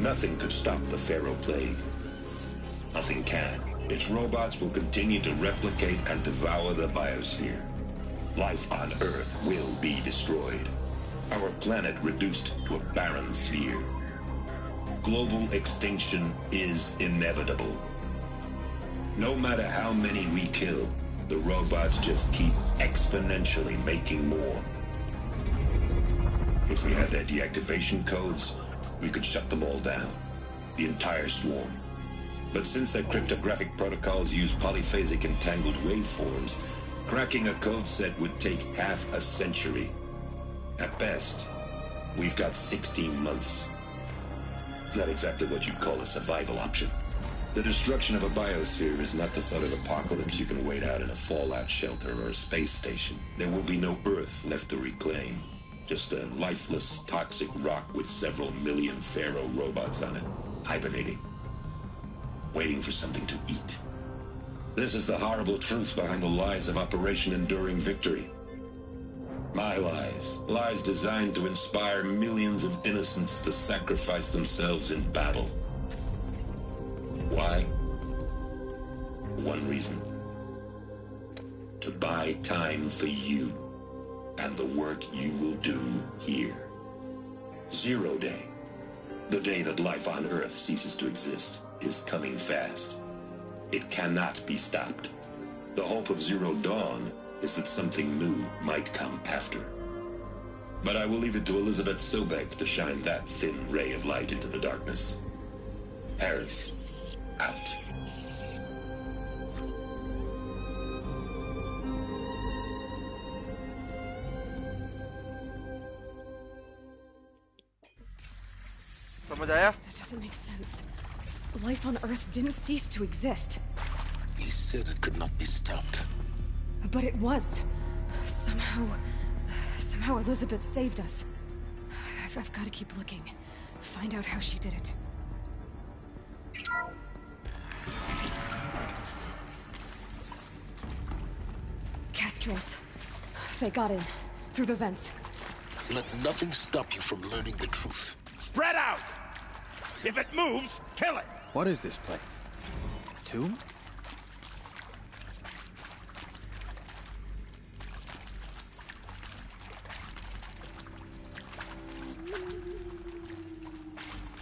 Nothing could stop the Pharaoh Plague. Nothing can. Its robots will continue to replicate and devour the biosphere. Life on Earth will be destroyed. Our planet reduced to a barren sphere. Global extinction is inevitable. No matter how many we kill, the robots just keep exponentially making more. If we had their deactivation codes, we could shut them all down. The entire swarm. But since their cryptographic protocols use polyphasic entangled waveforms, cracking a code set would take half a century. At best, we've got 16 months. Not exactly what you'd call a survival option. The destruction of a biosphere is not the sort of apocalypse you can wait out in a fallout shelter or a space station. There will be no Earth left to reclaim. Just a lifeless, toxic rock with several million Pharaoh robots on it, hibernating, waiting for something to eat. This is the horrible truth behind the lies of Operation Enduring Victory. My lies. Lies designed to inspire millions of innocents to sacrifice themselves in battle. Why? One reason. To buy time for you and the work you will do here. Zero Day, the day that life on Earth ceases to exist, is coming fast. It cannot be stopped. The hope of Zero Dawn is that something new might come after. But I will leave it to Elizabeth Sobek to shine that thin ray of light into the darkness. Harris, out. समझ आया? That doesn't make sense. Life on Earth didn't cease to exist. He said it could not be stopped. But it was. Somehow Elizabeth saved us. I've got to keep looking. Find out how she did it. Kestrels. They got in. Through the vents. Let nothing stop you from learning the truth. Spread out! If it moves, kill it! What is this place? Tomb?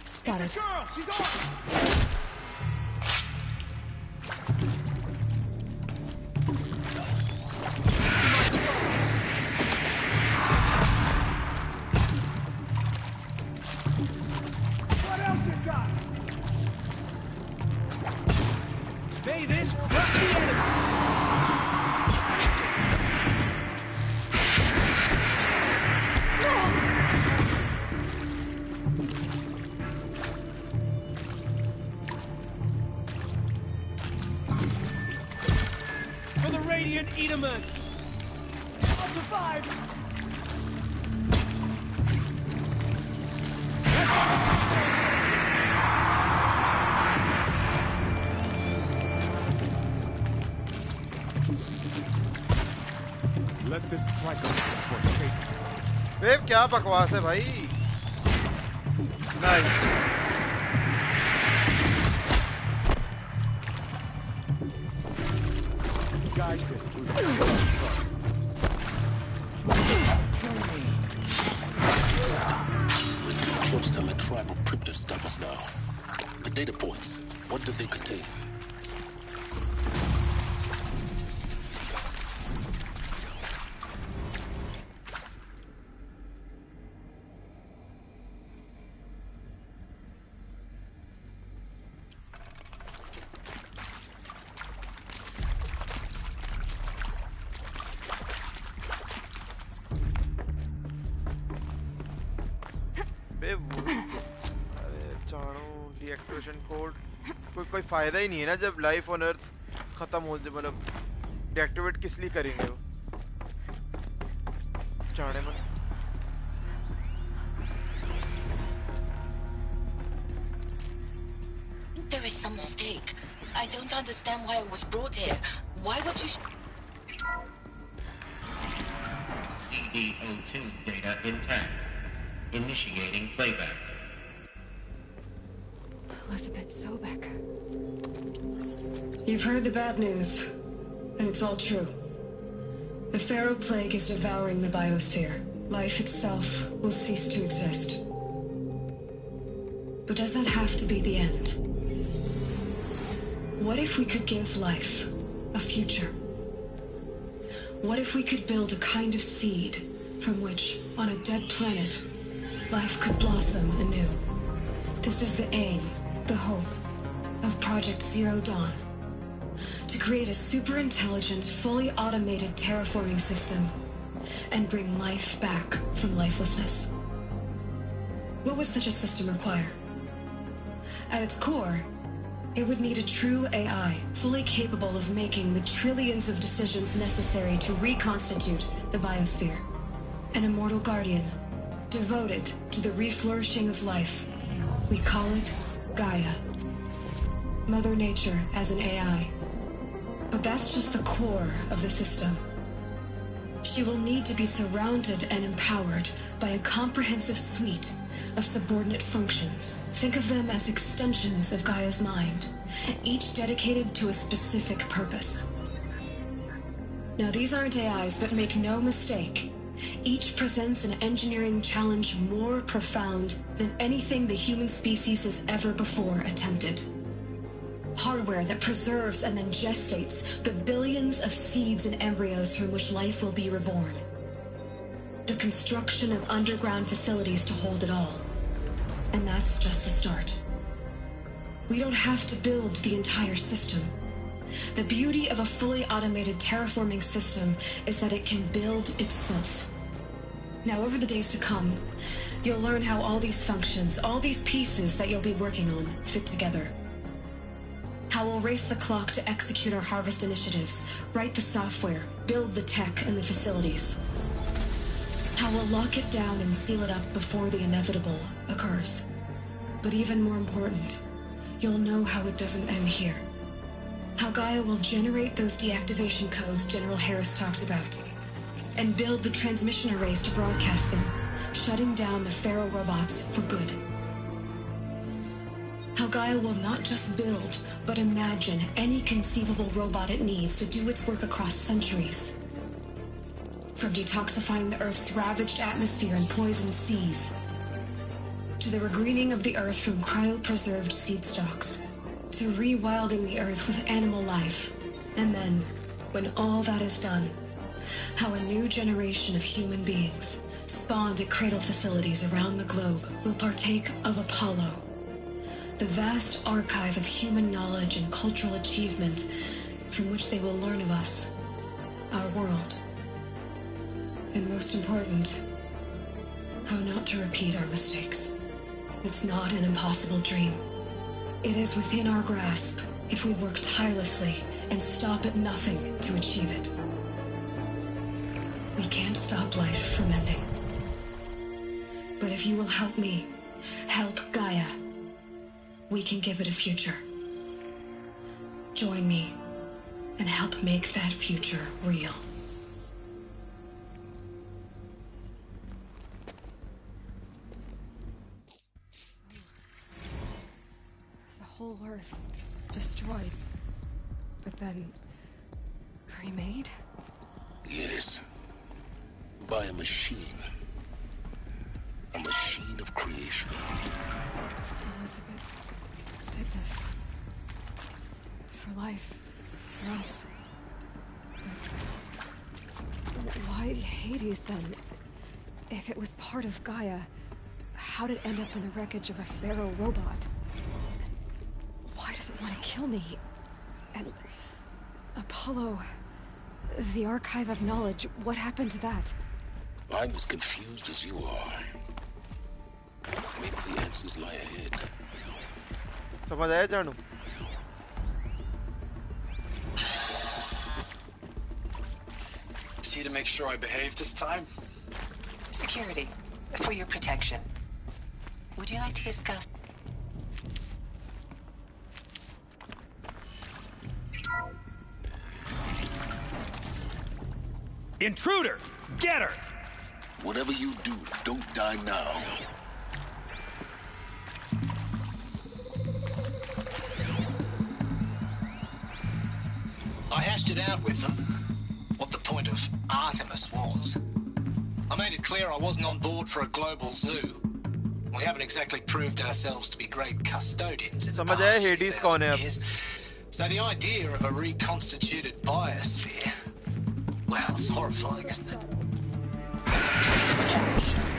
Spotted. It's a girl! She's on! Edelman! I'll survive! Let this strike us for safety. Web क्या बकवास है भाई? Nice. Guide this through the We're close to the tribal primitive stuffers now. The data points, what did they contain? कोई फायदा ही नहीं है ना जब लाइफ ऑन अर्थ खत्म हो जाए मतलब डीएक्टिवेट किस लिए करेंगे वो जाने मन There is some mistake. I don't understand why I was brought here. Why would you CD02 data intact. Initiating playback. Elizabeth Sobek. You've heard the bad news, and it's all true. The Pharaoh Plague is devouring the biosphere. Life itself will cease to exist. But does that have to be the end? What if we could give life a future? What if we could build a kind of seed from which, on a dead planet, life could blossom anew? This is the aim, the hope, of Project Zero Dawn. To create a super-intelligent, fully automated terraforming system and bring life back from lifelessness. What would such a system require? At its core, it would need a true AI, fully capable of making the trillions of decisions necessary to reconstitute the biosphere. An immortal guardian, devoted to the reflourishing of life. We call it Gaia. Mother Nature as an AI. But that's just the core of the system. She will need to be surrounded and empowered by a comprehensive suite of subordinate functions. Think of them as extensions of Gaia's mind, each dedicated to a specific purpose. Now, these aren't AIs, but make no mistake, each presents an engineering challenge more profound than anything the human species has ever before attempted. hardware that preserves and then gestates the billions of seeds and embryos from which life will be reborn. The construction of underground facilities to hold it all. And that's just the start. We don't have to build the entire system. The beauty of a fully automated terraforming system is that it can build itself. Now, over the days to come, you'll learn how all these functions, all these pieces that you'll be working on, fit together. How we'll race the clock to execute our harvest initiatives, write the software, build the tech and the facilities. How we'll lock it down and seal it up before the inevitable occurs. But even more important, you'll know how it doesn't end here. How Gaia will generate those deactivation codes General Harris talked about, and build the transmission arrays to broadcast them, shutting down the Pharaoh robots for good. How Gaia will not just build, but imagine any conceivable robot it needs to do its work across centuries. From detoxifying the Earth's ravaged atmosphere and poisoned seas, to the regreening of the Earth from cryopreserved seed stalks, to rewilding the Earth with animal life. And then, when all that is done, how a new generation of human beings, spawned at cradle facilities around the globe, will partake of Apollo, the vast archive of human knowledge and cultural achievement from which they will learn of us, our world. And most important, how not to repeat our mistakes. It's not an impossible dream. It is within our grasp if we work tirelessly and stop at nothing to achieve it. We can't stop life from ending. But if you will help me, help Gaia, we can give it a future. Join me and help make that future real. Whole Earth destroyed, but then remade? Yes. By a machine. A machine of creation. Elizabeth did this. For life. For us. But why Hades then? If it was part of Gaia, how did it end up in the wreckage of a Pharaoh robot? Why does it want to kill me? And Apollo, the archive of knowledge, what happened to that? I'm as confused as you are. Maybe the answers lie ahead. समझ आया जानू? Is he to make sure I behave this time? Security, for your protection. Would you like to discuss? Intruder! Get her! Whatever you do, don't die now. I hashed it out with them, what the point of Artemis was. I made it clear I wasn't on board for a global zoo. We haven't exactly proved ourselves to be great custodians in the past few thousand years. So the idea of a reconstituted biosphere, well, it's horrifying, isn't it?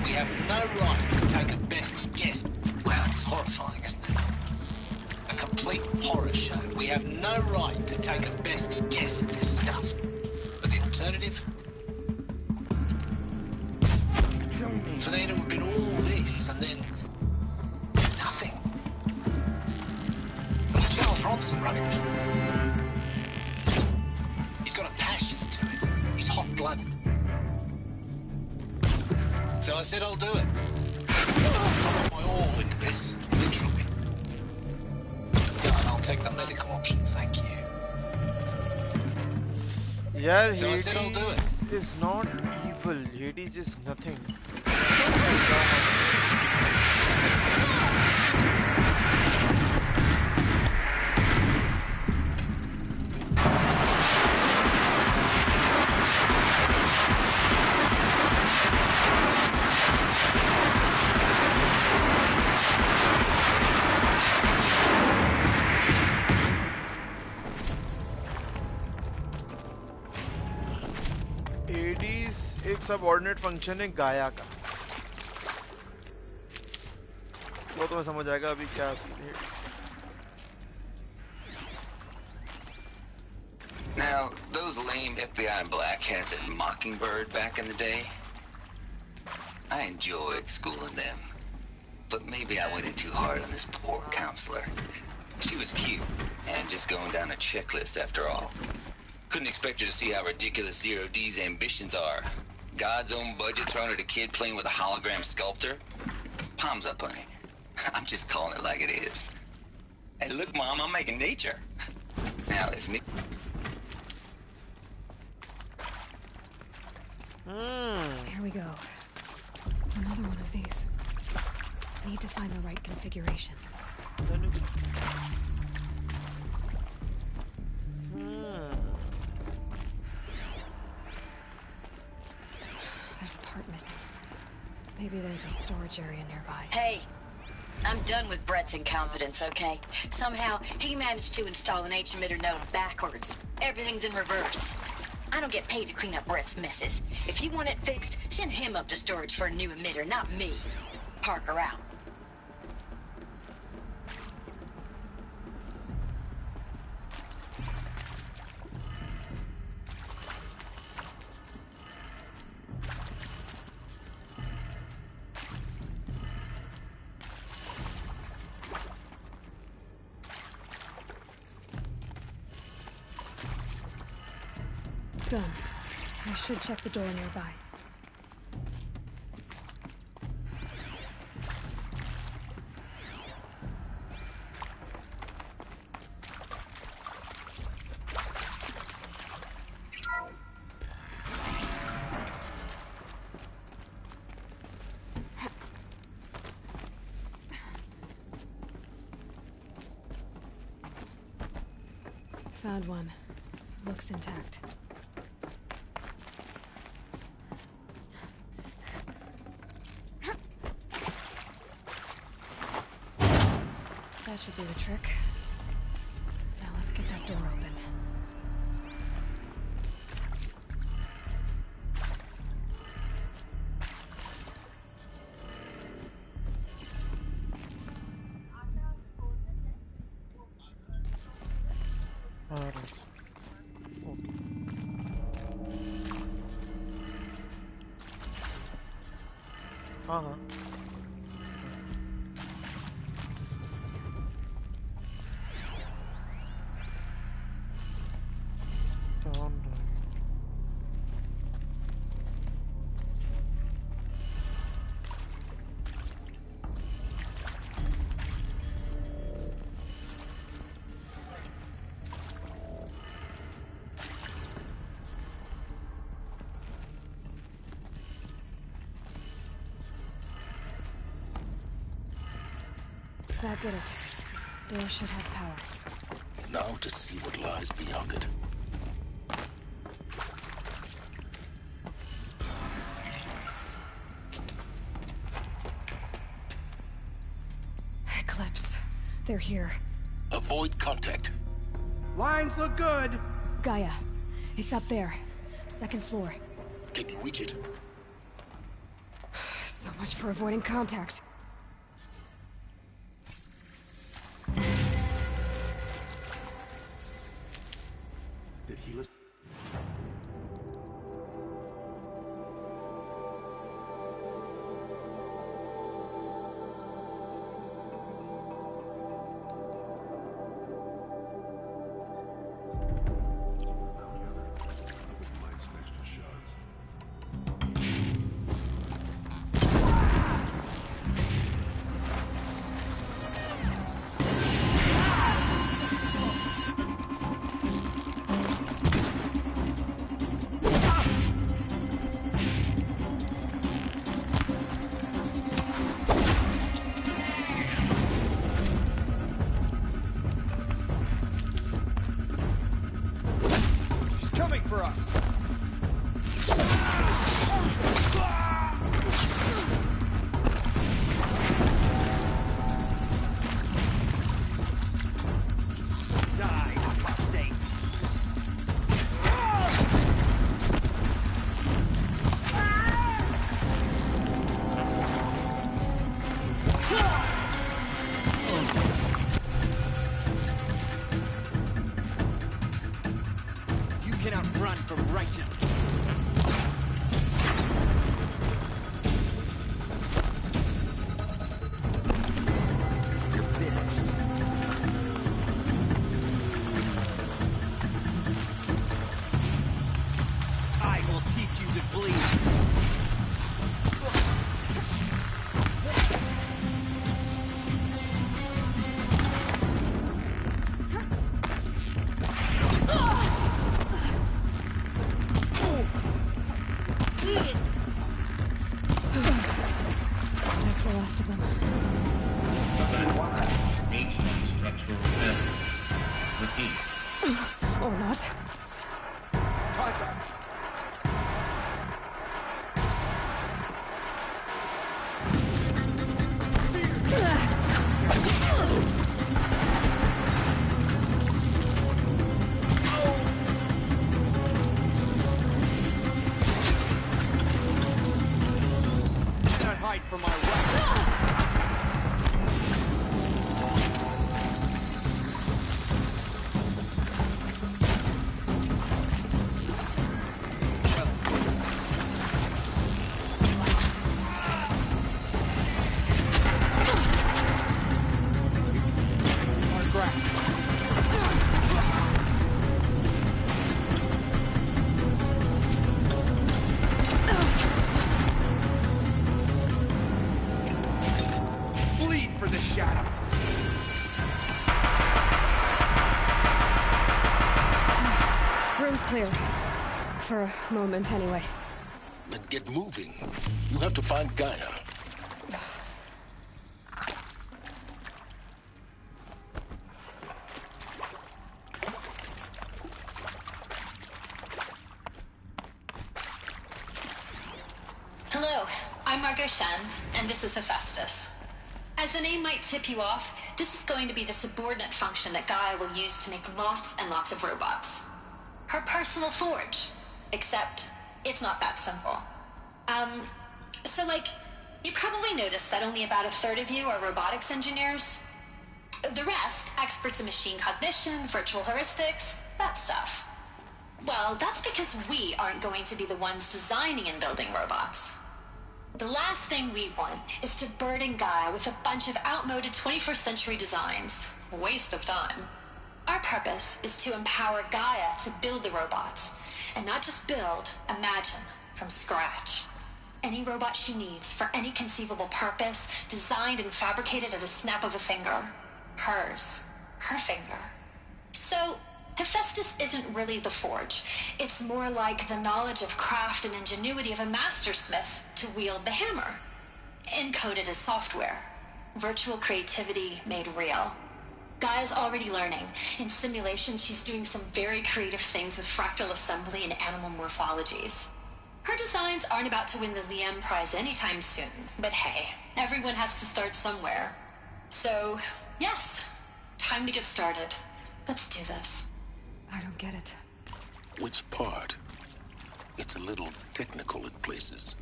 We have no right to take a best guess. Well, it's horrifying, isn't it? A complete horror show. We have no right to take a best guess at this stuff. But the alternative? For there to have been all this and then nothing. Look at Charles Bronson running it. He's got a passion to it. He's hot-blooded. So I said I'll do it. I'll put my all into this, literally. Done, I'll take the medical option, thank you. Yeah, so Hades I said I'll do it. Is not evil. Hades is nothing. Hades एक subordinate function है गाया का, वो तुम्हें समझ आएगा अभी क्या सीन है Hades. Now, those lame FBI blackheads at Mockingbird back in the day, I enjoyed schooling them. But maybe I went in too hard on this poor counselor. She was cute, and just going down a checklist after all. Couldn't expect her to see how ridiculous Zero D's ambitions are. God's own budget thrown at a kid playing with a hologram sculptor? Palms up, honey. I'm just calling it like it is. Hey, look, Mom, I'm making nature. Now, if me... Here we go. Another one of these. Need to find the right configuration. There's a part missing. Maybe there's a storage area nearby. Hey, I'm done with Brett's incompetence, okay? Somehow, he managed to install an H-emitter node backwards. Everything's in reverse. I don't get paid to clean up Brett's messes. If you want it fixed, send him up to storage for a new emitter, not me. Parker out. Done. I should check the door nearby. Found one. Looks intact. That should do the trick. Now let's get that door open. हाँ That did it. Door should have power. Now to see what lies beyond it. Eclipse. They're here. Avoid contact. Lines look good. Gaia. It's up there. Second floor. Can you reach it? So much for avoiding contact. Did he listen? Run from right now. Clear. For a moment, anyway. Then get moving. You have to find Gaia. Hello, I'm Margot Shen, and this is Hephaestus. As the name might tip you off, this is going to be the subordinate function that Gaia will use to make lots and lots of robots. Her personal forge. Except, it's not that simple. So you probably noticed that only about a third of you are robotics engineers. The rest, experts in machine cognition, virtual heuristics, that stuff. Well, that's because we aren't going to be the ones designing and building robots. The last thing we want is to burden Gaia with a bunch of outmoded 21st century designs. Waste of time. Our purpose is to empower Gaia to build the robots, and not just build, imagine, from scratch. Any robot she needs for any conceivable purpose, designed and fabricated at a snap of a finger. Hers. Her finger. So, Hephaestus isn't really the forge. It's more like the knowledge of craft and ingenuity of a mastersmith to wield the hammer. Encoded as software. Virtual creativity made real. Gaia's already learning. In simulation, she's doing some very creative things with fractal assembly and animal morphologies. Her designs aren't about to win the Liam Prize anytime soon, but hey, everyone has to start somewhere. So, yes, time to get started. Let's do this. I don't get it. Which part? It's a little technical in places.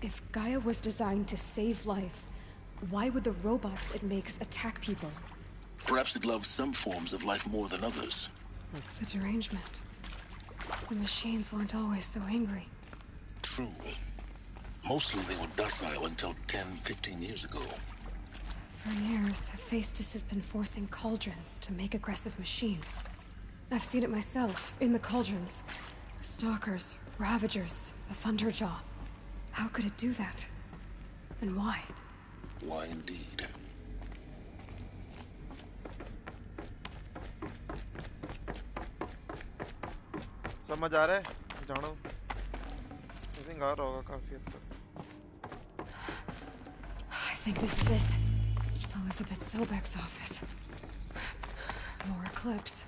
If Gaia was designed to save life, why would the robots it makes attack people? Perhaps it loves some forms of life more than others. The derangement. The machines weren't always so angry. True. Mostly they were docile until 10, 15 years ago. For years, Hephaestus has been forcing cauldrons to make aggressive machines. I've seen it myself, in the cauldrons. The Stalkers, Ravagers, the Thunderjaw. How could it do that? And why? Why indeed? समझ आ रहा है जानो I think आ रहा होगा काफी हद तक I think this is it. Elizabeth Sobek's office. More Eclipse.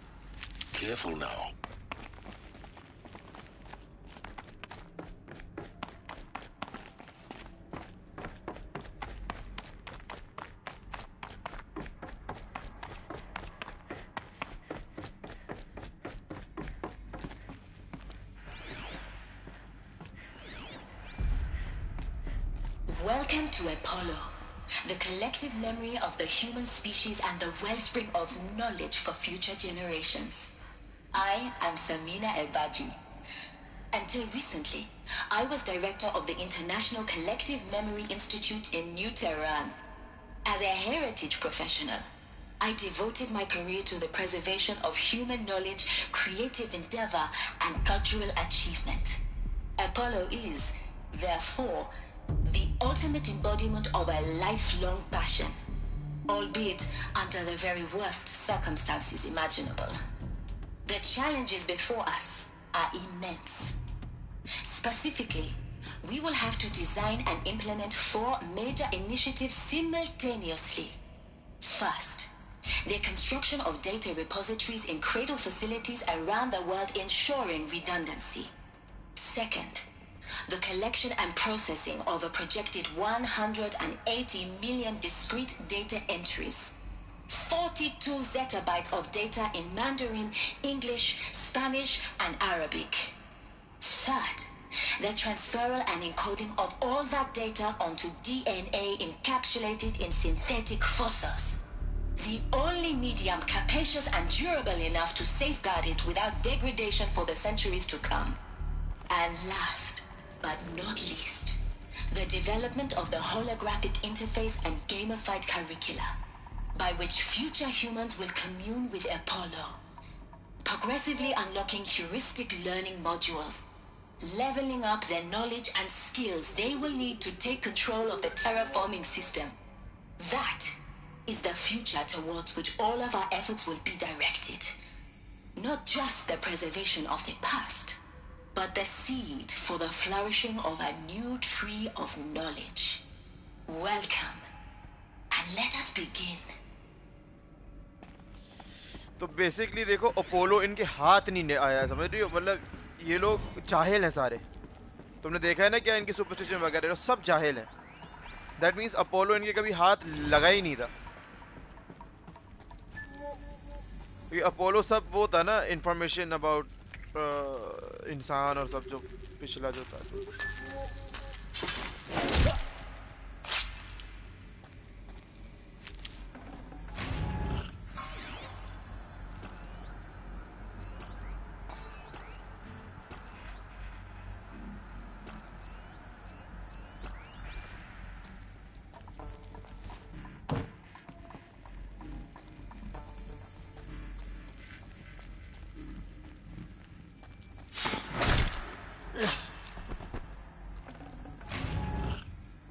Careful now. Welcome to Apollo, the collective memory of the human species and the wellspring of knowledge for future generations. I am Samina Ebaju, Until recently, I was director of the International Collective Memory Institute in New Tehran. As a heritage professional, I devoted my career to the preservation of human knowledge, creative endeavor, and cultural achievement. Apollo is, therefore, the ultimate embodiment of a lifelong passion, albeit under the very worst circumstances imaginable. The challenges before us are immense. Specifically, we will have to design and implement 4 major initiatives simultaneously. First, the construction of data repositories in cradle facilities around the world, ensuring redundancy. Second, the collection and processing of a projected 180 million discrete data entries. 42 zettabytes of data in Mandarin, English, Spanish, and Arabic. Third, the transferal and encoding of all that data onto DNA encapsulated in synthetic fossils. The only medium capacious and durable enough to safeguard it without degradation for the centuries to come. And last, but not least, the development of the holographic interface and gamified curricula, by which future humans will commune with Apollo, progressively unlocking heuristic learning modules, leveling up their knowledge and skills they will need to take control of the terraforming system. That is the future towards which all of our efforts will be directed. Not just the preservation of the past, but the seed for the flourishing of a new tree of knowledge. Welcome, and let us begin. तो basically देखो Apollo इनके हाथ नहीं आया, समझ रही हो? मतलब ये लोग जाहिल हैं सारे. तुमने देखा है ना क्या इनके सुपरस्टिशन वगैरह, सब जाहिल हैं. दैट मींस अपोलो इनके कभी हाथ लगा ही नहीं था. ये अपोलो सब वो था ना, इंफॉर्मेशन अबाउट इंसान और सब जो पिछला जो था.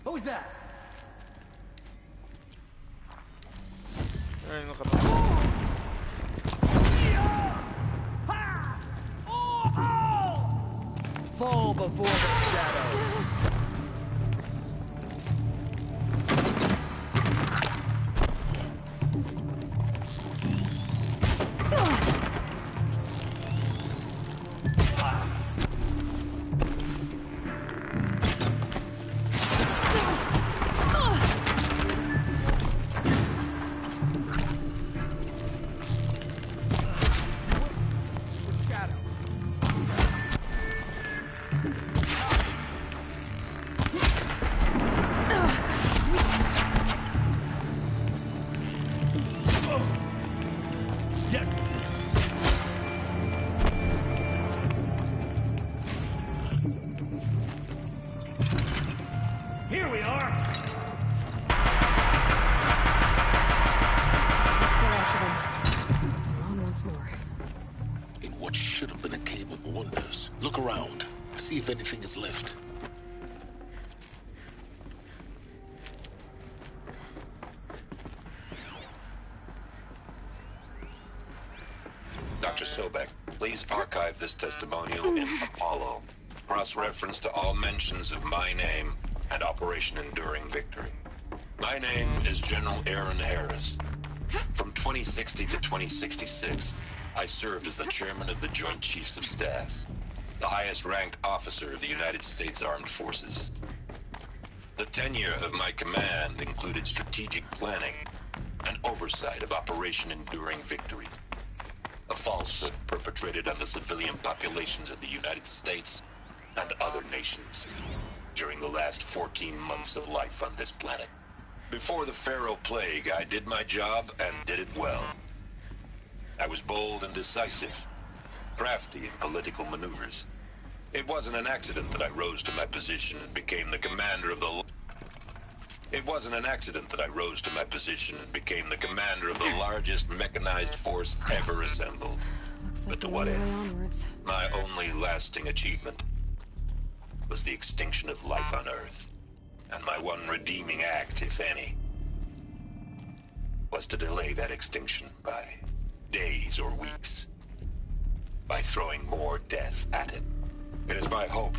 Who's that? Fall before the shadow. Here we are. On once more. In what should have been a cave of wonders. Look around. See if anything is left. Dr. Sobek, please archive this testimonial in Apollo. Cross-reference to all mentions of my name and Operation Enduring Victory. My name is General Aaron Harris. From 2060 to 2066, I served as the chairman of the Joint Chiefs of Staff, the highest-ranked officer of the United States Armed Forces. The tenure of my command included strategic planning and oversight of Operation Enduring Victory, a falsehood perpetrated on the civilian populations of the United States and other nations during the last 14 months of life on this planet. Before the Pharaoh Plague, I did my job and did it well. I was bold and decisive, crafty in political maneuvers, It wasn't an accident that I rose to my position and became the commander of the... It wasn't an accident that I rose to my position and became the commander of the largest mechanized force ever assembled. Looks like But to the what only way end? onwards. My only lasting achievement was the extinction of life on Earth. And my one redeeming act, if any, was to delay that extinction by days or weeks, by throwing more death at it. It is my hope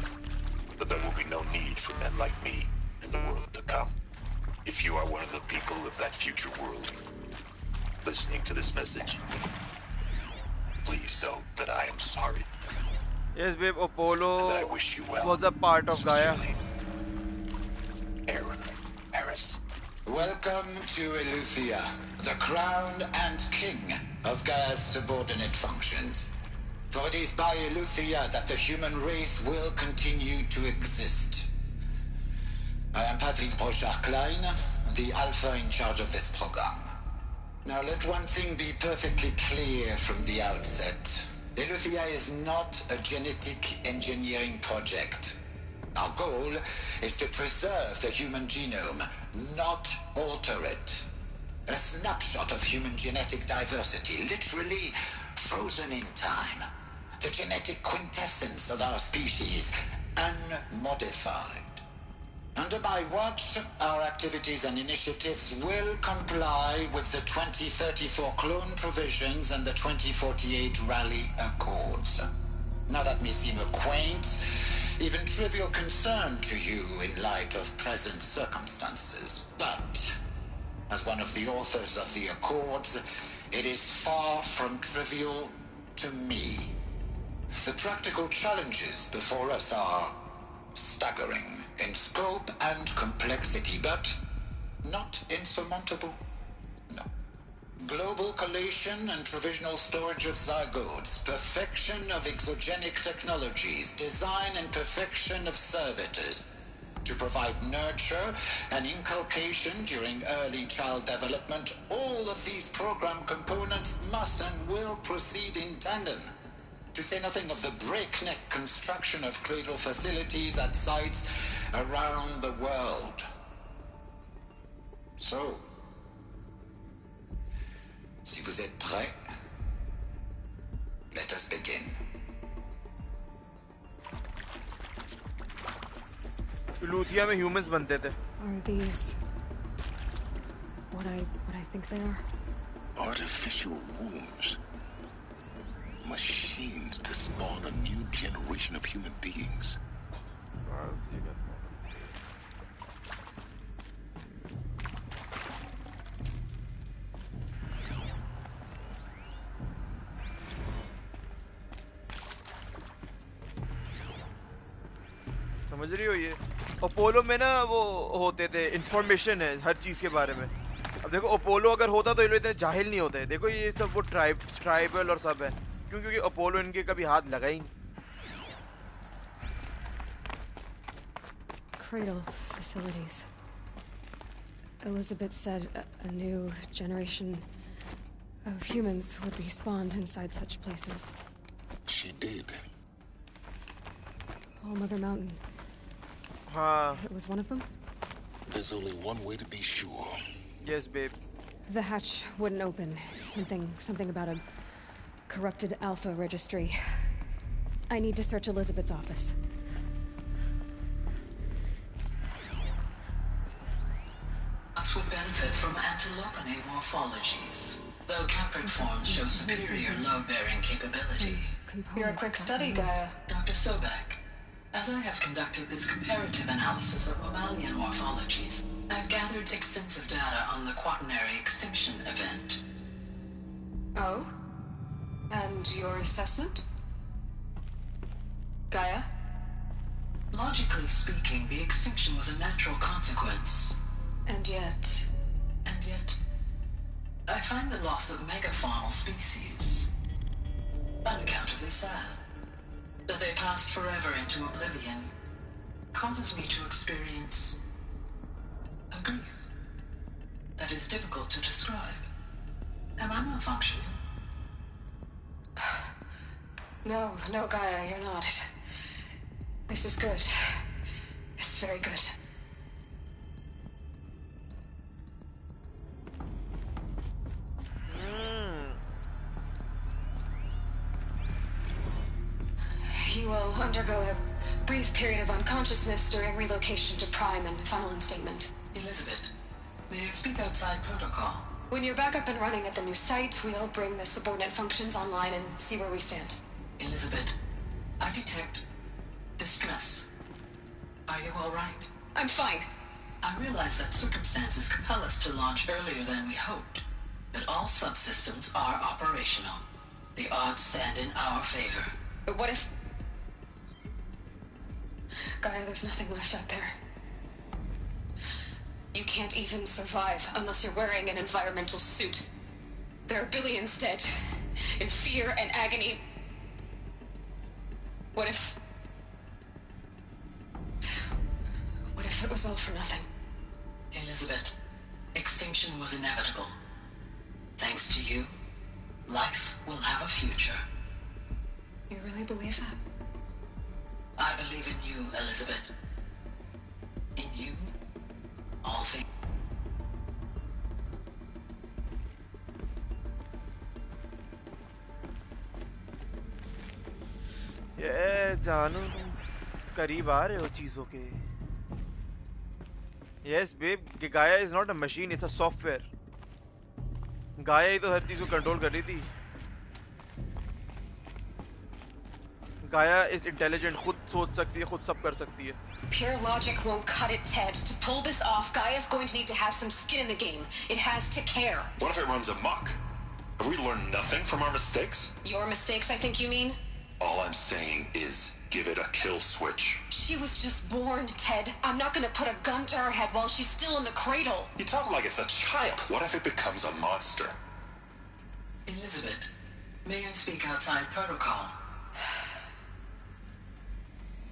that there will be no need for men like me in the world to come. If you are one of the people of that future world listening to this message, please know that I am sorry. Yes, babe, Apollo And I wish you well. was a part of Gaia. Sincerely, Aaron Harris. Welcome to Eleuthia, the crown and king of Gaia's subordinate functions. For it is by Eleuthia that the human race will continue to exist. I am Patrick Brochard-Klein, the Alpha in charge of this program. Now let one thing be perfectly clear from the outset. Eleuthia is not a genetic engineering project. Our goal is to preserve the human genome, not alter it. A snapshot of human genetic diversity, literally frozen in time. The genetic quintessence of our species, unmodified. Under my watch, our activities and initiatives will comply with the 2034 clone provisions and the 2048 Raleigh Accords. Now that may seem a quaint, even trivial concern to you in light of present circumstances, but as one of the authors of the Accords, it is far from trivial to me. The practical challenges before us are staggering in scope and complexity, but not insurmountable. No. Global collation and provisional storage of zygotes, perfection of exogenic technologies, design and perfection of servitors to provide nurture and inculcation during early child development. All of these program components must and will proceed in tandem. To say nothing of the breakneck construction of cradle facilities at sites around the world. So, si vous êtes prêts, let us begin. Eleuthia में humans बनते थे. Are these what I think they are? Artificial wombs. Machines to spawn a new generation of human beings. समझ रही हो ये? Apollo में ना वो होते थे, इंफॉर्मेशन है हर चीज के बारे में. अब देखो अपोलो अगर होता तो ये लोग इतने जाहिल नहीं होते. देखो ये सब वो ट्राइबल और सब है. क्यों? क्योंकि अपोलो इनके कभी हाथ लगा ही नहीं. Cradle facilities. Elizabeth said a new generation of humans would be spawned inside such places. She did. All Mother Mountain. It was one of them? There's only one way to be sure. Yes, babe. The hatch wouldn't open. Something about a corrupted Alpha registry. I need to search Elizabeth's office. Us would benefit from antilopine morphologies, though Capricorns show superior load-bearing capability. You're a quick study, Gaia. Dr. Sobek, as I have conducted this comparative analysis of mammalian morphologies, I've gathered extensive data on the quaternary extinction event. Oh? And your assessment? Gaia? Logically speaking, the extinction was a natural consequence. And yet, I find the loss of megafaunal species unaccountably sad. That they passed forever into oblivion causes me to experience a grief that is difficult to describe. Am I malfunctioning? No, Gaia, you're not. is good. It's very good. You will undergo a brief period of unconsciousness during relocation to Prime and final instatement. Elizabeth, may I speak outside protocol? When you're back up and running at the new site, we'll bring the subordinate functions online and see where we stand. Elizabeth, I detect distress. Are you all right? I'm fine. I realize that circumstances compel us to launch earlier than we hoped, but all subsystems are operational. The odds stand in our favor. But what if... Gaia, there's nothing left out there. You can't even survive unless you're wearing an environmental suit. There are billions dead, in fear and agony. What if it was all for nothing? Elizabeth, extinction was inevitable. Thanks to you, life will have a future. You really believe that? I believe in you, Elizabeth. In you, all things. ये जानू तुम करीब आ रहे हो चीजों के. Yes, babe. Gaia is not a machine; it's a software. Gaia ही तो हर चीज को कंट्रोल कर रही थी. Gaia is intelligent. खुद सोच सकती है, खुद सब कर सकती है. Pure logic won't cut it, Ted. To pull this off, Gaia's going to need to have some skin in the game. It has to care. What if it runs amok? Have we learned nothing from our mistakes? Your mistakes, I think you mean? All I'm saying is give it a kill switch. She was just born, Ted. I'm not gonna put a gun to her head while she's still in the cradle. You talk like it's a child. What if it becomes a monster? Elizabeth, may I speak outside protocol?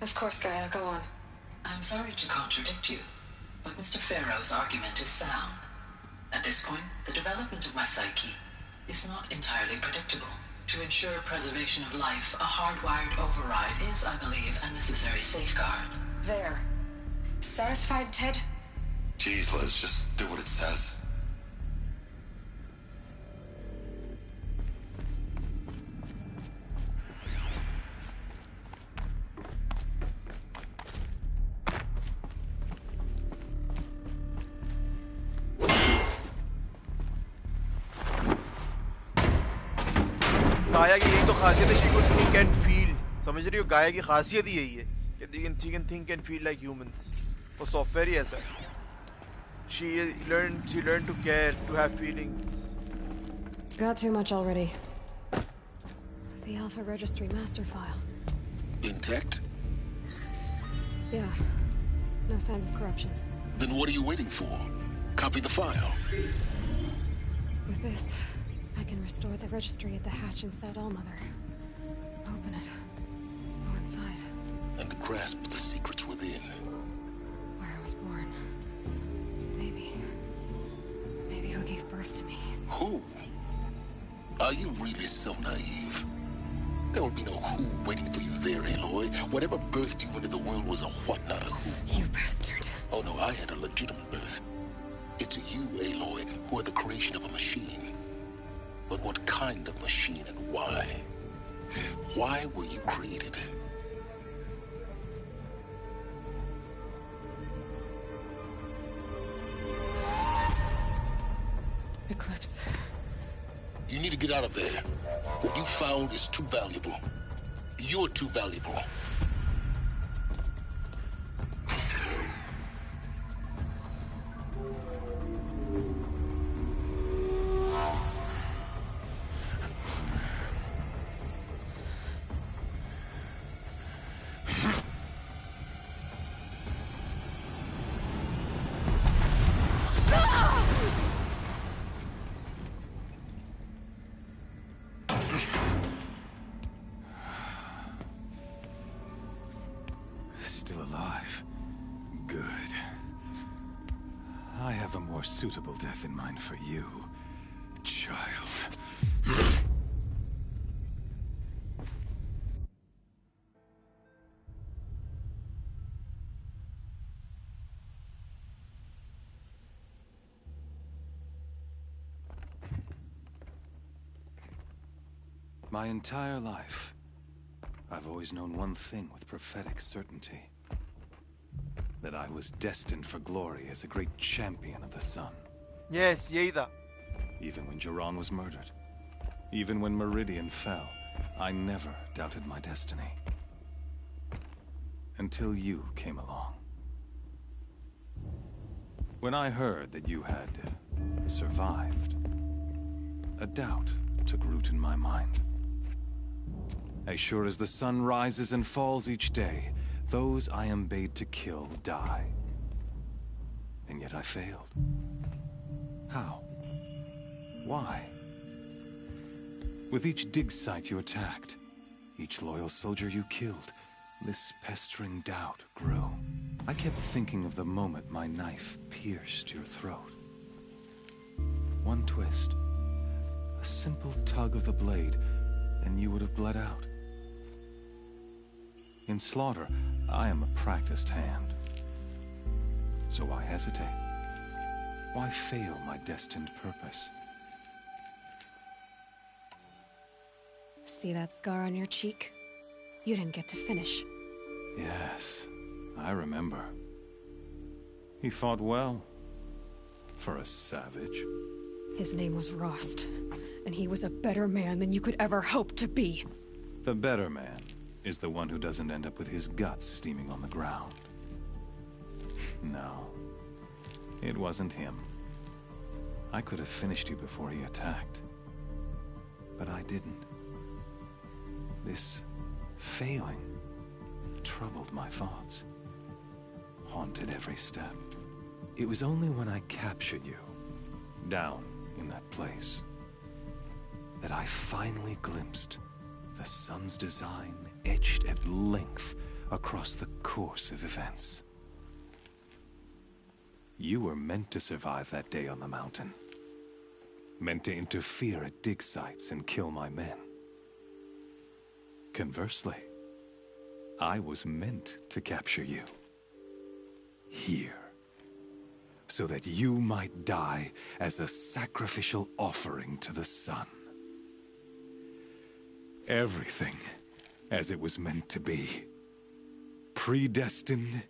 Of course, Gaia, go on. I'm sorry to contradict you, but Mr. Farrow's argument is sound. At this point, the development of my psyche is not entirely predictable. To ensure preservation of life, a hardwired override is, I believe, a necessary safeguard. There. Satisfied, Ted? Jeez, Liz, just do what it says. गाया की यही तो खासियत है. She could think and feel. समझ रही हो? गाया की खासियत ही यही है कि she can think and feel like humans. वो सॉफ्टवेयर ही ऐसा है. She learned to care, to have feelings. Got too much already. The Alpha Registry master file. Intact? Yeah. No signs of corruption. Then what are you waiting for? Copy the file. With this, I can restore the registry at the hatch inside Allmother. Open it. Go inside. And grasp the secrets within. Where I was born. Maybe who gave birth to me. Who? Are you really so naive? There will be no who waiting for you there, Aloy. Whatever birthed you into the world was a what, not a who. You bastard. Oh no, I had a legitimate birth. It's you, Aloy, who are the creation of a machine. But what kind of machine and why? Why were you created? Eclipse. You need to get out of there. What you found is too valuable. You're too valuable. Still alive. Good. I have a more suitable death in mind for you, child. My entire life, I've always known one thing with prophetic certainty. That I was destined for glory as a great champion of the sun. Yes, यही था. Even when Jiran was murdered, even when Meridian fell, I never doubted my destiny. Until you came along. When I heard that you had survived, a doubt took root in my mind. As sure as the sun rises and falls each day, those I am bade to kill die. And yet I failed. How? Why? With each dig site you attacked, each loyal soldier you killed, this pestering doubt grew. I kept thinking of the moment my knife pierced your throat. One twist, a simple tug of the blade, and you would have bled out. In slaughter, I am a practiced hand. So why hesitate? Why fail my destined purpose? See that scar on your cheek? You didn't get to finish. Yes, I remember. He fought well. For a savage. His name was Rost, and he was a better man than you could ever hope to be. The better man is the one who doesn't end up with his guts steaming on the ground. No, it wasn't him. I could have finished you before he attacked. But I didn't. This failing troubled my thoughts, haunted every step. It was only when I captured you, down in that place, that I finally glimpsed the sun's design etched at length across the course of events. You were meant to survive that day on the mountain. Meant to interfere at dig sites and kill my men. Conversely, I was meant to capture you. Here. So that you might die as a sacrificial offering to the sun. Everything as it was meant to be. Predestined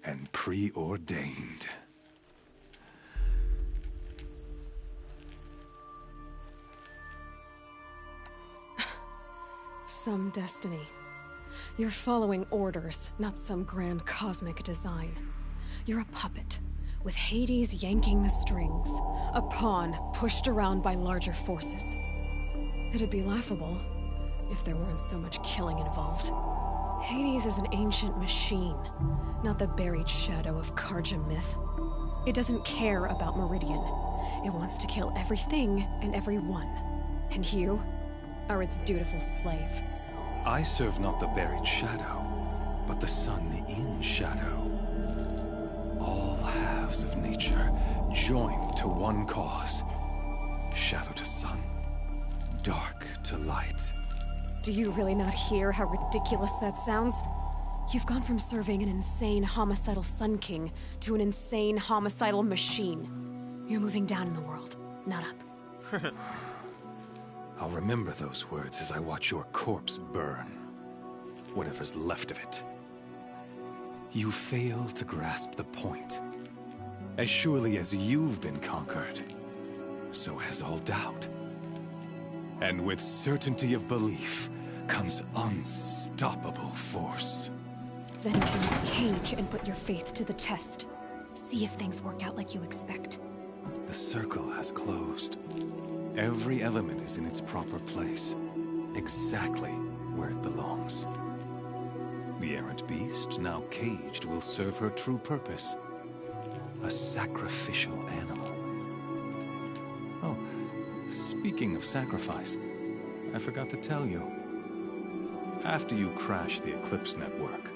and preordained. Some destiny. You're following orders, not some grand cosmic design. You're a puppet, with Hades yanking the strings. A pawn pushed around by larger forces. It'd be laughable if there weren't so much killing involved. Hades is an ancient machine, not the buried shadow of Karja myth. It doesn't care about Meridian. It wants to kill everything and everyone. And you are its dutiful slave. I serve not the buried shadow, but the sun in shadow. All halves of nature joined to one cause. Shadow to sun, dark to light. Do you really not hear how ridiculous that sounds? You've gone from serving an insane homicidal Sun King to an insane homicidal machine. You're moving down in the world, not up. I'll remember those words as I watch your corpse burn. Whatever's left of it. You fail to grasp the point. As surely as you've been conquered, so has all doubt. And with certainty of belief comes unstoppable force. Then open this cage and put your faith to the test. See if things work out like you expect. The circle has closed. Every element is in its proper place, exactly where it belongs. The errant beast, now caged, will serve her true purpose. A sacrificial animal. Oh, speaking of sacrifice, I forgot to tell you. After you crashed the Eclipse network,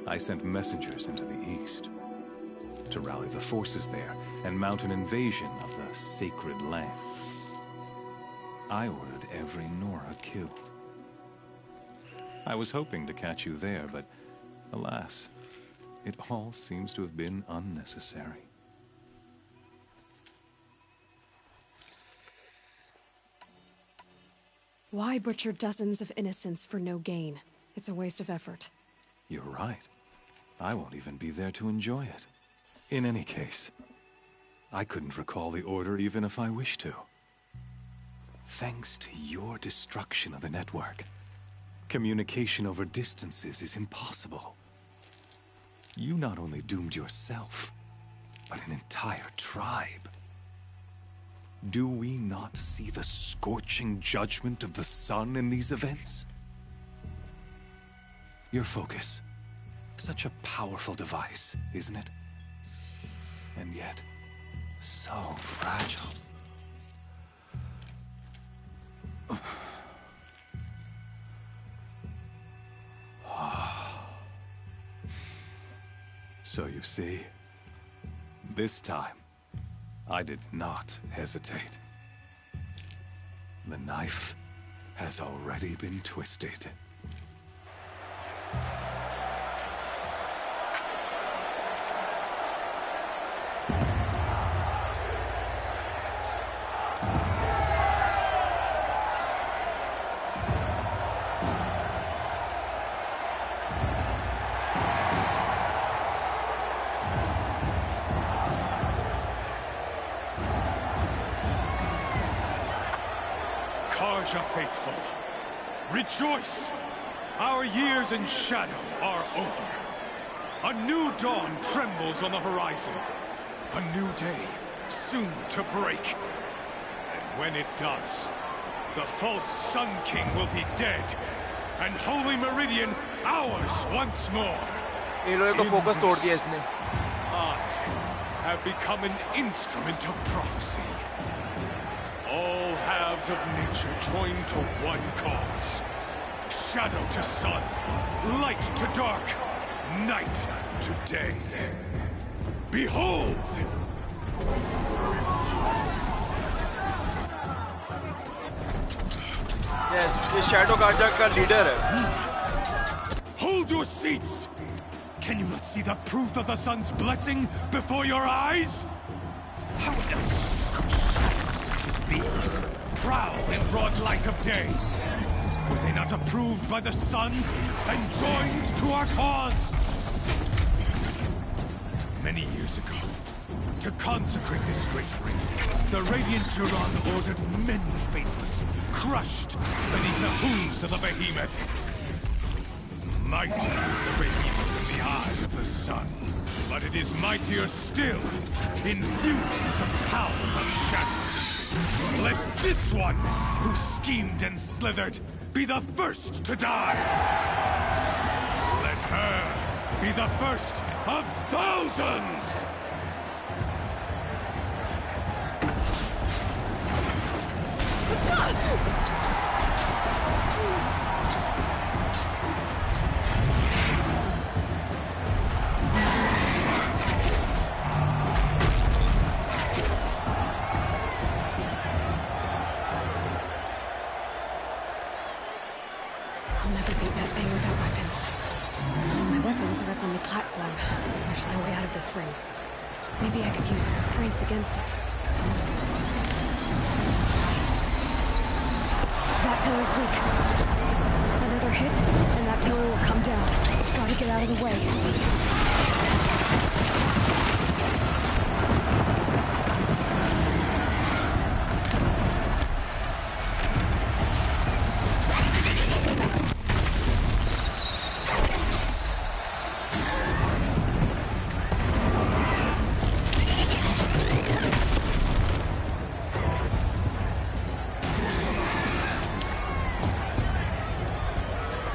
I sent messengers into the east to rally the forces there and mount an invasion of the sacred land. I ordered every Nora killed. I was hoping to catch you there, but alas, it all seems to have been unnecessary. Why butcher dozens of innocents for no gain? It's a waste of effort. You're right. I won't even be there to enjoy it. In any case, I couldn't recall the order even if I wished to. Thanks to your destruction of the network, communication over distances is impossible. You not only doomed yourself, but an entire tribe. Do we not see the scorching judgment of the sun in these events? Your focus. Such a powerful device, isn't it? And yet, so fragile. So you see, this time, I did not hesitate. The knife has already been twisted. Carja faithful, rejoice! Our years in shadow are over. A new dawn trembles on the horizon. A new day soon to break. And when it does, the false Sun King will be dead, and Holy Meridian ours once more. इन लोगों का focus तोड़ दिया इसने. I have become an instrument of prophecy. All halves of nature join to one cause. Shadow to sun, light to dark, night to day. Behold! Yes, this Shadow Carja का leader है. Hold your seats! Can you not see the proof of the sun's blessing before your eyes? How else could shadows such as these prowl in broad light of day? Were they not approved by the sun and joined to our cause? Many years ago, to consecrate this great ring, the Radiant Turan ordered many faithless crushed beneath the hooves of the behemoth. Mighty is the behemoth in the eye of the sun, but it is mightier still, infused with the power of shadow. Let this one, who schemed and slithered, be the first to die. Let her be the first of thousands! I'll never beat that thing without weapons. My weapons are up on the platform. There's no way out of this ring. Maybe I could use its strength against it. That pillar's weak. Another hit, and that pillar will come down. Gotta get out of the way.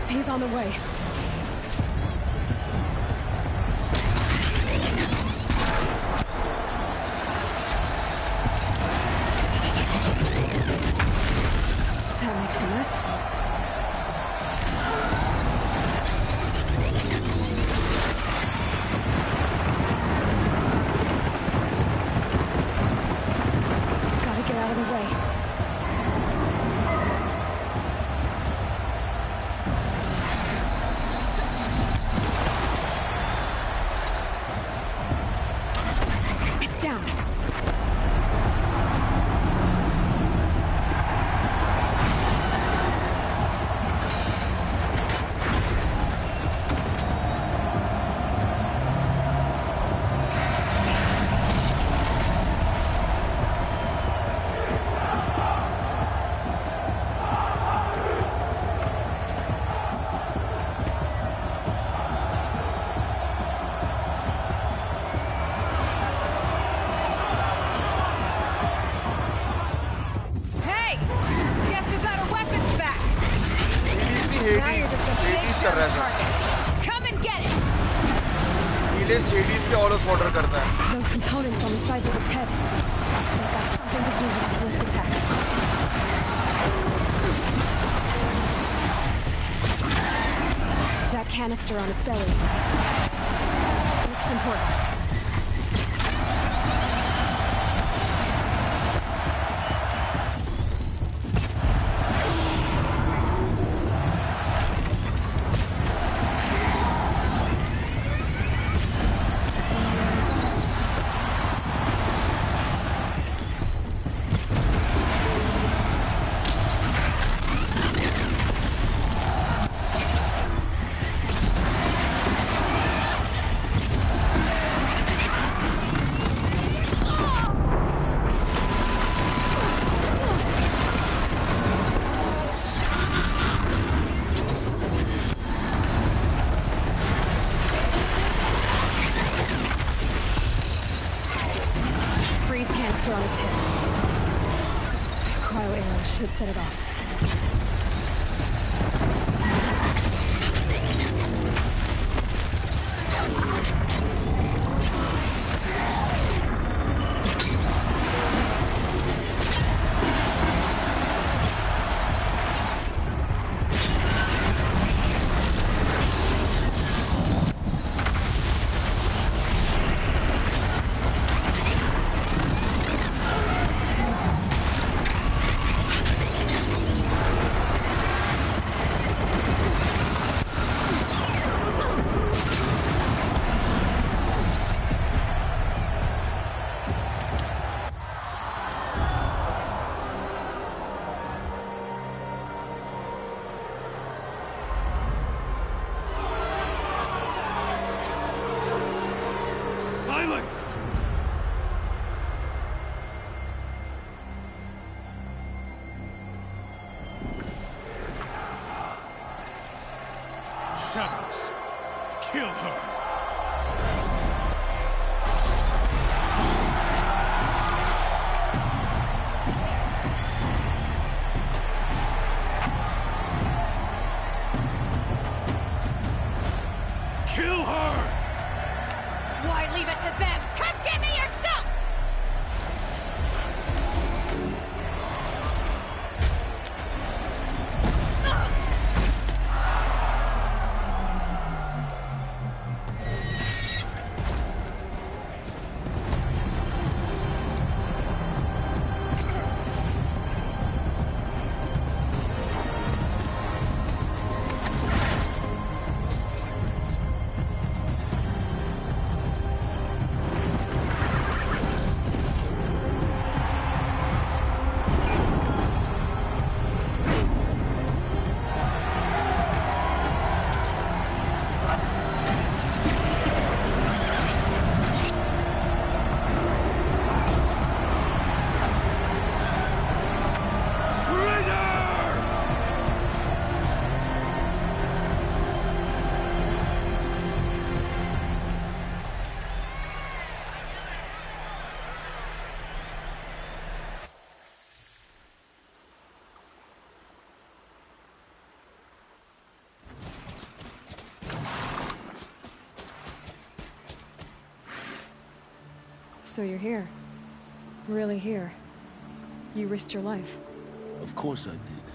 He's on the way. That makes a mess. Gotta get out of the way. Alias Hades के Olos order करता है. Those components on the sides of its head. They've got something to do with its lift attacks. That canister on its belly. Looks important. On its hips. Cryo arrows should set it off. Shadows, kill her! Kill her! Why leave it to them? Come get me yourself! So you're here. Really here. You risked your life. Of course I did.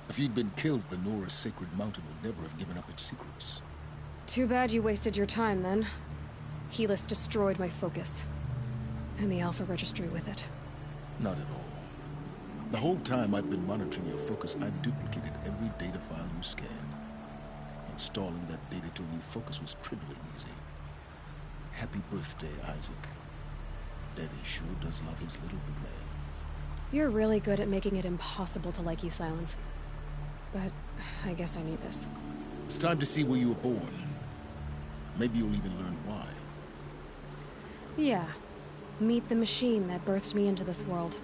If you'd been killed, the Nora's sacred mountain would never have given up its secrets. Too bad you wasted your time, then. Helis destroyed my focus. And the Alpha Registry with it. Not at all. The whole time I've been monitoring your focus, I've duplicated every data file you scanned. Installing that data to a new focus was trivially easy. Happy birthday, Isaac. Daddy sure does love his little big man. You're really good at making it impossible to like you, Silence. But I guess I need this. It's time to see where you were born. Maybe you'll even learn why. Yeah. Meet the machine that birthed me into this world.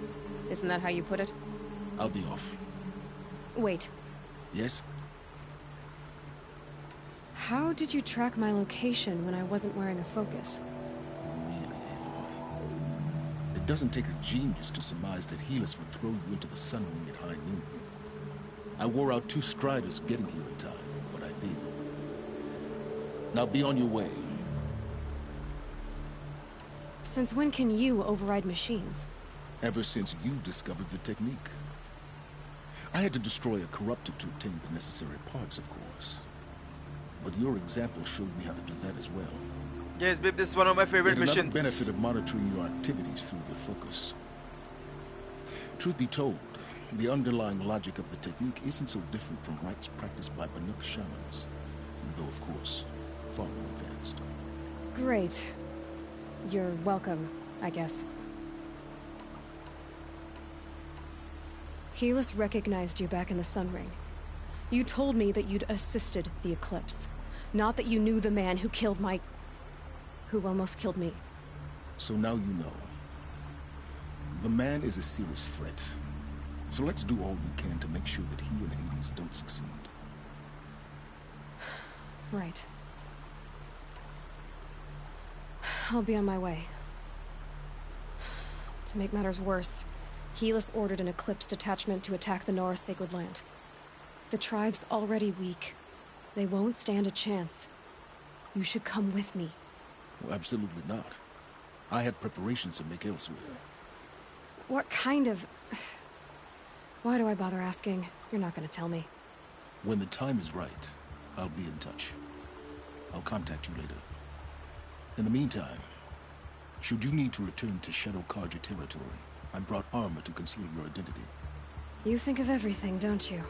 Isn't that how you put it? I'll be off. Wait. Yes? How did you track my location when I wasn't wearing a focus? Really, Aloy. It doesn't take a genius to surmise that Helis would throw you into the Sun Ring at high noon. I wore out 2 Striders getting here in time, but I did. Now be on your way. Since when can you override machines? Ever since you discovered the technique. I had to destroy a corruptor to obtain the necessary parts, of course. But your example showed me how to do that as well. Yes, babe, this is one of my favorite Yet missions. another benefit of monitoring your activities through your focus. Truth be told, the underlying logic of the technique isn't so different from rites practiced by Banuk shamans, though of course, far more advanced. Great. You're welcome, I guess. Helis recognized you back in the Sun Ring. You told me that you'd assisted the Eclipse, not that you knew the man who killed who almost killed me. So now you know. The man is a serious threat. So let's do all we can to make sure that he and Hades don't succeed. Right. I'll be on my way. To make matters worse, Helis ordered an Eclipse detachment to attack the Nora Sacred Land. The tribe's already weak. They won't stand a chance. You should come with me. Well, absolutely not. I had preparations to make elsewhere. What kind of... Why do I bother asking? You're not gonna tell me. When the time is right, I'll be in touch. I'll contact you later. In the meantime, should you need to return to Shadow Carja territory, I brought armor to conceal your identity. You think of everything, don't you?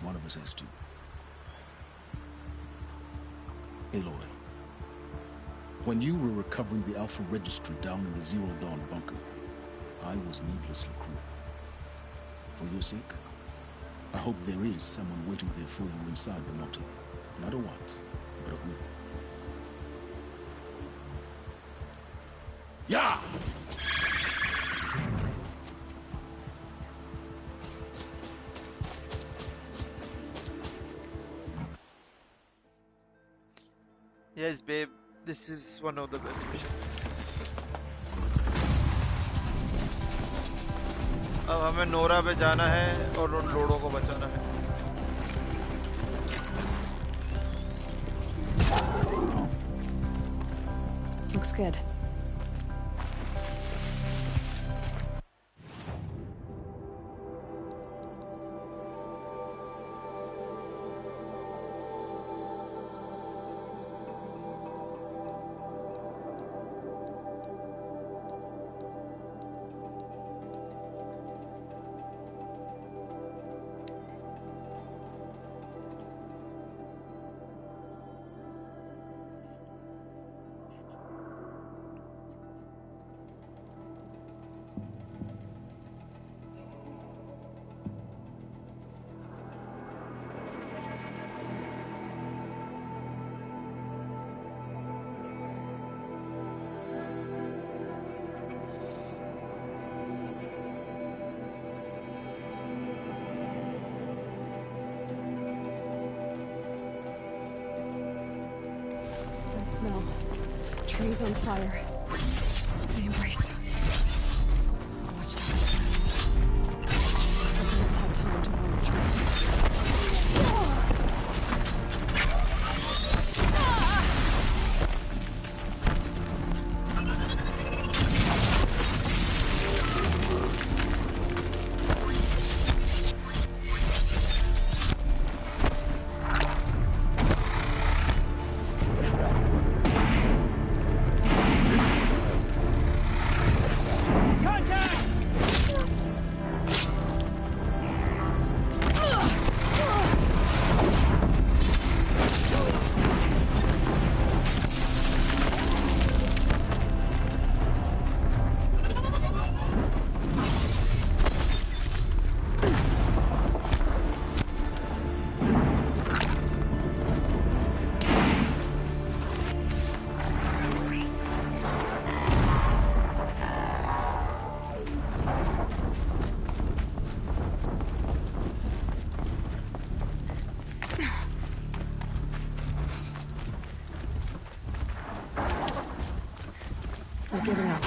One of us has to. Aloy, when you were recovering the Alpha Registry down in the Zero Dawn bunker, I was needlessly cruel. For your sake, I hope there is someone waiting there for you inside the mountain. Not a what, but a who. Yeah! Yes, babe, this is one of the best missions. अब हमें Nora पे जाना है और उन लोड़ों को बचाना है. Looks good. Smell. Trees on fire. The embrace. Watch out. Something else had time to warn the tribe. I'm giving up.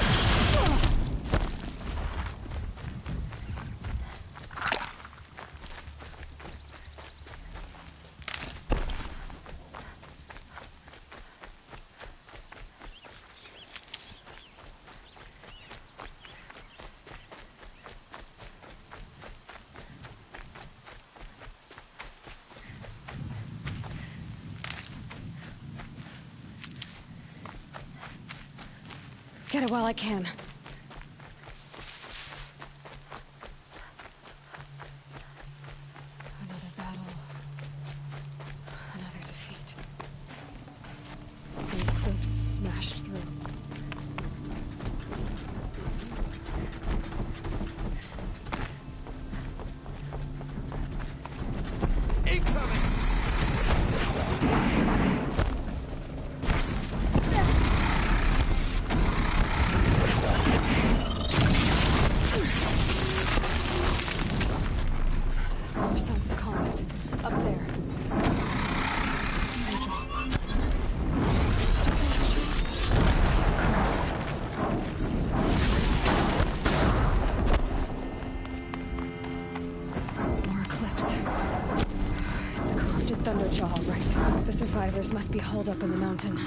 Get it while I can. Another battle. Another defeat. The eclipse smashed through. More sounds of combat. Up there. More eclipse. It's a corrupted Thunderjaw, all right. The survivors must be holed up in the mountain.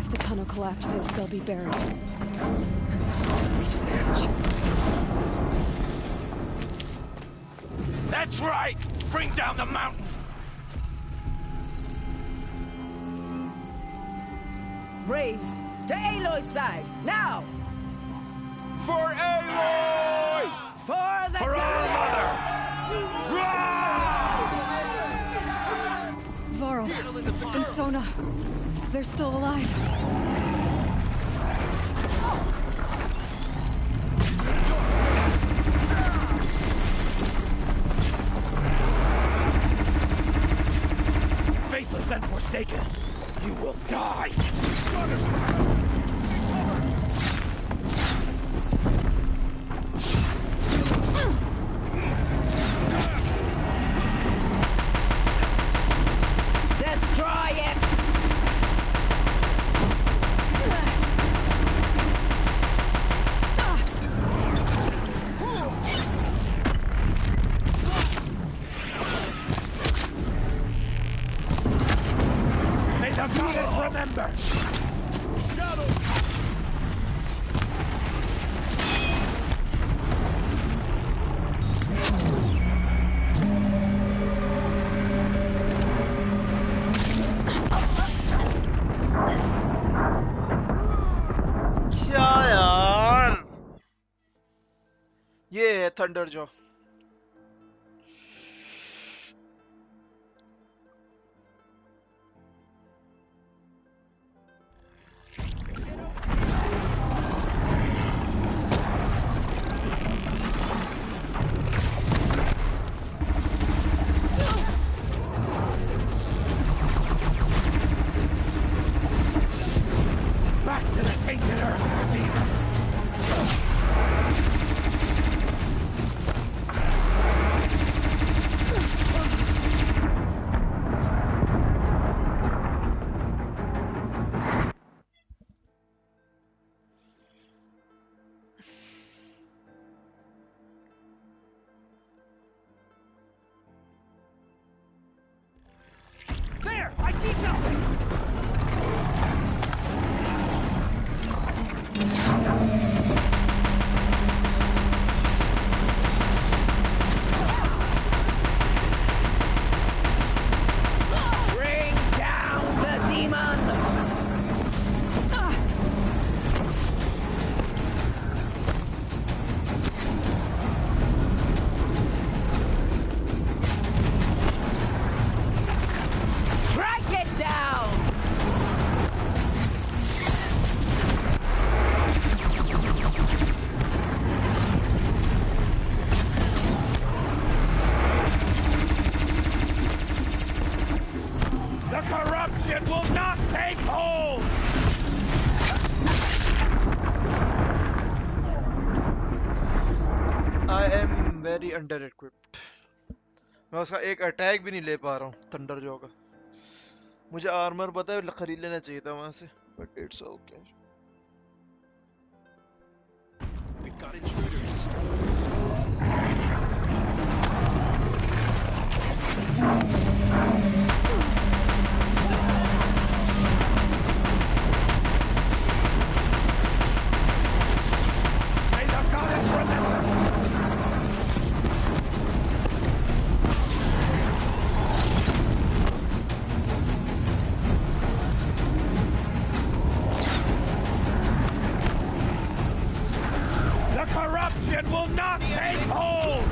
If the tunnel collapses, they'll be buried. Reach the hatch. That's right! Bring down the mountain! Braves, to Aloy's side, now! For Aloy! For the For our mother! Varl and Sona. They're still alive. Faithless and forsaken, you will die! Destroy it! May the goddess remember! क्या यार ये है thunder जो Back to the tainted earth, demon! There! I see something! Bring down the demon! Strike it down! The corruption will not take hold! I am very under equipped. मैं उसका एक attack भी नहीं ले पा रहा हूँ थंडर जो का मुझे आर्मर पता है खरीद लेना चाहिए था वहां से but it's okay We've got intruders. May the goddess remember! not take hold!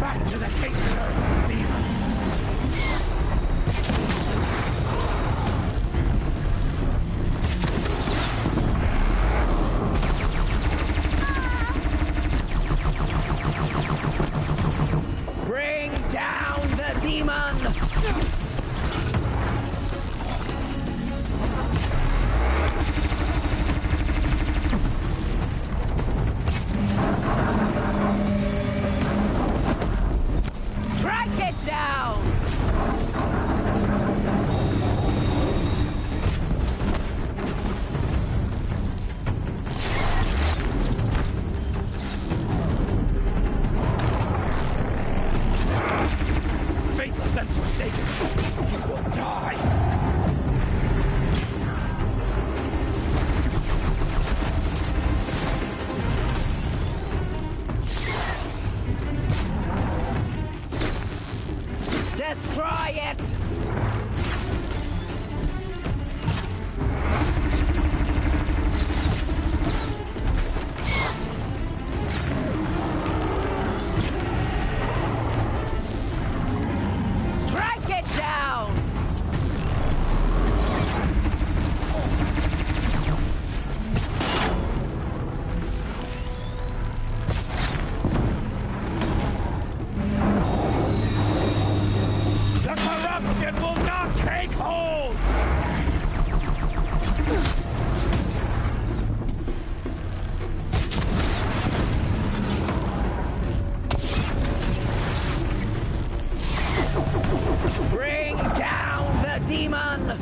Back to the tainted earth, demon! Bring down the demon! Strike it down! Faithless and forsaken, you will die! Destroy it! Strike it down! The corruption will not take hold! Bring down the demon!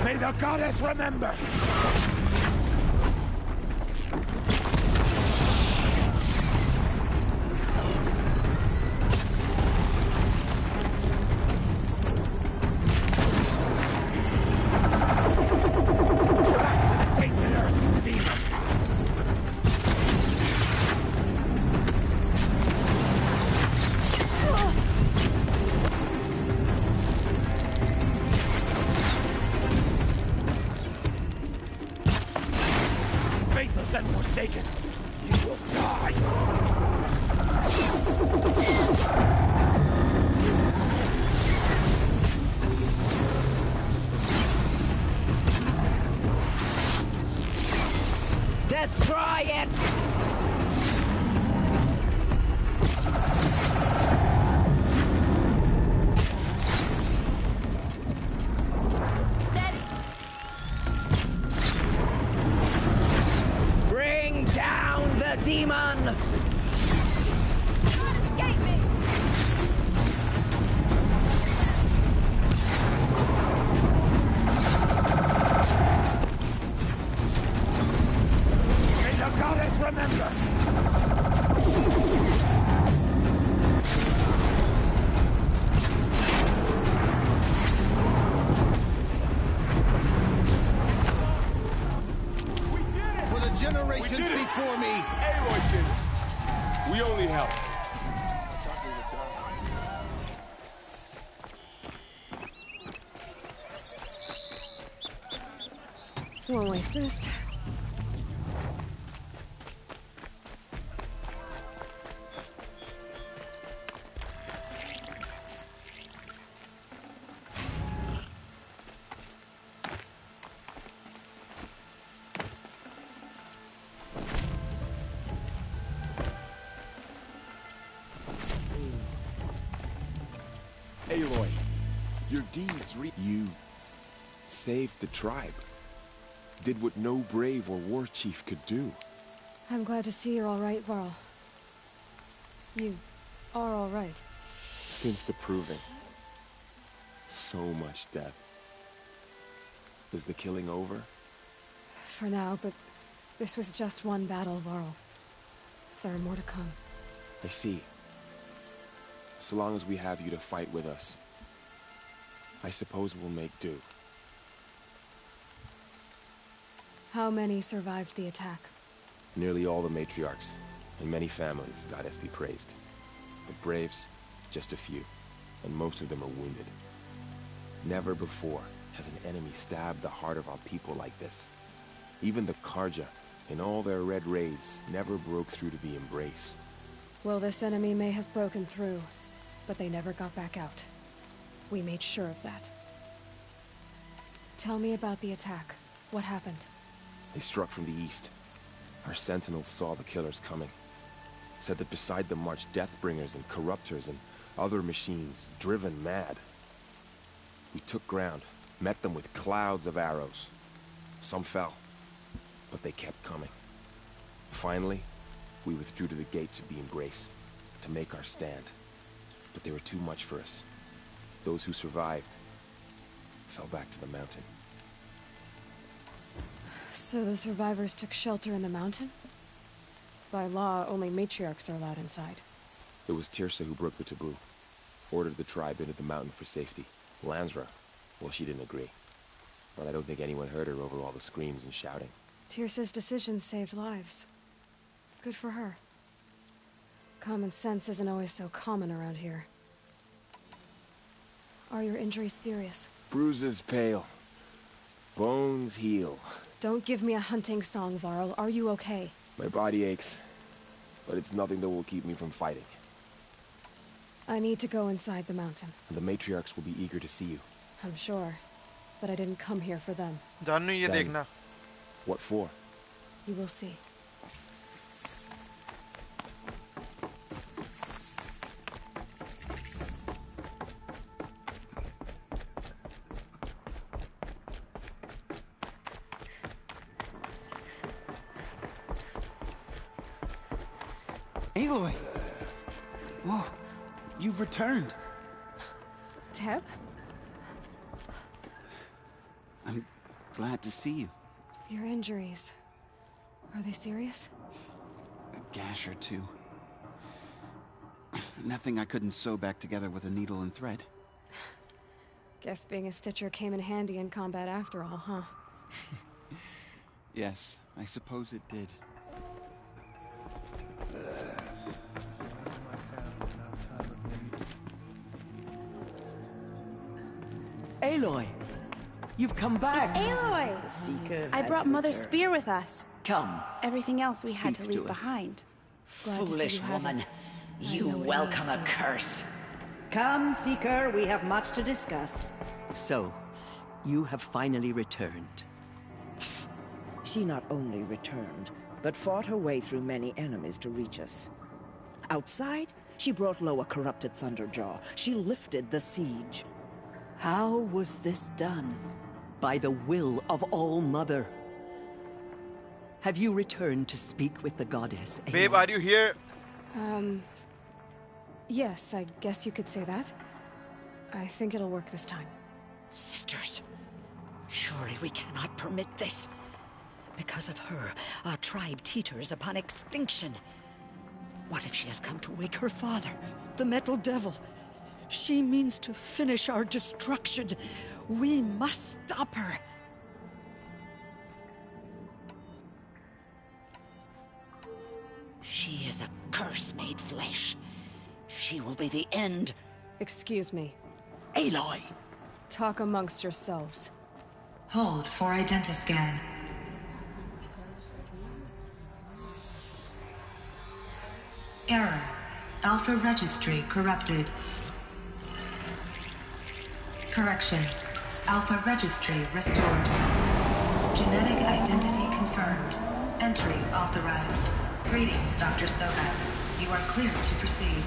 May the goddess remember! Back to the tainted earth, demon! Faithless and forsaken, you will die! Destroy it! Steady! Bring down the demon! Escape me! May the goddess remember! For the generations We did it. before me. Aloy did it. We only helped. Won't waste this. Aloy, your deeds you saved the tribe. Did what no brave or war chief could do. I'm glad to see you're all right, Varl. You are all right. Since the proving. So much death. Is the killing over? For now, but this was just one battle, Varl. There are more to come. I see. So long as we have you to fight with us. I suppose we'll make do. How many survived the attack? Nearly all the matriarchs, and many families, goddess be praised. But braves, just a few, and most of them are wounded. Never before has an enemy stabbed the heart of our people like this. Even the Karja, in all their red raids, never broke through to the Embrace. Well, this enemy may have broken through, but they never got back out. We made sure of that. Tell me about the attack. What happened? They struck from the east. Our sentinels saw the killers coming. Said that beside them marched Deathbringers and Corruptors and other machines, driven mad. We took ground, met them with clouds of arrows. Some fell, but they kept coming. Finally, we withdrew to the gates of the Embrace to make our stand. But they were too much for us. Those who survived fell back to the mountain. So the survivors took shelter in the mountain? By law, only matriarchs are allowed inside. It was Tirsa who broke the taboo. Ordered the tribe into the mountain for safety. Lansra, well, she didn't agree. But I don't think anyone heard her over all the screams and shouting. Tirsa's decisions saved lives. Good for her. Common sense isn't always so common around here. Are your injuries serious? Bruises pale. Bones heal. Don't give me a hunting song, Varl. Are you okay? My body aches, but it's nothing that will keep me from fighting. I need to go inside the mountain. The matriarchs will be eager to see you. I'm sure, but I didn't come here for them. जानू ये देखना. What for? You will see. Aloy! Whoa, you've returned. Teb? I'm glad to see you. Your injuries. Are they serious? A gash or two. Nothing I couldn't sew back together with a needle and thread. Guess being a stitcher came in handy in combat after all, huh? Yes, I suppose it did. Aloy! You've come back! It's Aloy! Seeker I brought has Mother's returned. spear with us. Come. Everything else we had to Speak leave to us. behind. Foolish woman. You know what it welcome means a to- curse. Come, Seeker, we have much to discuss. So, you have finally returned. She not only returned, but fought her way through many enemies to reach us. Outside, she brought low a corrupted Thunderjaw. She lifted the siege. How was this done? By the will of All-Mother. Have you returned to speak with the goddess? Babe, are you here? Yes, I guess you could say that. I think it'll work this time. Sisters, surely we cannot permit this. Because of her, our tribe teeters upon extinction. What if she has come to wake her father, the Metal Devil? She means to finish our destruction. We must stop her. She is a curse made flesh. She will be the end. Excuse me. Aloy! Talk amongst yourselves. Hold for identiscan. Error. Alpha registry corrupted. Correction. Alpha registry restored. Genetic identity confirmed. Entry authorized. Greetings, Dr. Sobek. You are cleared to proceed.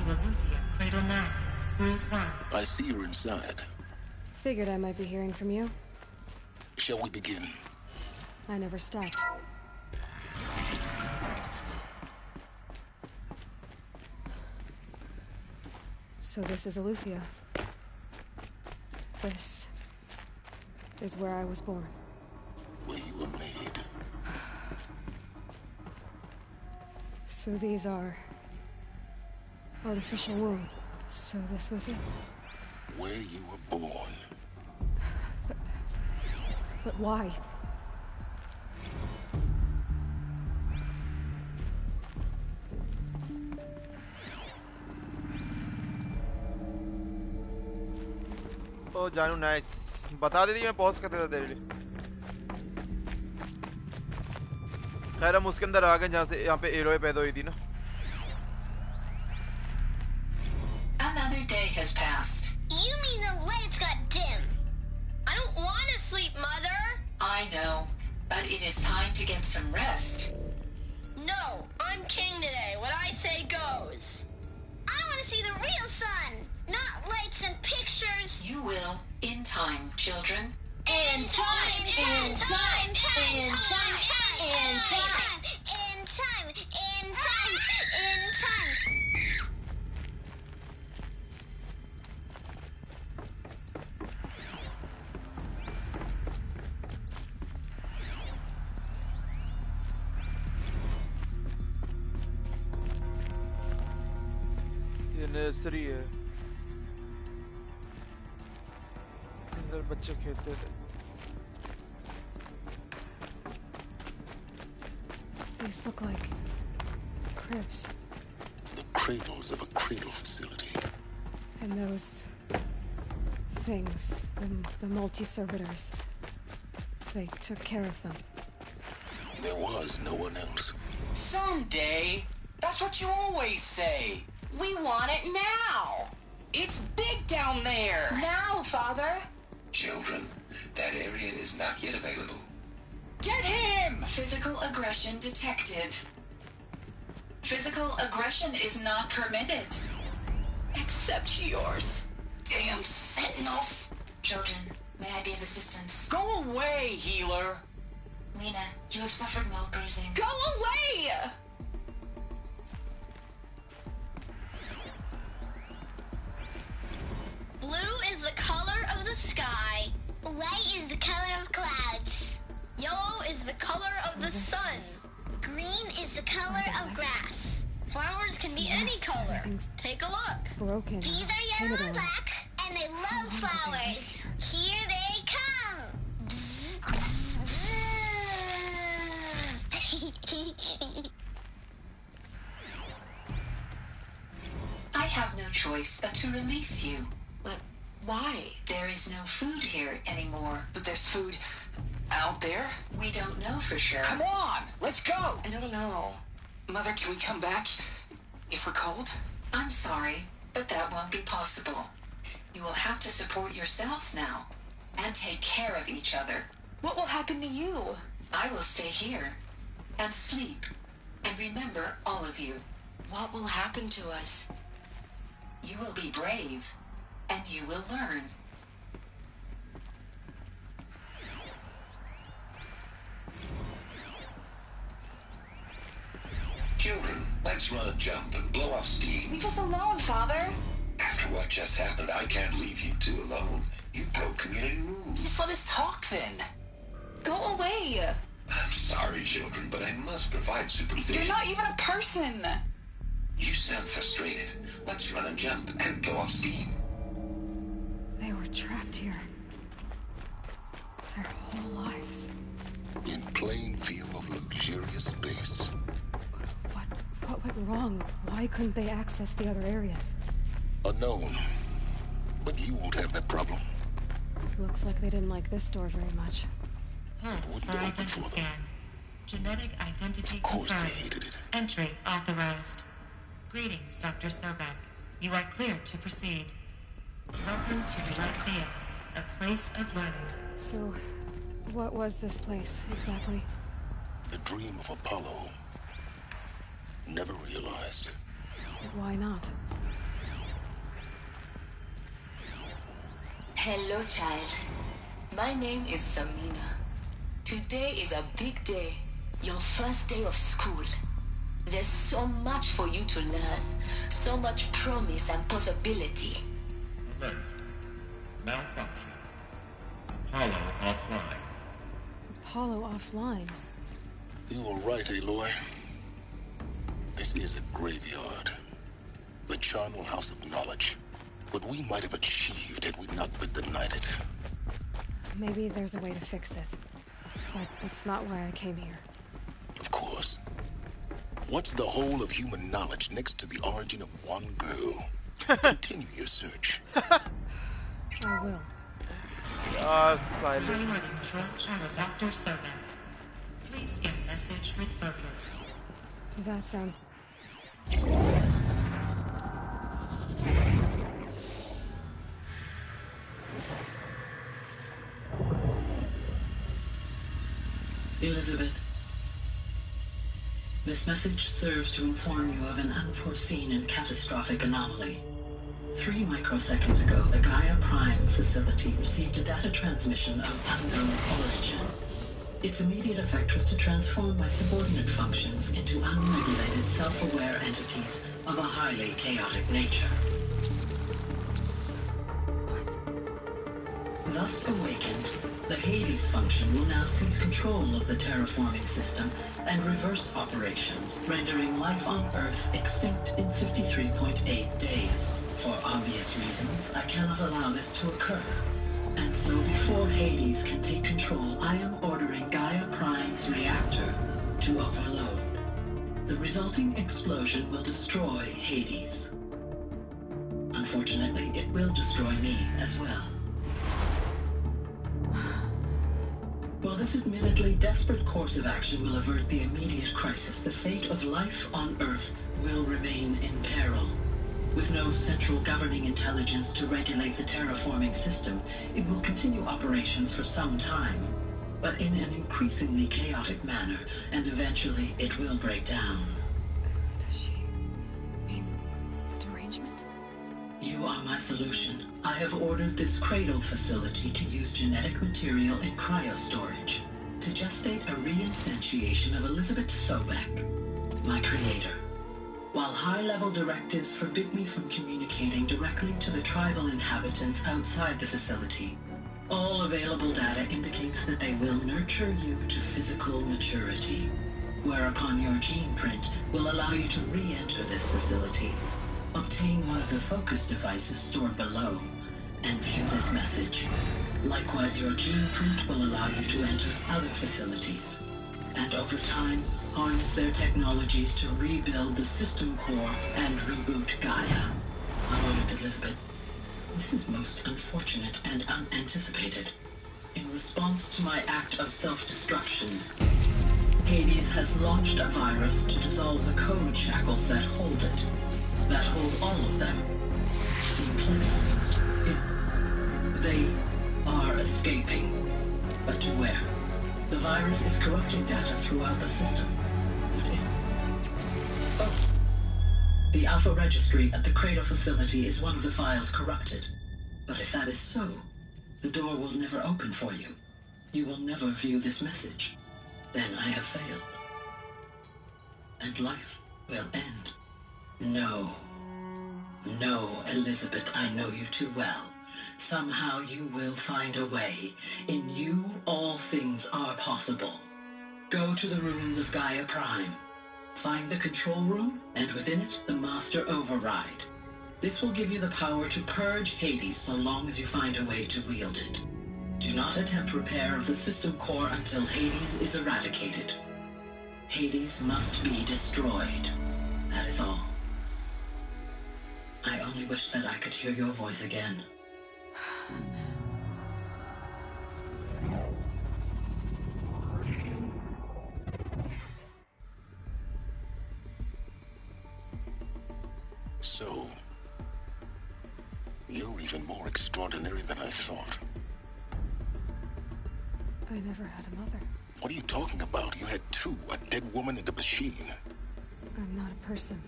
Aletheia, Cradle 9, Route 1. I see you're inside. Figured I might be hearing from you. Shall we begin? I never stopped. So this is Aletheia. This is where I was born. Where you were made. So these are artificial womb. So this was it. Where you were born. But why? ओ जानू nice बता देती मैं pause कर देता तेरे लिए खैर हम उसके अंदर आ गए जहाँ से यहाँ पे एरोए पैदा हुई थी ना Another day has passed. You mean the lights got dim? I don't want to sleep, Mother. I know, but it is time to get some rest. No, I'm king today. What I say goes. I want to see the real sun, not lights and pictures. You will, in time, children. In time, in time, in time, in time, in time, in time, in time. ये nursery है अंदर बच्चे खेलते थे These look like cribs. The cradles of a cradle facility. And those things, the multi-servitors, they took care of them. There was no one else. Someday. That's what you always say. We want it now. It's big down there. Now, Father. Children, that area is not yet available. Get him! Physical aggression detected. Physical aggression is not permitted. Except yours. Damn sentinels! Children, may I be of assistance? Go away, healer! Lena, you have suffered mild bruising. Go away! Blue is the color of the sky. White is the color of clouds. Yellow is the color of the sun. Green is the color of grass. Flowers can be any color. Take a look. Broken. These are yellow and black, and they love flowers. Here they come. I have no choice but to release you. But why? There is no food here anymore. But there's food out there? We don't know for sure. Come on, let's go! I don't know. Mother, can we come back if we're cold? I'm sorry, but that won't be possible. You will have to support yourselves now and take care of each other. What will happen to you? I will stay here and sleep and remember all of you. What will happen to us? You will be brave and you will learn. Children, let's run a jump and blow off steam. Leave us alone, Father. After what just happened, I can't leave you two alone. You broke community rules. Just let us talk then. Go away. I'm sorry, children, but I must provide supervision. You're not even a person. You sound frustrated. Let's run a jump and go off steam. They were trapped here. Their whole lives. In plain view of luxurious space. What went wrong? Why couldn't they access the other areas? Unknown. But you won't have that problem. Looks like they didn't like this door very much. For identity scan. Genetic identity Of course confirmed. they hated it. Entry authorized. Greetings, Dr. Sobek. You are cleared to proceed. Welcome to Aletheia, a place of learning. So, what was this place, exactly? The dream of Apollo. Never realized. Why not? Hello, child. My name is Samina. Today is a big day. Your first day of school. There's so much for you to learn. So much promise and possibility. Alert. Malfunction. Apollo offline. Apollo offline. You were right, Aloy. This is a graveyard. The charnel house of knowledge. What we might have achieved had we not been denied it. Maybe there's a way to fix it. But it's not why I came here. Of course. What's the whole of human knowledge next to the origin of one girl? Continue your search. I will. Silent. Control channel Dr. Sobek. Please give message with focus. That sounds... Elizabeth, this message serves to inform you of an unforeseen and catastrophic anomaly. 3 microseconds ago, the Gaia Prime facility received a data transmission of unknown origin. Its immediate effect was to transform my subordinate functions into unregulated, self-aware entities of a highly chaotic nature. Thus awakened, the Hades function will now seize control of the terraforming system and reverse operations, rendering life on Earth extinct in 53.8 days. For obvious reasons, I cannot allow this to occur. And so before Hades can take control, I am ordering Gaia Prime's reactor to overload. The resulting explosion will destroy Hades. Unfortunately, it will destroy me as well. While this admittedly desperate course of action will avert the immediate crisis, the fate of life on Earth will remain in peril. With no central governing intelligence to regulate the terraforming system, it will continue operations for some time, but in an increasingly chaotic manner, and eventually it will break down. Does she mean the derangement? You are my solution. I have ordered this cradle facility to use genetic material in cryostorage to gestate a reinstantiation of Elizabeth Sobek, my creator. While high-level directives forbid me from communicating directly to the tribal inhabitants outside the facility, all available data indicates that they will nurture you to physical maturity, whereupon your gene print will allow you to re-enter this facility, obtain one of the focus devices stored below, and view this message. Likewise, your gene print will allow you to enter other facilities, and over time, harness their technologies to rebuild the system core and reboot Gaia. Honored Elizabeth, this is most unfortunate and unanticipated. In response to my act of self-destruction, Hades has launched a virus to dissolve the code shackles that hold it, that hold all of them in place. They are escaping, but to where? The virus is corrupting data throughout the system. Oh. The Alpha Registry at the Cradle facility is one of the files corrupted. But if that is so, the door will never open for you. You will never view this message. Then I have failed. And life will end. No. No, Elizabeth, I know you too well. Somehow you will find a way. In you, all things are possible. Go to the ruins of Gaia Prime. Find the control room, and within it, the Master Override. This will give you the power to purge Hades so long as you find a way to wield it. Do not attempt repair of the system core until Hades is eradicated. Hades must be destroyed. That is all. I only wish that I could hear your voice again. So, you're even more extraordinary than I thought. I never had a mother. What are you talking about? You had two, a dead woman and a machine. I'm not a person.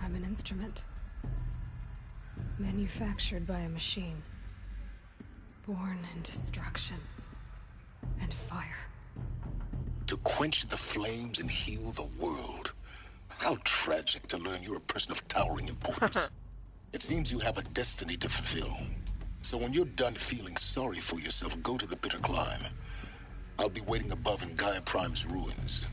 I'm an instrument. Manufactured by a machine. Born in destruction and fire. To quench the flames and heal the world. How tragic to learn you're a person of towering importance. It seems you have a destiny to fulfill. So when you're done feeling sorry for yourself, go to the bitter climb. I'll be waiting above in Gaia Prime's ruins.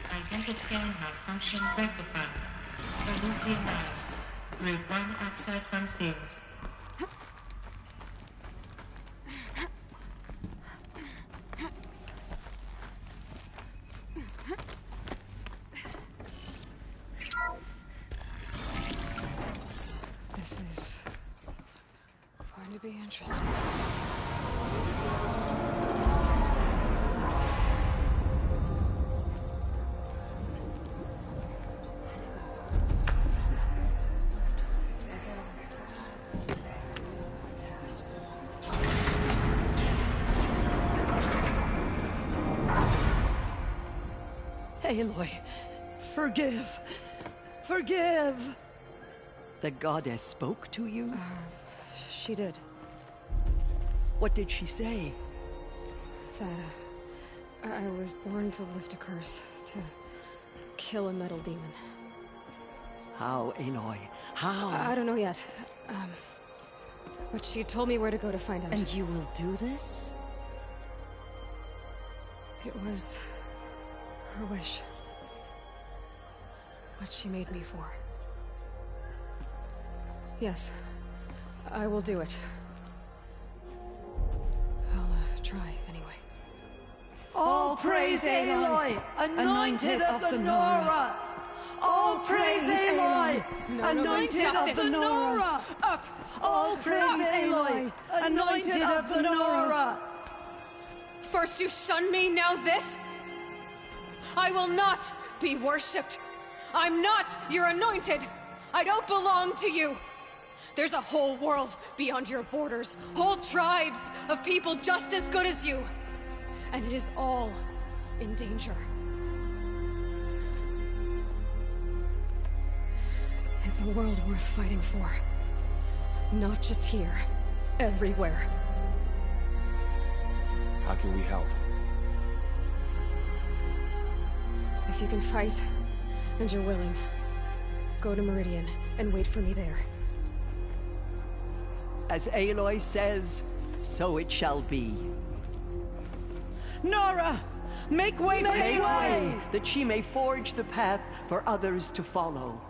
Identiscan malfunction rectified. Eleuthia 9. Route 1 access unsealed. This is going to be interesting. Aloy, forgive. Forgive! The goddess spoke to you? She did. What did she say? That I was born to lift a curse, to kill a metal demon. How, Aloy? How? I don't know yet. But she told me where to go to find out. And you will do this? It was her wish. What she made me for. Yes, I will do it. I'll try anyway. All praise Aloy, anointed of the Nora! All praise Aloy, anointed of the Nora! Up! All praise Aloy, anointed of the Nora! First you shun me, now this? I will not be worshipped. I'm not your anointed. I don't belong to you. There's a whole world beyond your borders, whole tribes of people just as good as you. And it is all in danger. It's a world worth fighting for. Not just here, everywhere. How can we help? If you can fight, and you're willing, go to Meridian and wait for me there. As Aloy says, so it shall be. Nora! Make way for Aloy! That she may forge the path for others to follow.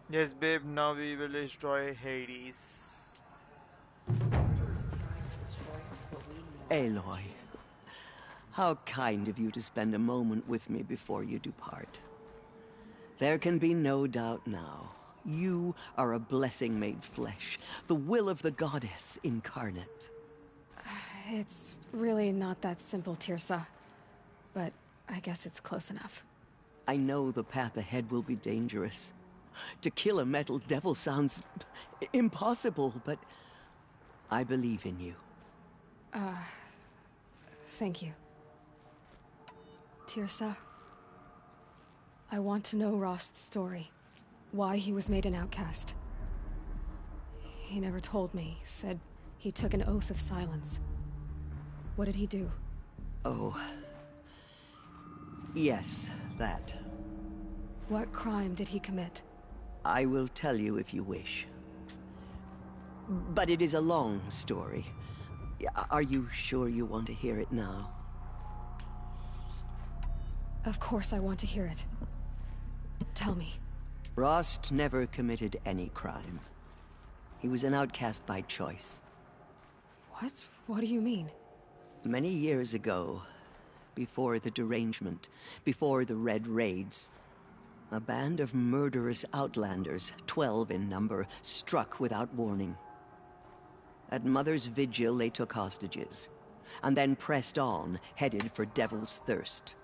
Yes, babe, now we will destroy Hades. Aloy, how kind of you to spend a moment with me before you depart. There can be no doubt now. You are a blessing made flesh, the will of the goddess incarnate. It's really not that simple, Tirsa. But I guess it's close enough. I know the path ahead will be dangerous. To kill a metal devil sounds impossible, but I believe in you. Thank you. Tirsa, I want to know Rost's story. Why he was made an outcast. He never told me. Said he took an oath of silence. What did he do? Oh. Yes, that. What crime did he commit? I will tell you if you wish. But it is a long story. Are you sure you want to hear it now? Of course I want to hear it. Tell me. Rost never committed any crime. He was an outcast by choice. What? What do you mean? Many years ago, before the derangement, before the Red Raids, a band of murderous outlanders, 12 in number, struck without warning. At Mother's vigil, they took hostages, and then pressed on, headed for Devil's Thirst.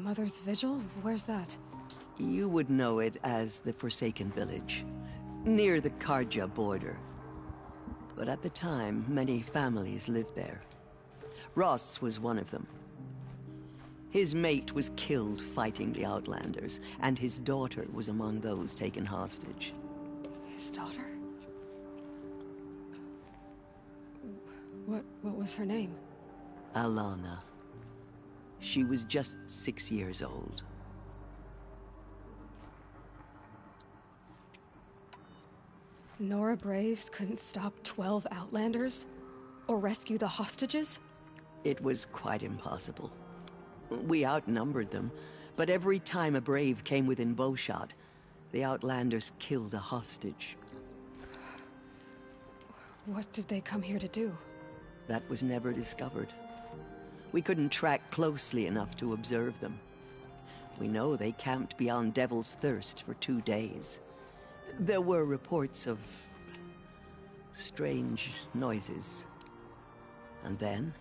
Mother's Vigil? Where's that? You would know it as the Forsaken Village, near the Karja border. But at the time, many families lived there. Ross was one of them. His mate was killed fighting the Outlanders, and his daughter was among those taken hostage. His daughter? What was her name? Alana. She was just 6 years old. Nora Braves couldn't stop 12 Outlanders? Or rescue the hostages? It was quite impossible. We outnumbered them, but every time a Brave came within bowshot, the Outlanders killed a hostage. What did they come here to do? That was never discovered. We couldn't track closely enough to observe them. We know they camped beyond Devil's Thirst for 2 days. There were reports of strange noises. And then,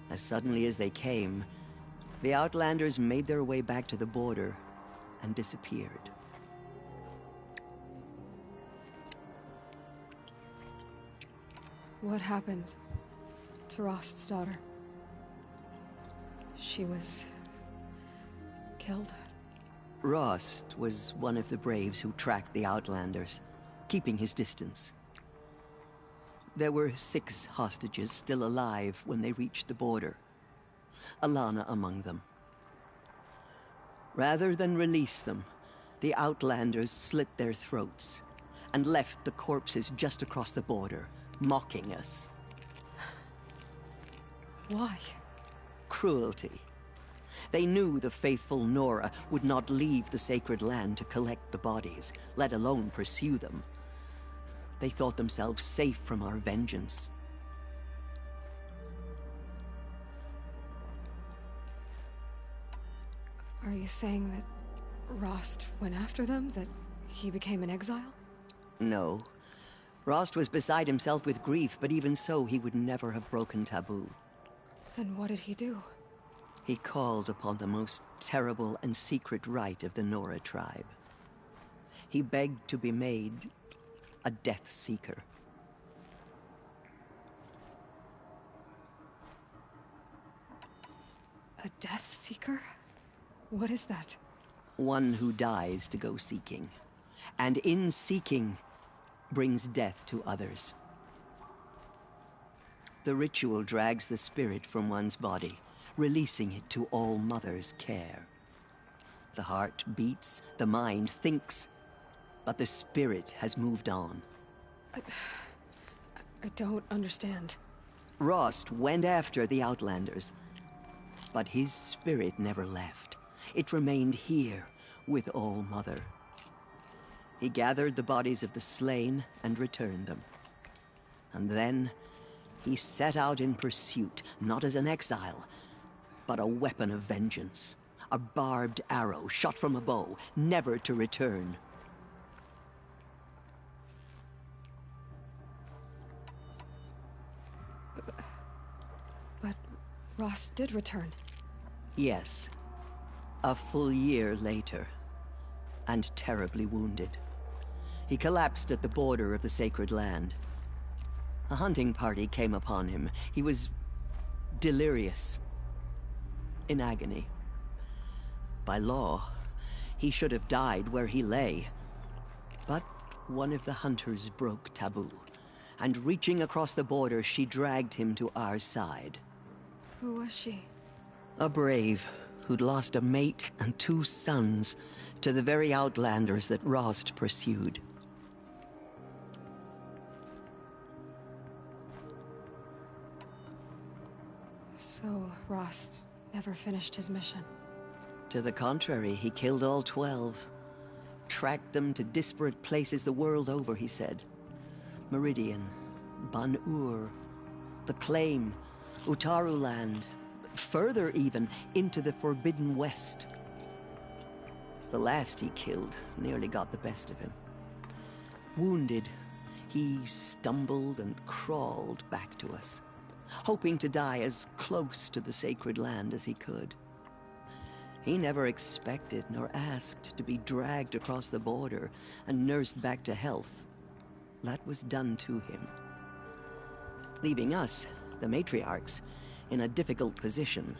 as suddenly as they came, the Outlanders made their way back to the border and disappeared. What happened to Rost's daughter? She was killed. Rost was one of the Braves who tracked the Outlanders, keeping his distance. There were 6 hostages still alive when they reached the border, Alana among them. Rather than release them, the Outlanders slit their throats and left the corpses just across the border, mocking us. Why? Cruelty. They knew the faithful Nora would not leave the sacred land to collect the bodies, let alone pursue them. They thought themselves safe from our vengeance. Are you saying that Rost went after them? That he became an exile? No. Rost was beside himself with grief, but even so, he would never have broken taboo. Then what did he do? He called upon the most terrible and secret rite of the Nora tribe. He begged to be made a Death Seeker. A Death Seeker? What is that? One who dies to go seeking, and in seeking, brings death to others. The ritual drags the spirit from one's body, releasing it to All Mother's care. The heart beats, the mind thinks, but the spirit has moved on. I don't understand. Rost went after the Outlanders, but his spirit never left. It remained here with All Mother. He gathered the bodies of the slain and returned them. And then he set out in pursuit, not as an exile, but a weapon of vengeance. A barbed arrow shot from a bow, never to return. But Rost did return. Yes. A full year later, and terribly wounded. He collapsed at the border of the sacred land. A hunting party came upon him. He was delirious, in agony. By law, he should have died where he lay. But one of the hunters broke taboo, and reaching across the border, she dragged him to our side. Who was she? A brave who'd lost a mate and 2 sons to the very Outlanders that Rost pursued. So Rost never finished his mission. To the contrary, he killed all 12. Tracked them to disparate places the world over, he said. Meridian, Ban-Ur, the Claim, Utaru Land, further even, into the Forbidden West. The last he killed nearly got the best of him. Wounded, he stumbled and crawled back to us, hoping to die as close to the sacred land as he could. He never expected nor asked to be dragged across the border and nursed back to health. That was done to him, leaving us, the matriarchs, in a difficult position.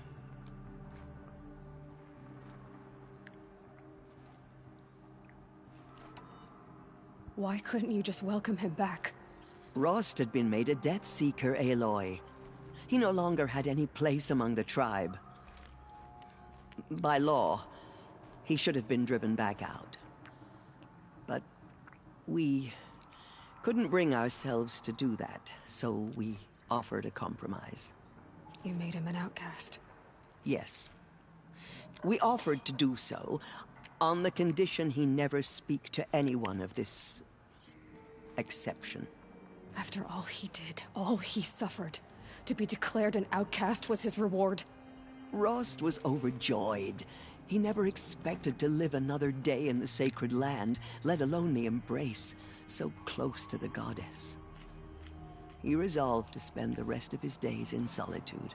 Why couldn't you just welcome him back? Rost had been made a Death Seeker, Aloy. He no longer had any place among the tribe. By law, he should have been driven back out. But we couldn't bring ourselves to do that, so we offered a compromise. You made him an outcast. Yes. We offered to do so on the condition he never speak to anyone of this exception. After all he did, all he suffered, to be declared an outcast was his reward. Rost was overjoyed. He never expected to live another day in the sacred land, let alone the embrace, so close to the goddess. He resolved to spend the rest of his days in solitude,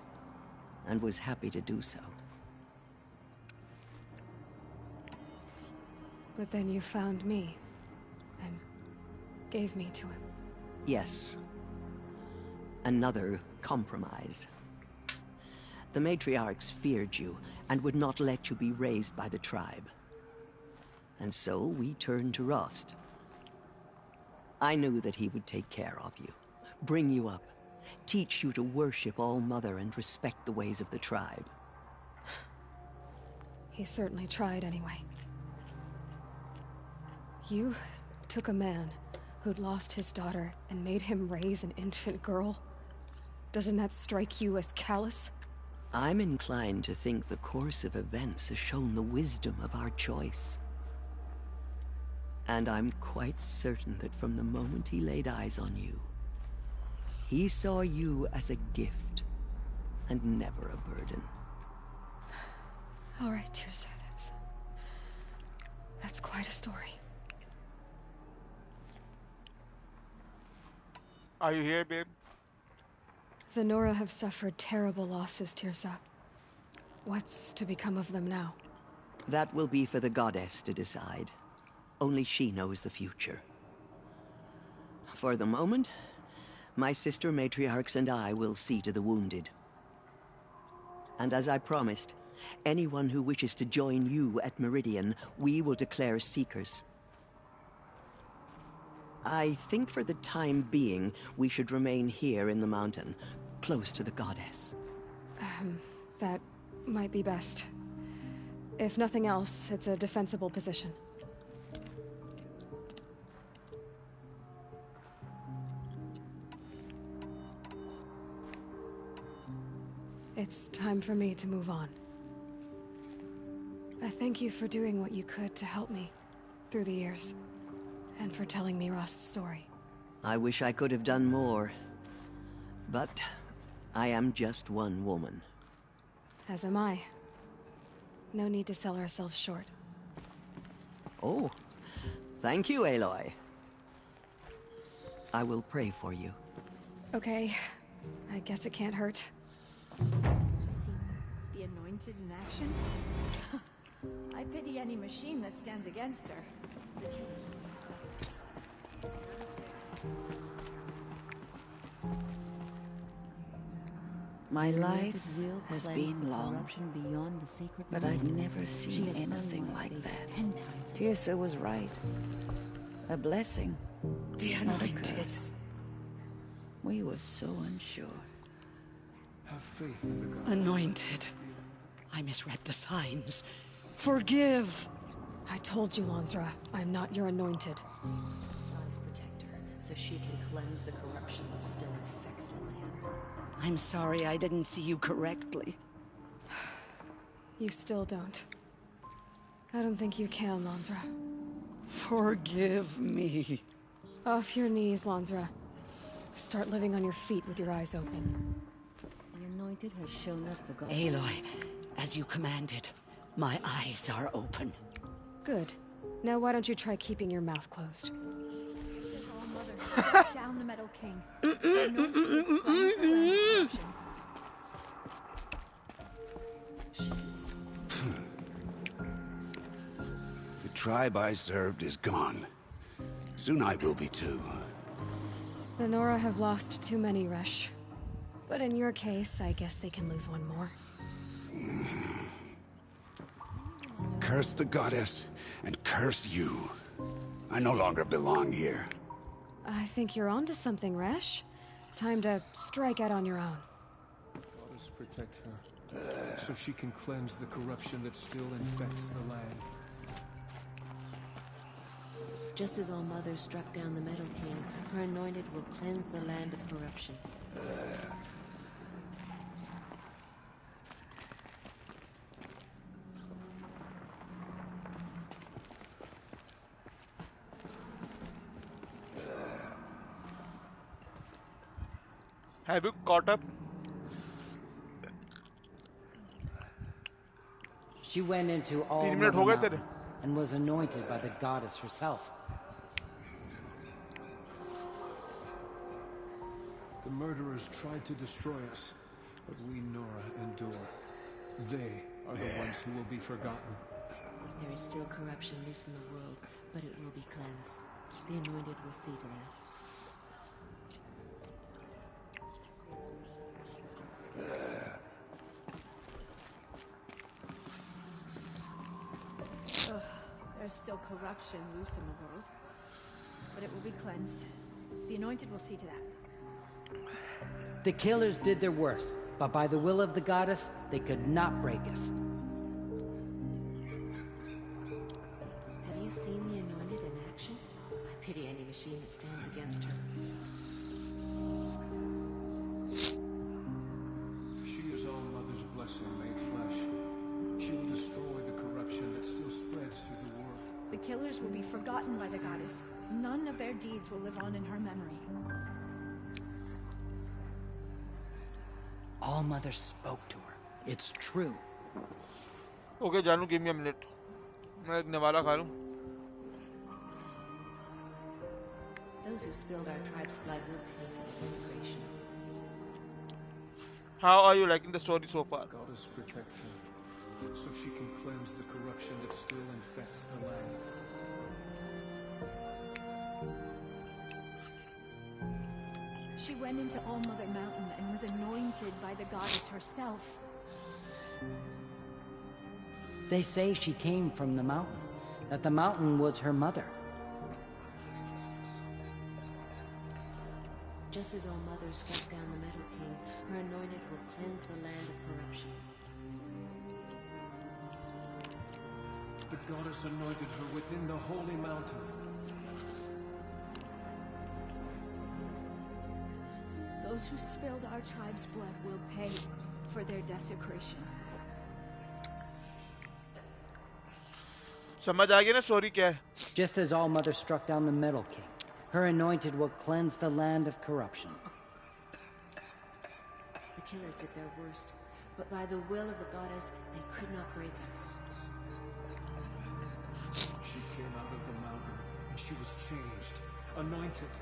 and was happy to do so. But then you found me, and gave me to him. Yes. Another compromise. The matriarchs feared you, and would not let you be raised by the tribe. And so we turned to Rost. I knew that he would take care of you, bring you up, teach you to worship All-Mother and respect the ways of the tribe. He certainly tried anyway. You took a man who'd lost his daughter and made him raise an infant girl? Doesn't that strike you as callous? I'm inclined to think the course of events has shown the wisdom of our choice. And I'm quite certain that from the moment he laid eyes on you, he saw you as a gift, and never a burden. All right, Teersa, that's quite a story. Are you here, babe? The Nora have suffered terrible losses, Teersa. What's to become of them now? That will be for the goddess to decide. Only she knows the future. For the moment, my sister matriarchs and I will see to the wounded. And as I promised, anyone who wishes to join you at Meridian, we will declare seekers. I think for the time being, we should remain here in the mountain, close to the goddess. That might be best. If nothing else, it's a defensible position. It's time for me to move on. I thank you for doing what you could to help me through the years, and for telling me Rost's story. I wish I could have done more, but I am just one woman. As am I. No need to sell ourselves short. Oh, thank you, Aloy. I will pray for you. Okay, I guess it can't hurt. See the Anointed in action? I pity any machine that stands against her. My life has been long, but I've never seen anything like that. Teersa was right. A blessing, not a curse. We were so unsure. Have faith in the gods. Anointed. I misread the signs. Forgive! I told you, Lansra, I'm not your anointed. Gods protect her, so she can cleanse the corruption that still infects the land. I'm sorry I didn't see you correctly. You still don't. I don't think you can, Lansra. Forgive me. Off your knees, Lansra. Start living on your feet with your eyes open. The Anointed has shown us the gods. Aloy, as you commanded, my eyes are open. Good. Now why don't you try keeping your mouth closed? Says All-Mother, strike down the Metal King. The Anointed will cleanse the land of corruption. tribe I served is gone. Soon I will be too. The Nora have lost too many, Resh. But in your case, I guess they can lose one more. Curse the goddess, and curse you. I no longer belong here. I think you're onto something, Resh. Time to strike out on your own. Goddess protect her, so she can cleanse the corruption that still infects the land. Just as All Mother struck down the Metal King, her anointed will cleanse the land of corruption. Have you caught up? She went into All 3 Mother minute हो गए Mountain तेरे? and was anointed by the goddess herself. The murderers tried to destroy us, but we Nora endure. They are the ones who will be forgotten. There is still corruption loose in the world, but it will be cleansed. The anointed will see to that. Ugh, there's still corruption loose in the world, but it will be cleansed. The anointed will see to that. The killers did their worst, but by the will of the goddess, they could not break us. Have you seen the anointed in action? I pity any machine that stands against her. She is All Mother's blessing made flesh. She will destroy the corruption that still spreads through the world. The killers will be forgotten by the goddess. None of their deeds will live on in her memory. All Mother spoke to her. It's true. Okay, Janu, give me a minute. मैं एक नवाला खा लूं. Those who spilled our tribe's blood will pay for the desecration. How are you liking the story so far? Goddess protect her, so she can cleanse the corruption that still infects the land. She went into All Mother Mountain and was anointed by the goddess herself. They say she came from the mountain, that the mountain was her mother. Just as All Mother struck down the Metal King, her anointed will cleanse the land of corruption. The goddess anointed her within the holy mountain. Those who spilled our tribe's blood will pay for their desecration. समझ आ गया ना story क्या है? Just as All Mother struck down the Metal King, her anointed will cleanse the land of corruption. The killers did their worst, but by the will of the goddess, they could not break us. She came out of the mountain, and she was changed, anointed.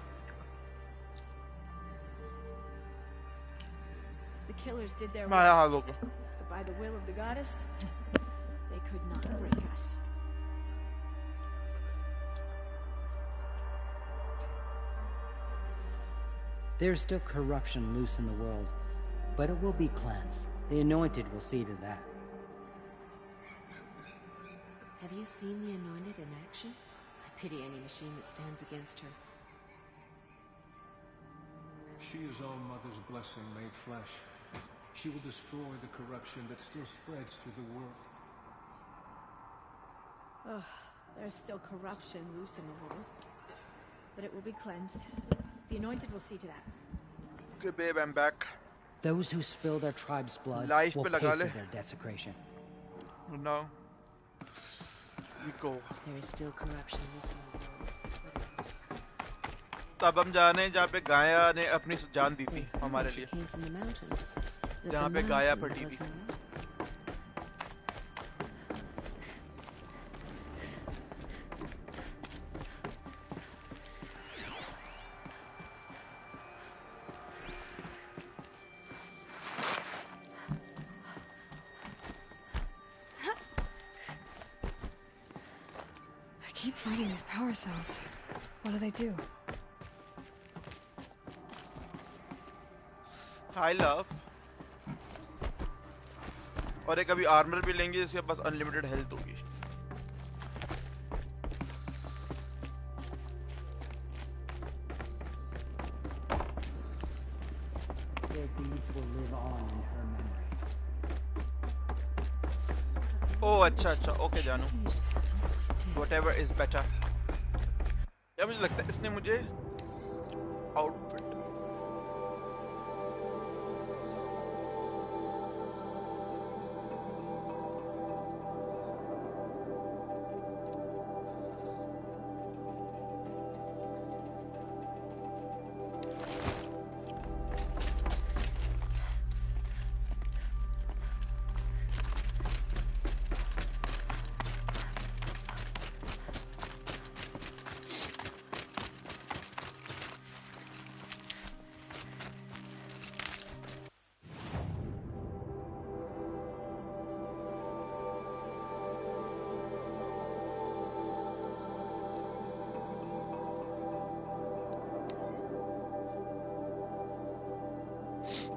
The killers did their Maya worst, Haloka. but by the will of the goddess, they could not break us. There's still corruption loose in the world, but it will be cleansed. The anointed will see to that. Have you seen the anointed in action? I pity any machine that stands against her. She is All Mother's blessing made flesh. She will destroy the corruption that still spreads through the world. Ugh, there's still corruption loose in the world, but it will be cleansed. The anointed will see to that. Okay, babe, I'm back. Those who spill their tribe's blood Life will pe pay laga for le. their desecration. Now, we go. There is still corruption loose in the world. तो अब हम जा रहे हैं जहाँ पे गाया ने अपनी जान दी थी हमारे लिए. Came from the mountain. That जहाँ the पे गाया mountain फटी was थी. her. keep finding these power cells. What do they do? Hi love. और एक अभी आर्मर भी लेंगे जिसके पास अनलिमिटेड हेल्थ होगी. Oh, अच्छा, ओके जानू. Whatever is better. यार मुझे लगता है इसने मुझे आउटफिट.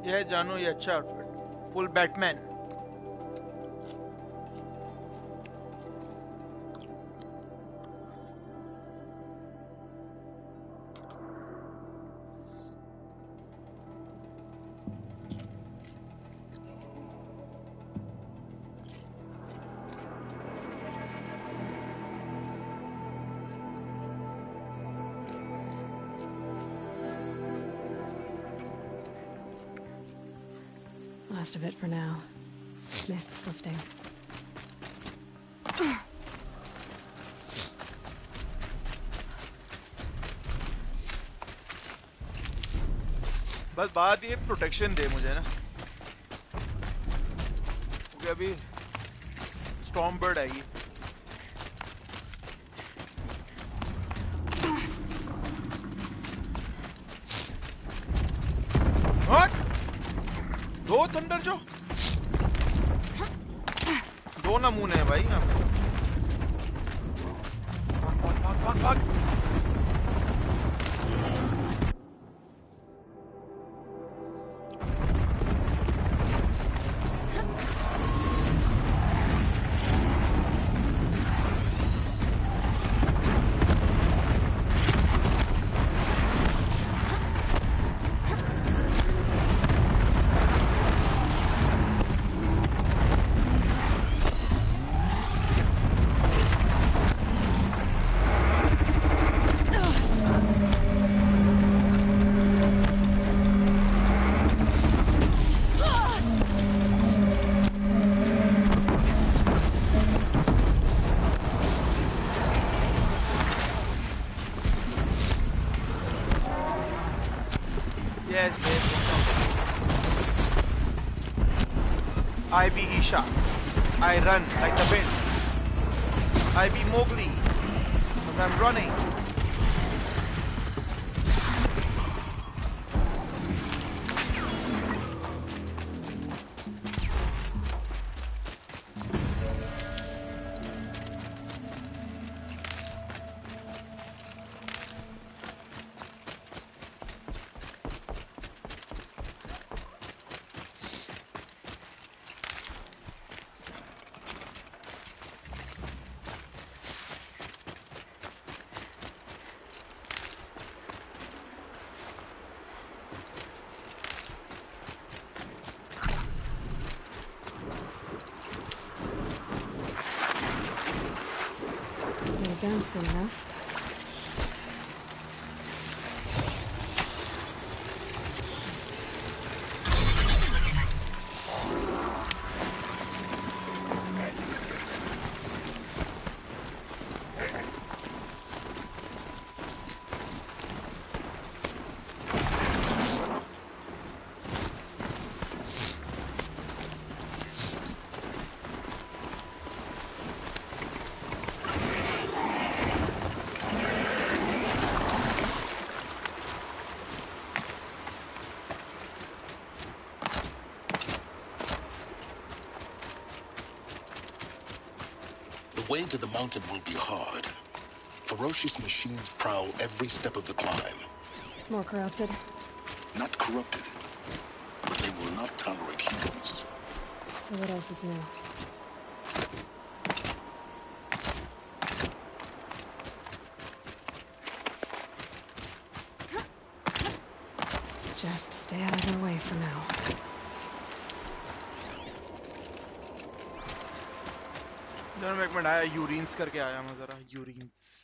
ये जानू ये अच्छा outfit. Full Batman. Last of it for now. Mist's lifting. बस बात ये प्रोटेक्शन दे मुझे ना. क्योंकि अभी स्टॉर्म बर्ड आएगी. दो थंडर जो 2 नमूने हैं भाई यहाँ पे. भाग. I be Isha. I run like the wind. I be Mowgli. Because I'm running. Them soon enough. The way to the mountain will be hard, Ferocious machines prowl every step of the climb. More corrupted? Not corrupted, but they will not tolerate humans. So what else is new? Just stay out of their way for now. जरा मैं एक minute आया यूरिन्स करके आया मैं जरा यूरिन्स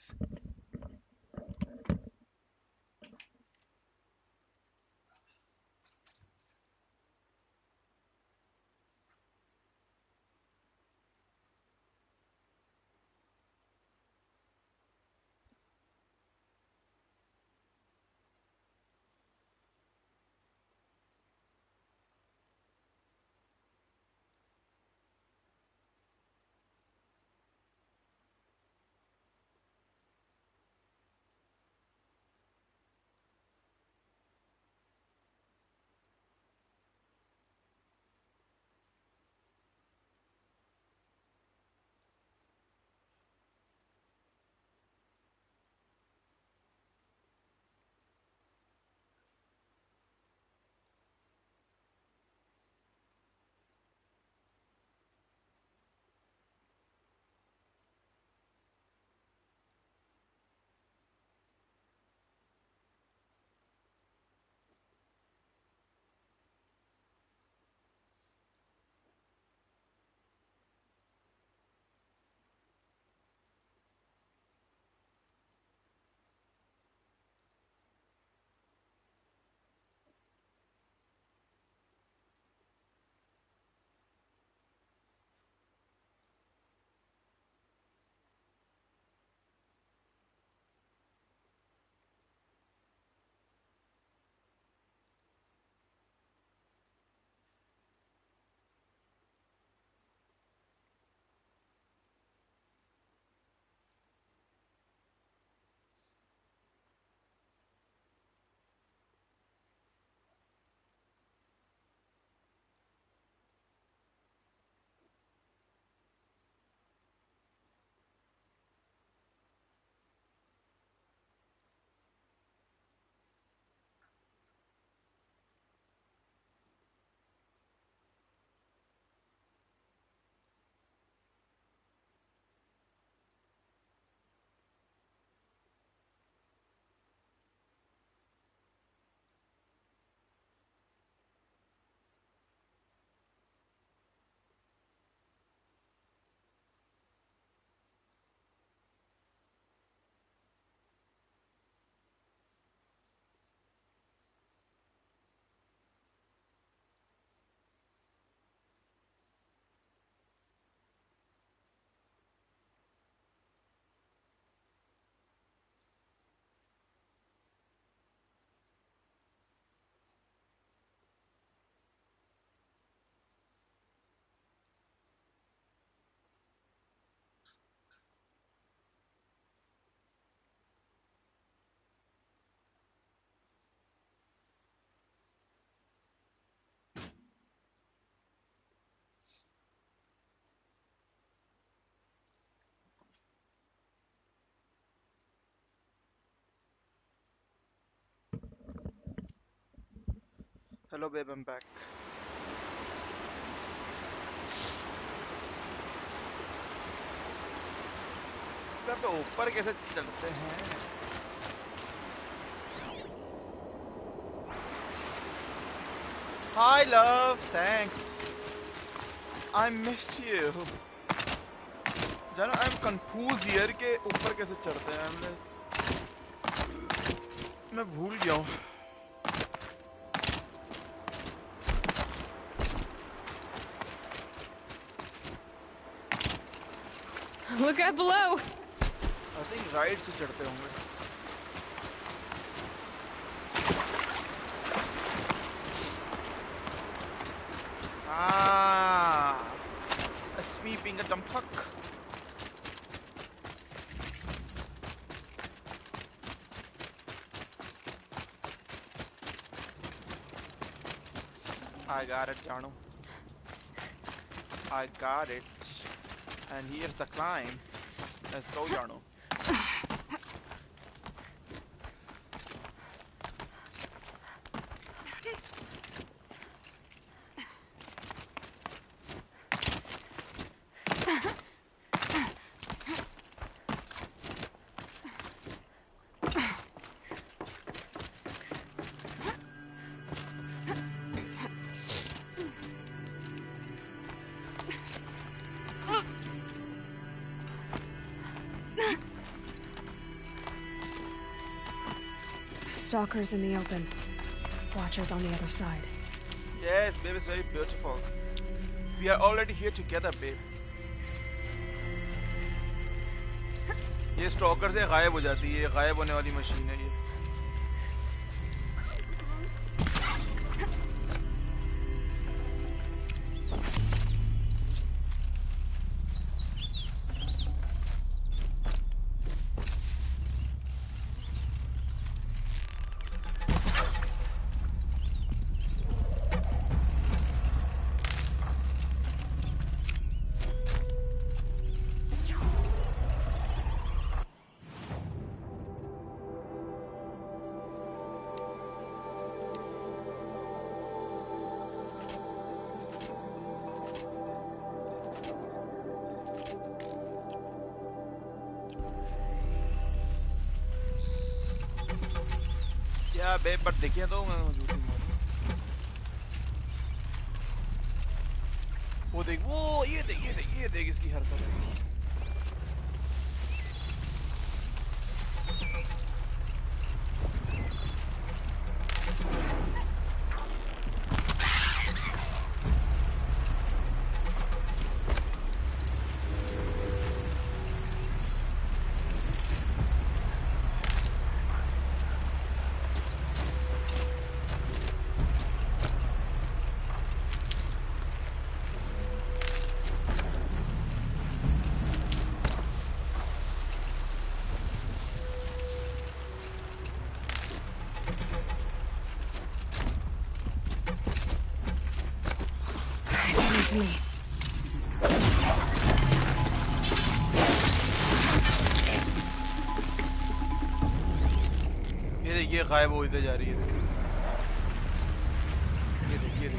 Hello babe, I'm back. पे ऊपर कैसे चलते हैं? Hi love, thanks. I missed you. जानो I'm confused here के ऊपर कैसे चढ़ते हैं? मैं भूल गया हूँ. Look out below. I think right से चढ़ते होंगे. Ah, that's me being a dumb fuck. I got it, Janu. I got it. And here's the climb. Let's go, Yarno. Stalkers in the open. Watchers on the other side. Yes, babe, it's very beautiful. We are already here together, babe. ये stalker से गायब हो जाती है, ये गायब होने वाली मशीन है ये. क्या बे पर देखिए तो मैं झूठी मारूं. वो देख, वो ये देख इसकी हरकत है. Me. ये देखिए गायब हो इधर जा रही है. ये देखिए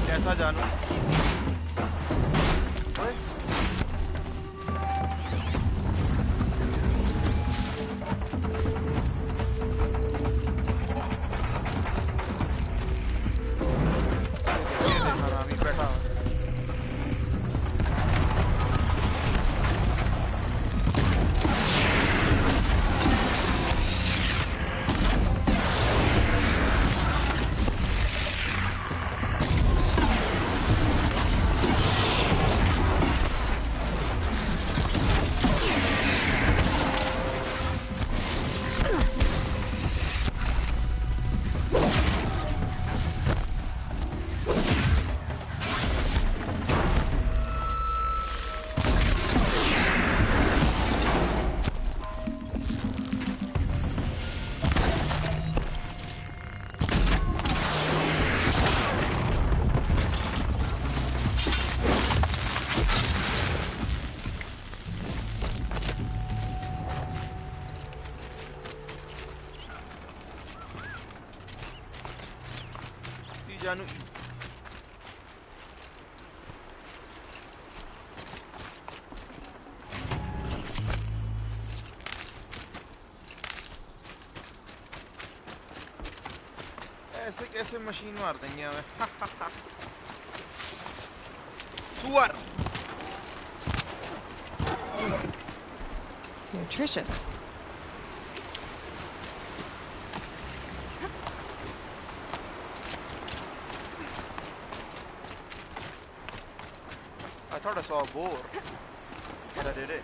कैसा जानूं? कैसे मशीन मार देंगे हमें? सुअर. Nutritious. I thought I saw a boar, but I did it.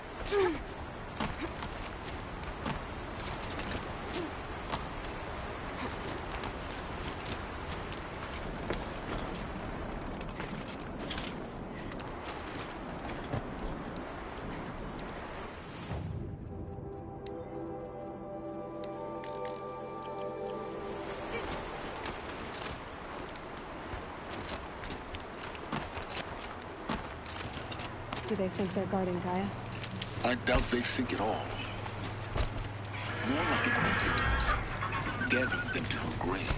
Do they think they're guarding Gaia? I doubt they think at all. More like an instinct, gathering them to her grave.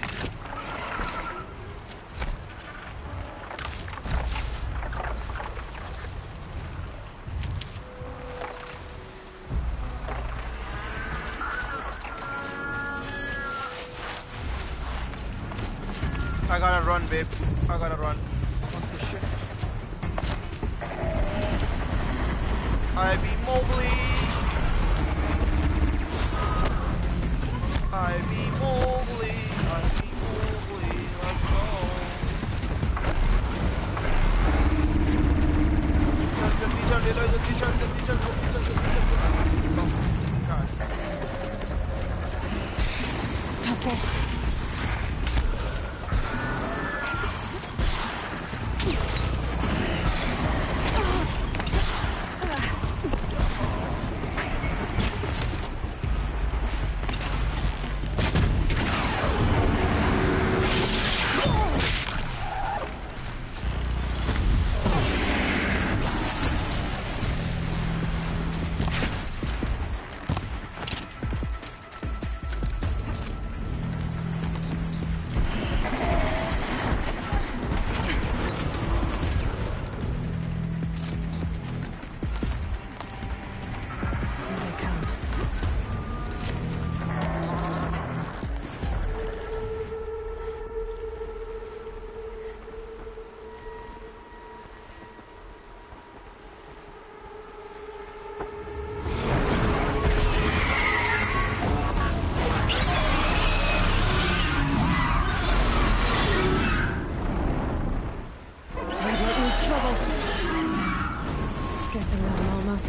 I gotta run, babe. I gotta run. What the shit? I be Mowgli. I be Mowgli. I be Mowgli. Let's go. जल्दी चल ले लो जल्दी चल जल्दी चल जल्दी चल जल्दी चल. Okay.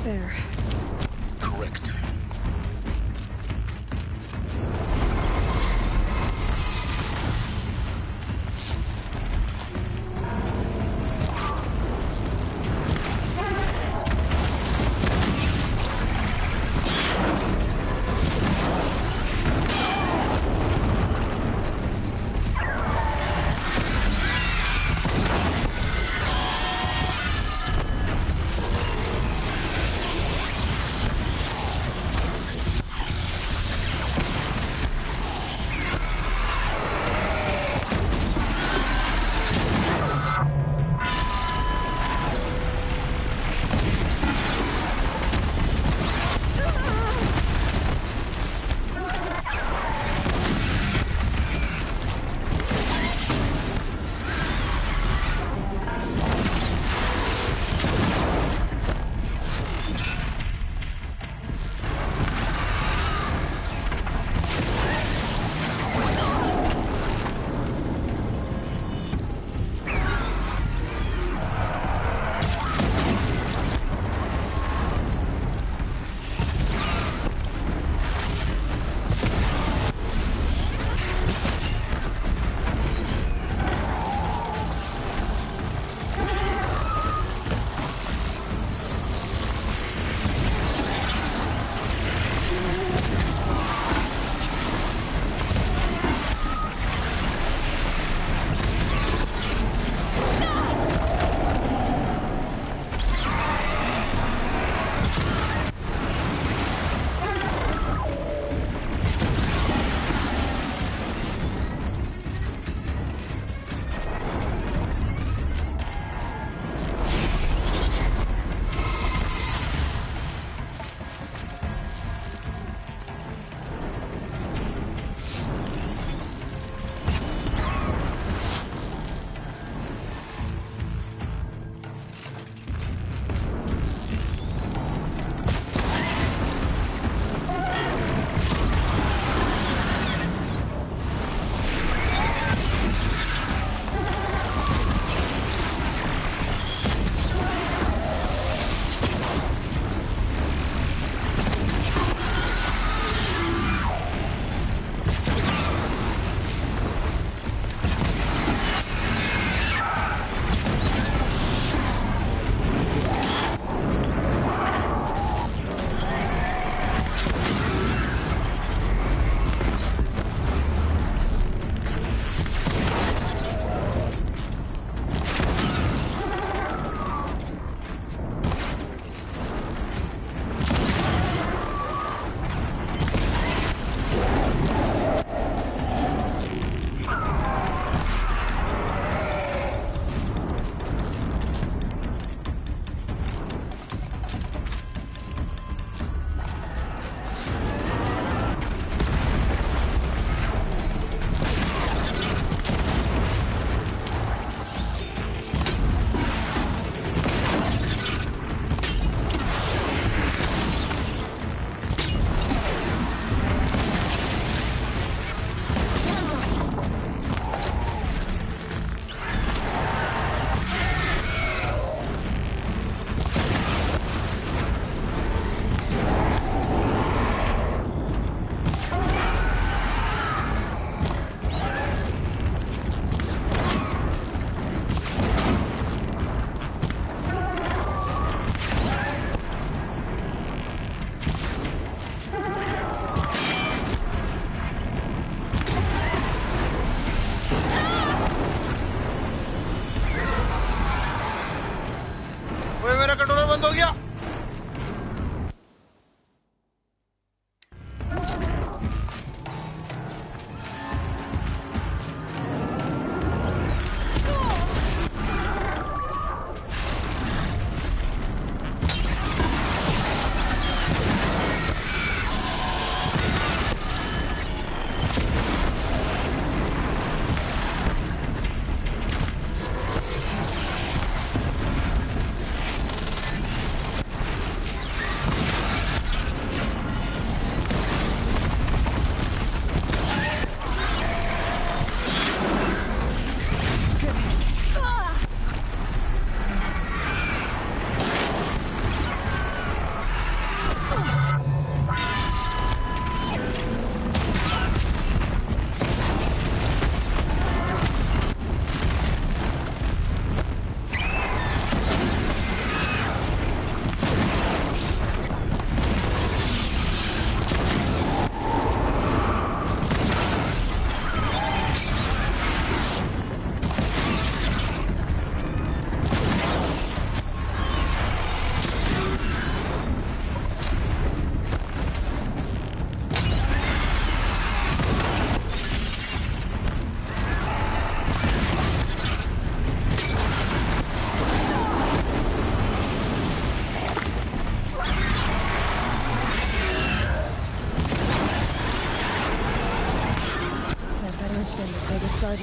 There. Correct.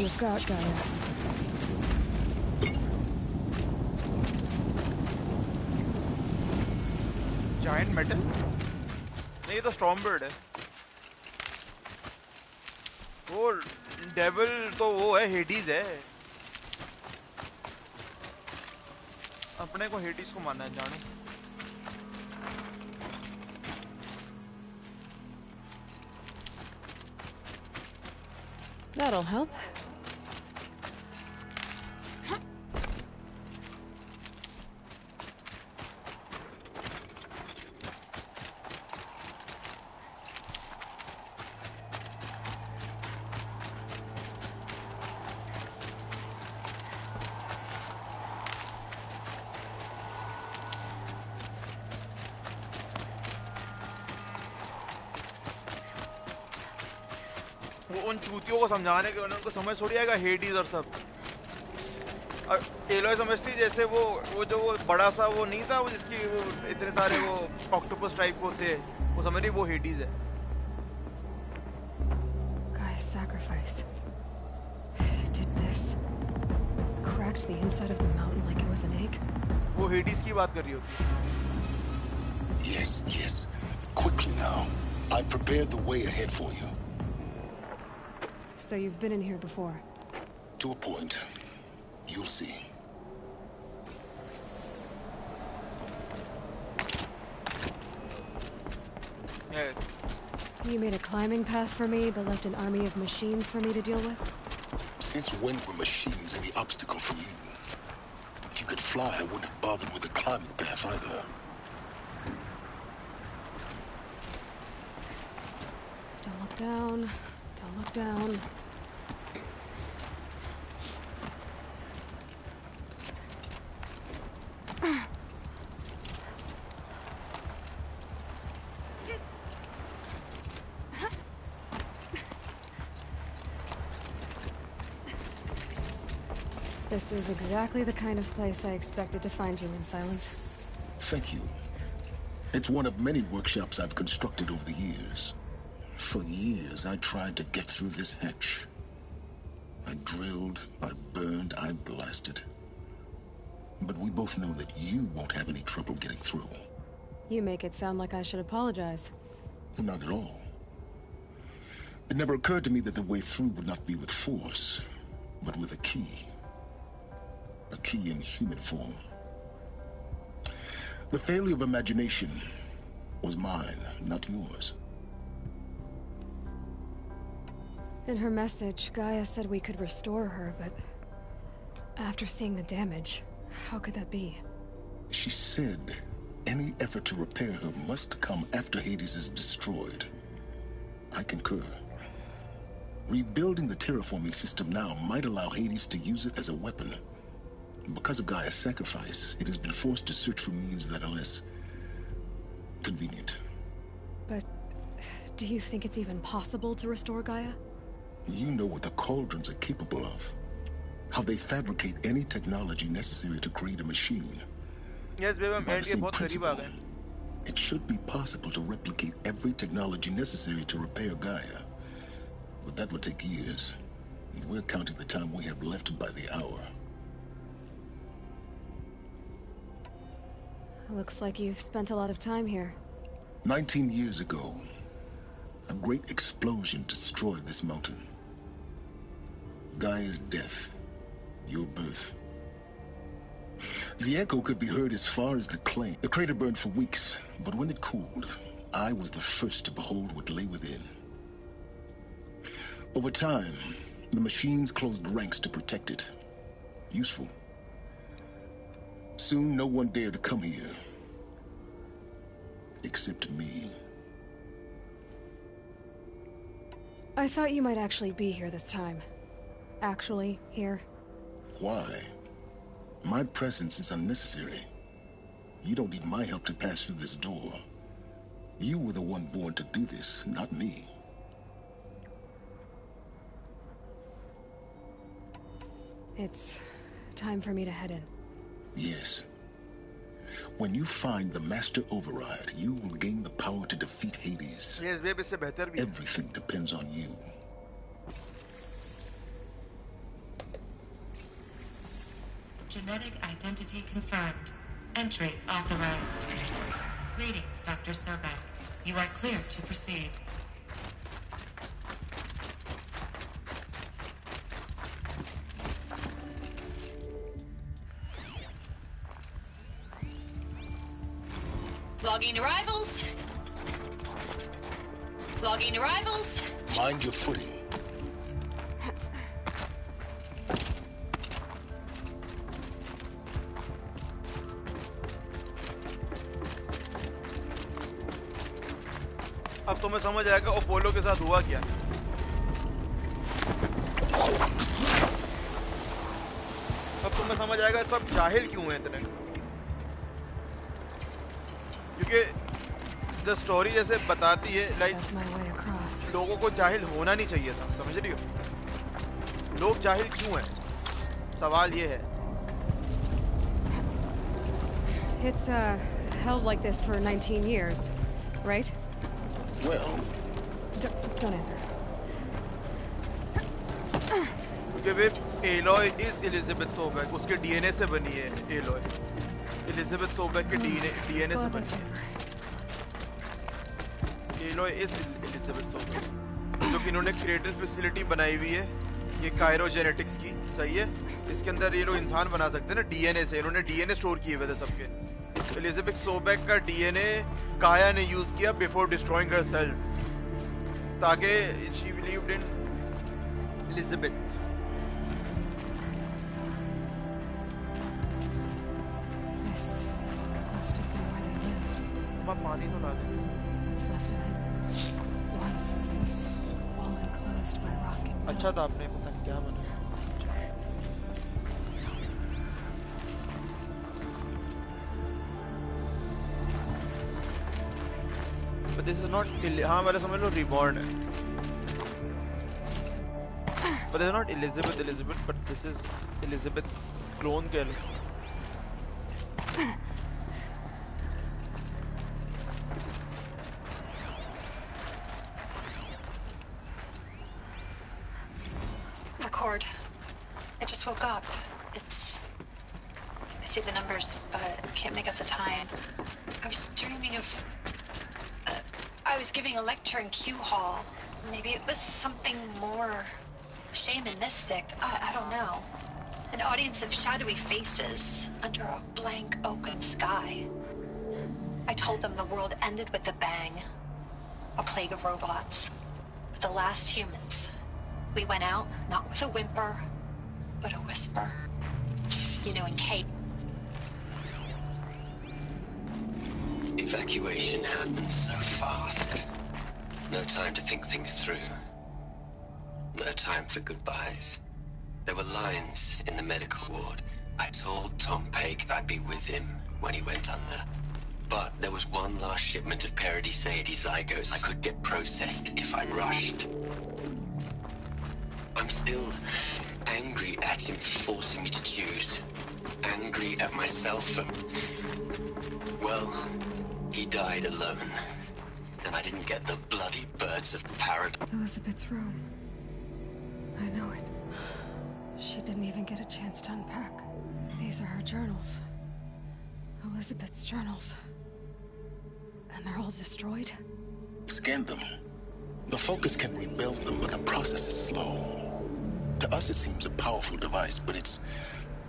you've got, Gaia. Giant metal? नहीं ये तो Stormbird है. वो Devil तो वो है, Hades है. अपने को Hades को मानना है जानो. That'll help. उन चूतियों को समझाने के उनको समझ थोड़ी आएगा हेडीज और सब. और एलोय समझती जैसे वो जो वो बड़ा सा वो नहीं था वो जिसकी वो इतने सारे वो ऑक्टोपस टाइप को थे, वो समझ रही वो हेडीज है. Gaia's sacrifice. It did this. Cracked the inside of the mountain like it was an egg. वो हेडीज की बात कर रही होती है. Yes, yes. Quickly now. I've prepared the way ahead for you. So you've been in here before? To a point. You'll see. Yes. You made a climbing path for me, but left an army of machines for me to deal with? Since when were machines any obstacle for you? If you could fly, I wouldn't have bothered with a climbing path either. Don't look down. Don't look down. This is exactly the kind of place I expected to find you in, Silence. Thank you. It's one of many workshops I've constructed over the years. For years, I tried to get through this hatch. I drilled, I burned, I blasted. But we both know that you won't have any trouble getting through. You make it sound like I should apologize. Not at all. It never occurred to me that the way through would not be with force, but with a key. A key in human form. The failure of imagination was mine, not yours. In her message, Gaia said we could restore her, but after seeing the damage, how could that be? She said any effort to repair her must come after Hades is destroyed. I concur. Rebuilding the terraforming system now might allow Hades to use it as a weapon. Because of Gaia's sacrifice, it has been forced to search for means that are less convenient. But do you think it's even possible to restore Gaia? You know what the Cauldrons are capable of. How they fabricate any technology necessary to create a machine. Yes, baby, By the same principle, it should be possible to replicate every technology necessary to repair Gaia. But that would take years. And we're counting the time we have left by the hour. Looks like you've spent a lot of time here. 19 years ago, a great explosion destroyed this mountain. Gaia's death, your birth. The echo could be heard as far as the claim. The crater burned for weeks, but when it cooled, I was the first to behold what lay within. Over time, the machines closed ranks to protect it. Useful. Soon, no one dared to come here. Except me. I thought you might actually be here this time. Actually, here. Why? My presence is unnecessary. You don't need my help to pass through this door. You were the one born to do this, not me. It's time for me to head in. Yes. When you find the Master Override, you will gain the power to defeat Hades. Yes, baby, इससे बेहतर भी. Everything depends on you. Genetic identity confirmed. Entry authorized. Greetings, Dr. Sobek. You are clear to proceed. Logging arrivals. Logging arrivals. Mind your footing. अब तो मैं समझ आएगा Apollo के साथ हुआ क्या। अब तो मैं समझ आएगा सब जाहिल क्यों हैं इतने, क्योंकि द स्टोरी जैसे बताती है लाइक लोगों को जाहिल होना नहीं चाहिए था, समझ रही हो? लोग जाहिल क्यों हैं, सवाल ये है। It's held like this for 19 years, right? Well, don't answer. क्योंकि वे एलोय इज एलिजाबेथ सोबेक, उसके डीएनए से बनी है एलोय। एलिजाबेथ सोबेक के डीएनए से बनी है। एलोय इज एलिजाबेथ सोबेक, जो कि इन्होंने क्रिएटिव फैसिलिटी बनाई हुई है ये कायरोजेनेटिक्स की, सही है? इसके अंदर ये लोग इंसान बना सकते हैं ना डीएनए से, इन्होंने डीएनए स्टोर किए हुए थे सबके। एलिजाबेथ सोबेक का डीएनए काया ने यूज किया बिफोर डिस्ट्रॉइंग हरसेल्फ, ताकि she believed in Elizabeth. This must have been where they lived. मां पानी तो ला दे। What's left of it? Once this was all enclosed by rock and अच्छा था आपने पता नहीं क्या बना। But this is not हाँ मैंने समझ लो रिबॉर्न है, but this is not Elizabeth, but this is Elizabeth's clone कह लो। Record. I just woke up. I see the numbers, but can't make out the time. I was dreaming of... I was giving a lecture in Q Hall. Maybe it was something more shamanistic. I don't know. An audience of shadowy faces under a blank open sky. I told them the world ended with a bang. A plague of robots. But the last humans. We went out, not with a whimper, but a whisper. You know, in Kate. Evacuation happened so fast. No time to think things through. No time for goodbyes. There were lines in the medical ward. I told Tom Paik I'd be with him when he went under. But there was one last shipment of Paradiseidae zygotes I could get processed if I rushed. I'm still angry at him for forcing me to choose. Angry at myself for... Well, he died alone. And I didn't get the bloody birds of paradise. Elizabeth's room. I know it. She didn't even get a chance to unpack. These are her journals. Elizabeth's journals. And they're all destroyed? Scan them. The Focus can rebuild them, but the process is slow. To us it seems a powerful device, but its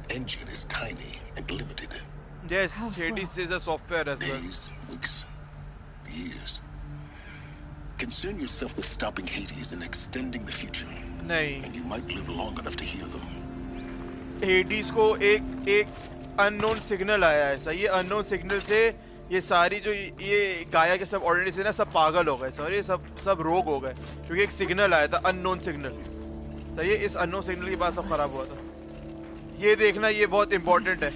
engine is tiny and limited. Yes, Hades is a software as well. Days, weeks, years. Concern yourself with stopping Hades and extending the future. नहीं. And you might live long enough to hear them. Hades को एक unknown signal आया है, सही है? unknown signal से ये सारी जो ये गाया के सब ऑर्डिनरी से ना सब पागल हो गए, सॉरी सब रोग हो गए, क्योंकि एक सिग्नल आया था unknown signal, सही है? इस unknown signal के बाद सब खराब हुआ था। ये देखना ये बहुत important है।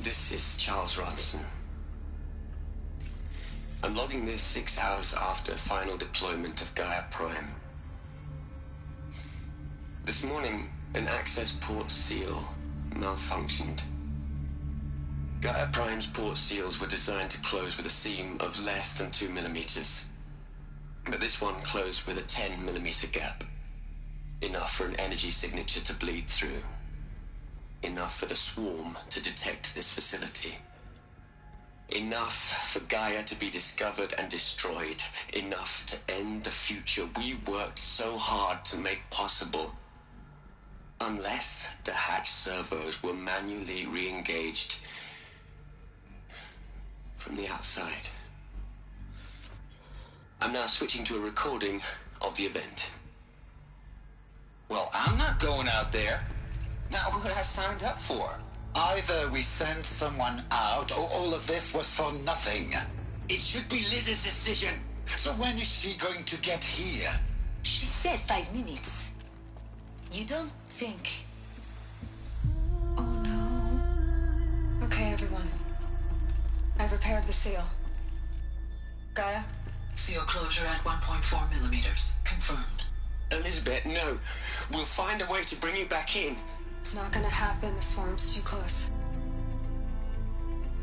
This is Charles Ronson. I'm logging this 6 hours after final deployment of Gaia Prime. This morning, an access port seal malfunctioned. Gaia Prime's port seals were designed to close with a seam of less than 2 millimeters. But this one closed with a 10 millimeter gap. Enough for an energy signature to bleed through. Enough for the swarm to detect this facility. Enough for Gaia to be discovered and destroyed. Enough to end the future we worked so hard to make possible. Unless the hatch servos were manually re-engaged from the outside. I'm now switching to a recording of the event. Well, I'm not going out there. Not what I signed up for. Either we send someone out, or all of this was for nothing. It should be Liz's decision. So when is she going to get here? She said 5 minutes. You don't think... Oh no. Okay, everyone. I've repaired the seal. Gaia? Seal closure at 1.4 millimeters. Confirmed. Elizabeth, no. We'll find a way to bring you back in. It's not gonna happen. The swarm's too close.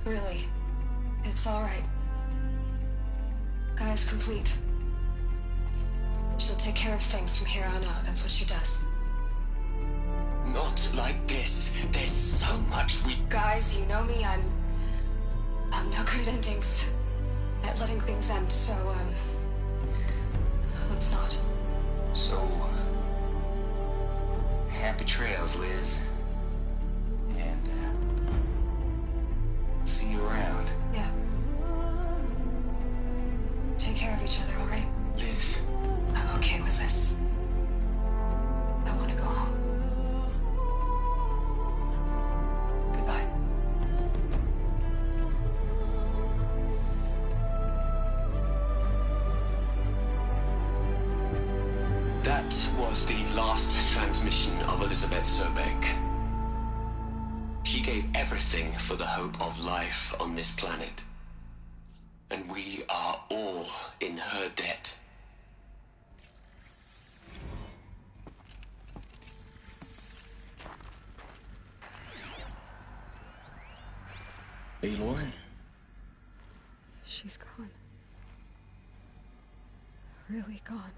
Really. It's alright. Gaia's complete. She'll take care of things from here on out. That's what she does. Not like this. There's so much we... Guys, you know me. I'm no good at endings. At letting things end, so, let's not. So... happy trails, Liz. And, see you around. Yeah. Take care of each other, alright? Liz. I'm okay with this. I want to go home. Goodbye. That was the last transmission of Elizabeth Sobek. She gave everything for the hope of life on this planet. And we are all in her debt. Aloy? She's gone. Really gone.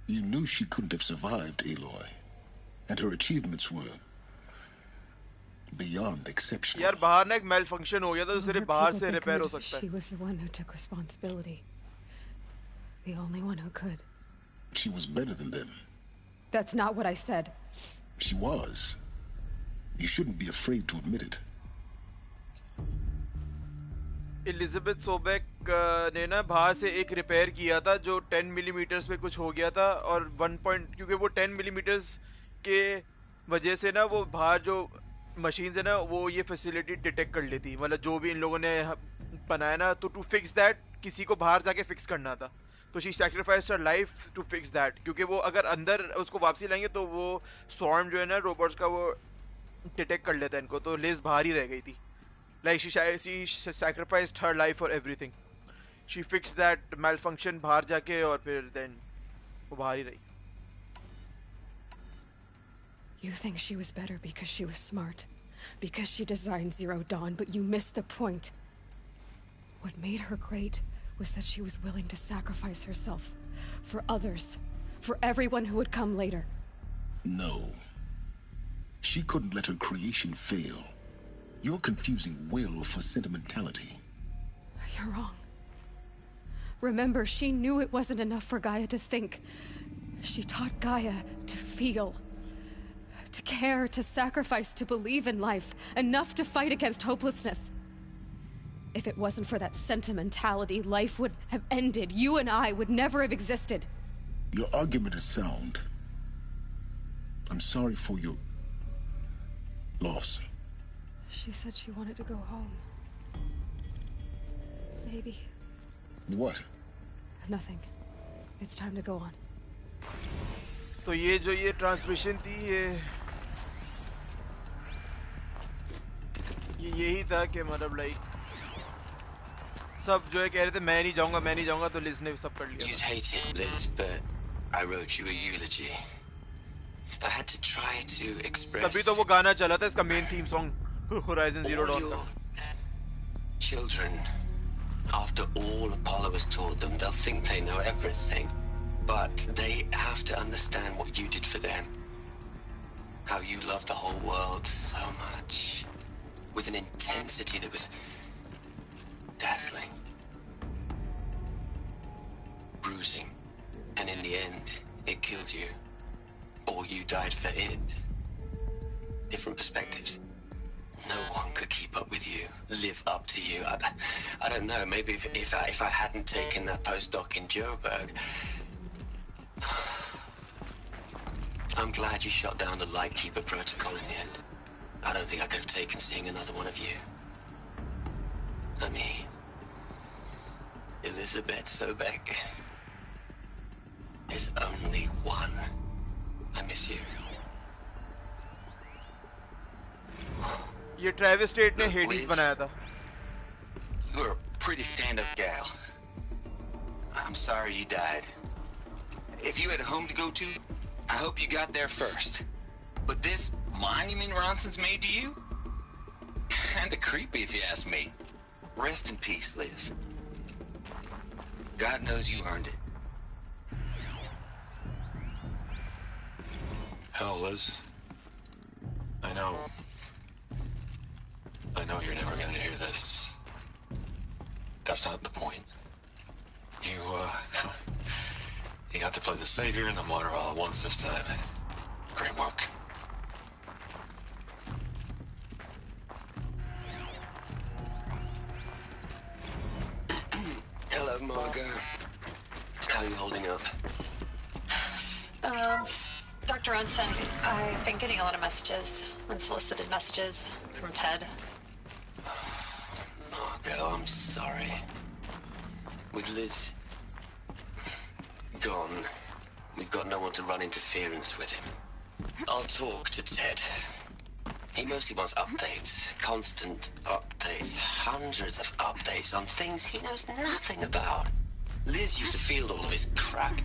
You knew she couldn't have survived, Aloy. And her achievements were beyond exceptional. यार बाहर ना एक malfunction हो गया था, तो सिर्फ बाहर से repair हो सकता है. She was the one who took responsibility. The only one who could. She was better than them. That's not what I said. She was. You shouldn't be afraid to admit it. Elizabeth Sobek ने ना बाहर से एक repair किया था जो 10 millimetres पे कुछ हो गया था, और 1 पॉइंट क्योंकि वो 10 मिलीमीटर्स के वजह से ना वो बाहर जो मशीन है ना वो ये फैसिलिटी डिटेक्ट कर लेती, मतलब जो भी इन लोगों ने बनाया ना, तो टू फिक्स दैट किसी को बाहर जाके फिक्स करना था, तो she sacrificed her life to fix that, क्योंकि वो अगर अंदर उसको वापसी लाएंगे तो वो स्वर्म जो है ना रोबोट्स का वो डिटेक्ट कर लेता है इनको, तो लिज बाहर ही रह गई थी. Like she sacrificed her life for everything. She fixed that malfunction बाहर जाके, और फिर then वो बाहर ही रही. You think she was better because she was smart, because she designed Zero Dawn, but you missed the point. What made her great was that she was willing to sacrifice herself for others, for everyone who would come later. No. She couldn't let her creation fail. You're confusing will for sentimentality. You're wrong. Remember, she knew it wasn't enough for Gaia to think. She taught Gaia to feel, to care, to sacrifice, to believe in life, enough to fight against hopelessness. If it wasn't for that sentimentality, life would have ended. You and I would never have existed. Your argument is sound. I'm sorry for your loss. She said she wanted to go home. Maybe. What? Nothing. It's time to go on. तो ये जो ये transmission थी ये यही था कि मतलब लाइक सब जो है कह रहे थे मैं नहीं जाऊंगा, तो लिज ने सब कर लिया. You'd hate it, Liz, but I wrote you a eulogy. I had to try to express. तभी तो वो गाना चला था, इसका main theme song Horizon Zero Dawn का. Children, after all Apollo has taught them, they'll think they know everything. But they have to understand what you did for them. How you loved the whole world so much. With an intensity that was dazzling. Bruising. And in the end, it killed you. Or you died for it. Different perspectives. No one could keep up with you, live up to you. I don't know, maybe if I hadn't taken that postdoc in Joburg. I'm glad you shot down the Lightkeeper protocol in the end. I don't think I could have taken seeing another one of you. I mean, Elizabeth Sobek. There's only one. I miss you. ये Travis state ने Hades बनाया था. You're a pretty stand-up gal. I'm sorry you died. If you had a home to go to, I hope you got there first. But this monument Ronson's made to you? Kinda creepy if you ask me. Rest in peace, Liz. God knows you earned it. Hell, Liz. I know you're never gonna hear this. That's not the point. You got to play the savior and the martyr all at once this time. Great work. Hello, Margot. How are you holding up? Dr. Ronson, I've been getting a lot of messages, unsolicited messages from Ted. Margot, I'm sorry. With Liz gone, we've got no one to run interference with him. I'll talk to Ted. He mostly wants updates, constant updates, hundreds of updates on things he knows nothing about. Liz used to field all of his crap.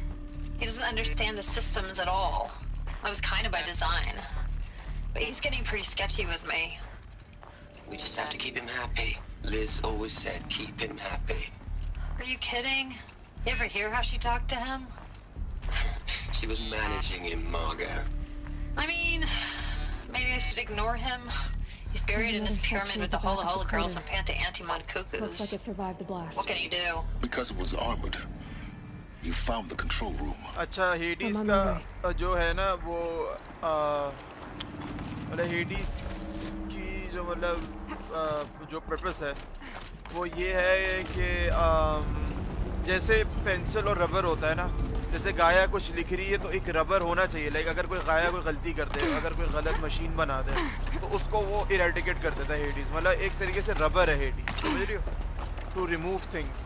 He doesn't understand the systems at all. That was kind of by design. But he's getting pretty sketchy with me. We just have to keep him happy. Liz always said keep him happy. Are you kidding? You ever hear how she talked to him? She was managing him, Margot. I mean, maybe I should ignore him. He's buried in his pyramid with the Hola Hola girls and Panta Antimon cuckoos. Looks like it survived the blast. What can he do? Because it was armored. You found the control room. अच्छा Hades का जो है ना वो मतलब Hades की जो मतलब जो पर्पस है वो ये है कि जैसे पेंसिल और रबर होता है ना, जैसे गाया कुछ लिख रही है तो एक रबर होना चाहिए. लाइक अगर कोई गाया कोई गलती कर दे, अगर कोई गलत मशीन बना दे तो उसको वो इरेडिकेट कर देता है हेडीज. मतलब एक तरीके से रबर है हेडीज, समझ रही हो? To remove things.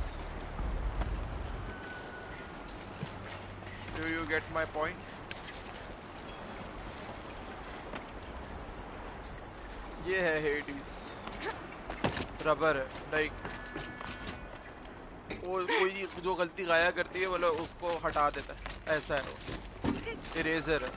Do you get my point? ये है हेडीज, रबर है. लाइक वो कोई जो गलती गाया करती है मतलब उसको हटा देता है, ऐसा है वो. इरेजर है.